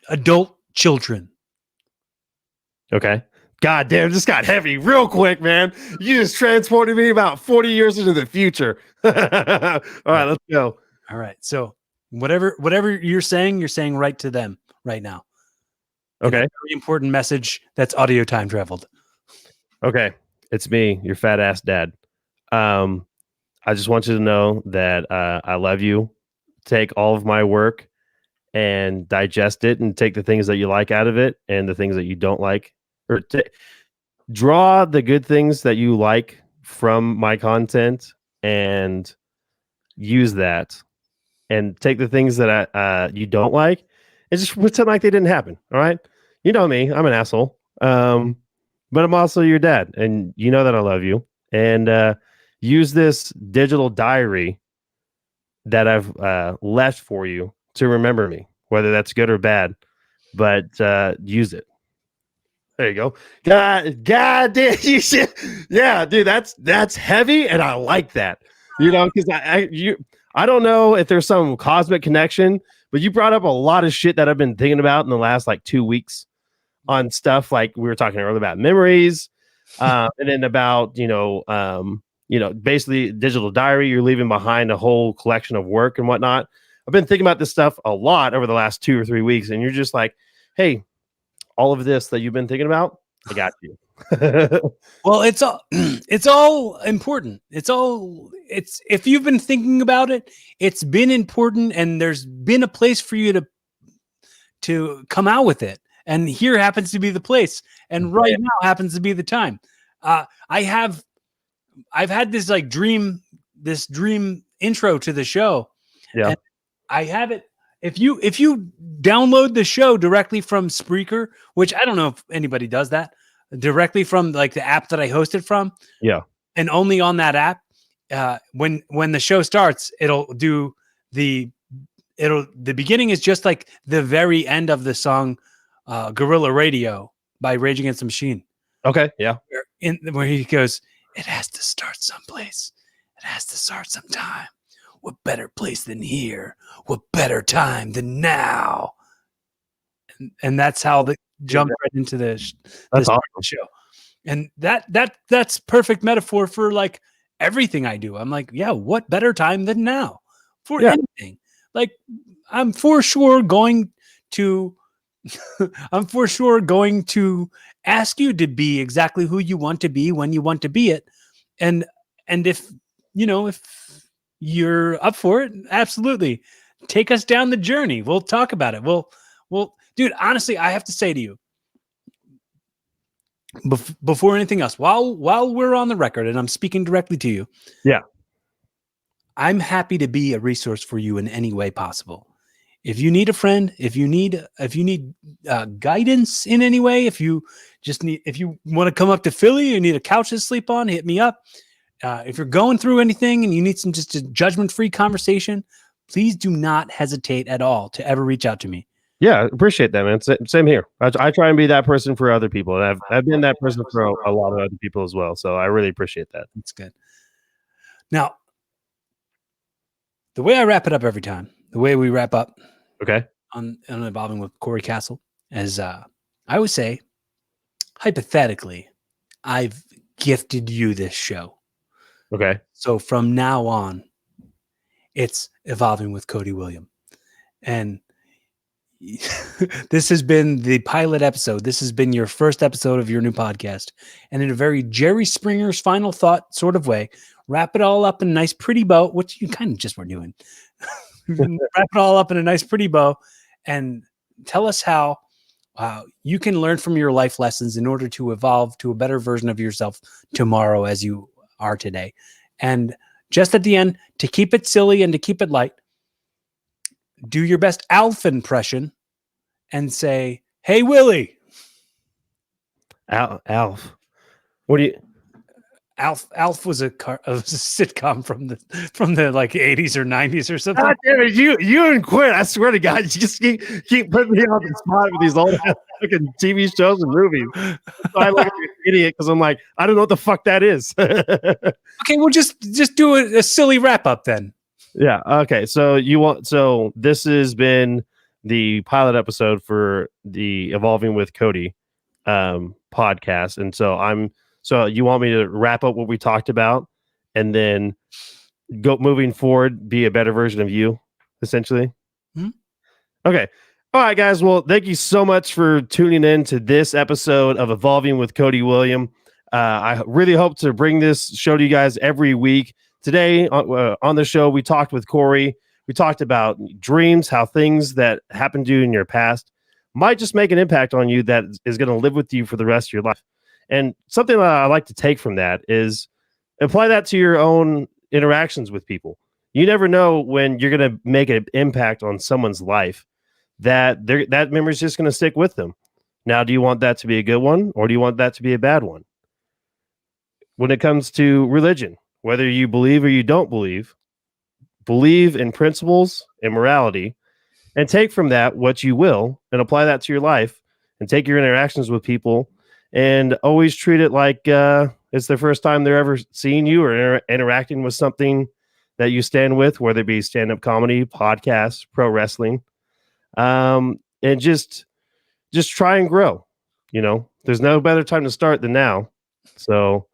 [SPEAKER 1] adult children.
[SPEAKER 2] Okay. God damn, this got heavy real quick, man. You just transported me about 40 years into the future. All right, let's go.
[SPEAKER 1] All right. So whatever you're saying right to them right now.
[SPEAKER 2] Okay.
[SPEAKER 1] Very important message that's audio time traveled.
[SPEAKER 2] Okay. It's me, your fat ass dad. I just want you to know that I love you. Take all of my work and digest it and take the things that you like out of it and the things that you don't like, or draw the good things that you like from my content and use that, and take the things that you don't like and just pretend like they didn't happen. All right. You know me, I'm an asshole. But I'm also your dad, and you know that I love you. And use this digital diary that I've left for you to remember me, whether that's good or bad. But use it. There you go. God damn, you should. Yeah, dude, that's heavy, and I like that. Because I don't know if there's some cosmic connection, but you brought up a lot of shit that I've been thinking about in the last like 2 weeks. On stuff like we were talking earlier about memories, and then about basically digital diary. You're leaving behind a whole collection of work and whatnot. I've been thinking about this stuff a lot over the last 2 or 3 weeks, and you're just like, hey, all of this that you've been thinking about, I got you.
[SPEAKER 1] Well, it's all important. It's if you've been thinking about it, it's been important, and there's been a place for you to come out with it. And here happens to be the place, and right now happens to be the time. I've had this dream intro to the show.
[SPEAKER 2] Yeah,
[SPEAKER 1] and I have it. If you download the show directly from Spreaker, which I don't know if anybody does that, directly from like the app that I hosted from.
[SPEAKER 2] Yeah,
[SPEAKER 1] and only on that app, when the show starts, it'll do the the beginning is just like the very end of the song Guerrilla Radio by Rage Against the Machine.
[SPEAKER 2] Okay. Yeah.
[SPEAKER 1] Where he goes, it has to start someplace. It has to start sometime. What better place than here? What better time than now? And that's how they jump right into this
[SPEAKER 2] Awesome.
[SPEAKER 1] show. And that's perfect metaphor for like everything I do. I'm like, yeah, what better time than now for anything? Like, I'm for sure going to ask you to be exactly who you want to be when you want to be it. And if you're up for it, absolutely take us down the journey. We'll talk about it. We'll, dude, honestly, I have to say to you, before anything else, while we're on the record and I'm speaking directly to you, I'm happy to be a resource for you in any way possible. If you need a friend, if you need guidance in any way, if you want to come up to Philly, you need a couch to sleep on, hit me up. If you're going through anything and you need some just a judgment-free conversation, please do not hesitate at all to ever reach out to me.
[SPEAKER 2] Yeah, appreciate that, man. Same here. I try and be that person for other people, and I've been that person for a lot of other people as well. So I really appreciate that.
[SPEAKER 1] That's good. Now, the way I wrap it up every time, the way we wrap up, on Evolving with Corey Castle, as I always say, hypothetically, I've gifted you this show.
[SPEAKER 2] Okay.
[SPEAKER 1] So from now on, it's Evolving with Cody William, and this has been the pilot episode. This has been your first episode of your new podcast. And in a very Jerry Springer's final thought sort of way, wrap it all up in a nice pretty bow, which you kind of just were doing. Wrap it all up in a nice pretty bow and tell us how you can learn from your life lessons in order to evolve to a better version of yourself tomorrow as you are today. And just at the end, to keep it silly and to keep it light, do your best Alf impression and say, "Hey, Willie."
[SPEAKER 2] Alf. What do you?
[SPEAKER 1] Alf was a sitcom from the like 80s or 90s or something.
[SPEAKER 2] God damn it, you and Quinn! I swear to God, you just keep putting me on the spot with these old fucking TV shows and movies. So I look like an idiot because I'm like, I don't know what the fuck that is.
[SPEAKER 1] Okay, well, just do a silly wrap up then.
[SPEAKER 2] Yeah. Okay. So this has been the pilot episode for the Evolving with Cody podcast, and so you want me to wrap up what we talked about, and then go moving forward, be a better version of you, essentially. Mm-hmm. Okay. All right, guys. Well, thank you so much for tuning in to this episode of Evolving with Cody William. I really hope to bring this show to you guys every week. Today on the show, we talked with Corey. We talked about dreams, how things that happened to you in your past might just make an impact on you that is going to live with you for the rest of your life. And something that I like to take from that is apply that to your own interactions with people. You never know when you're going to make an impact on someone's life that memory is just going to stick with them. Now, do you want that to be a good one, or do you want that to be a bad one? When it comes to religion, whether you believe or you don't believe in principles and morality, and take from that what you will and apply that to your life, and take your interactions with people and always treat it like it's the first time they're ever seeing you or interacting with something that you stand with, whether it be stand-up comedy, podcasts, pro wrestling, and just try and grow. There's no better time to start than now. So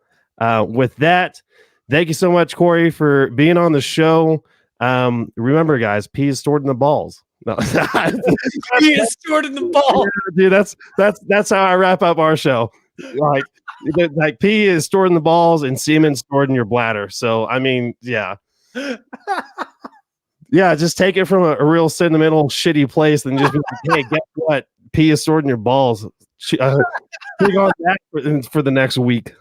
[SPEAKER 2] with that, thank you so much, Corey, for being on the show. Remember, guys, pee is stored in the balls. No.
[SPEAKER 1] Pee is stored in the balls.
[SPEAKER 2] Yeah, dude, that's how I wrap up our show. Like pee is stored in the balls and semen stored in your bladder. So I mean, yeah. Yeah, just take it from a real sentimental, shitty place and just be like, hey, guess what? Pee is stored in your balls. Take on that for the next week.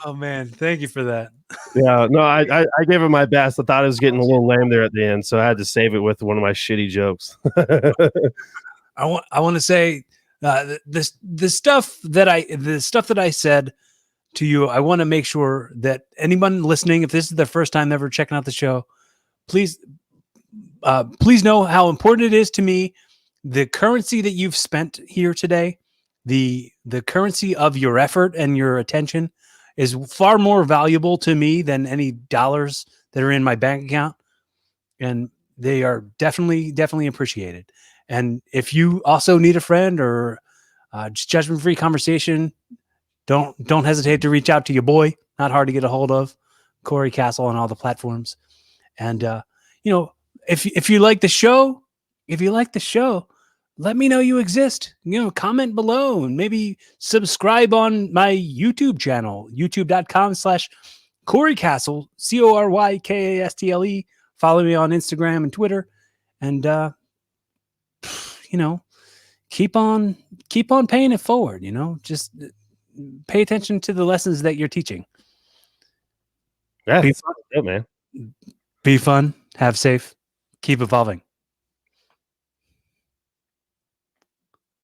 [SPEAKER 1] Oh man, thank you for that.
[SPEAKER 2] Yeah, no, I gave it my best. I thought it was getting a little lame there at the end, so I had to save it with one of my shitty jokes.
[SPEAKER 1] I want to say the stuff that I said to you. I want to make sure that anyone listening, if this is their first time ever checking out the show, please please know how important it is to me. The currency that you've spent here today, the currency of your effort and your attention, is far more valuable to me than any dollars that are in my bank account, and they are definitely appreciated. And if you also need a friend or just judgment-free conversation, don't hesitate to reach out to your boy. Not hard to get a hold of, Corey Castle on all the platforms. And if you like the show, let me know you exist. Comment below and maybe subscribe on my YouTube channel, youtube.com/Corey Castle, CoryKastle. Follow me on Instagram and Twitter, and keep on paying it forward. Just pay attention to the lessons that you're teaching.
[SPEAKER 2] Yeah,
[SPEAKER 1] Be
[SPEAKER 2] fun, man.
[SPEAKER 1] Be fun, have safe, keep evolving.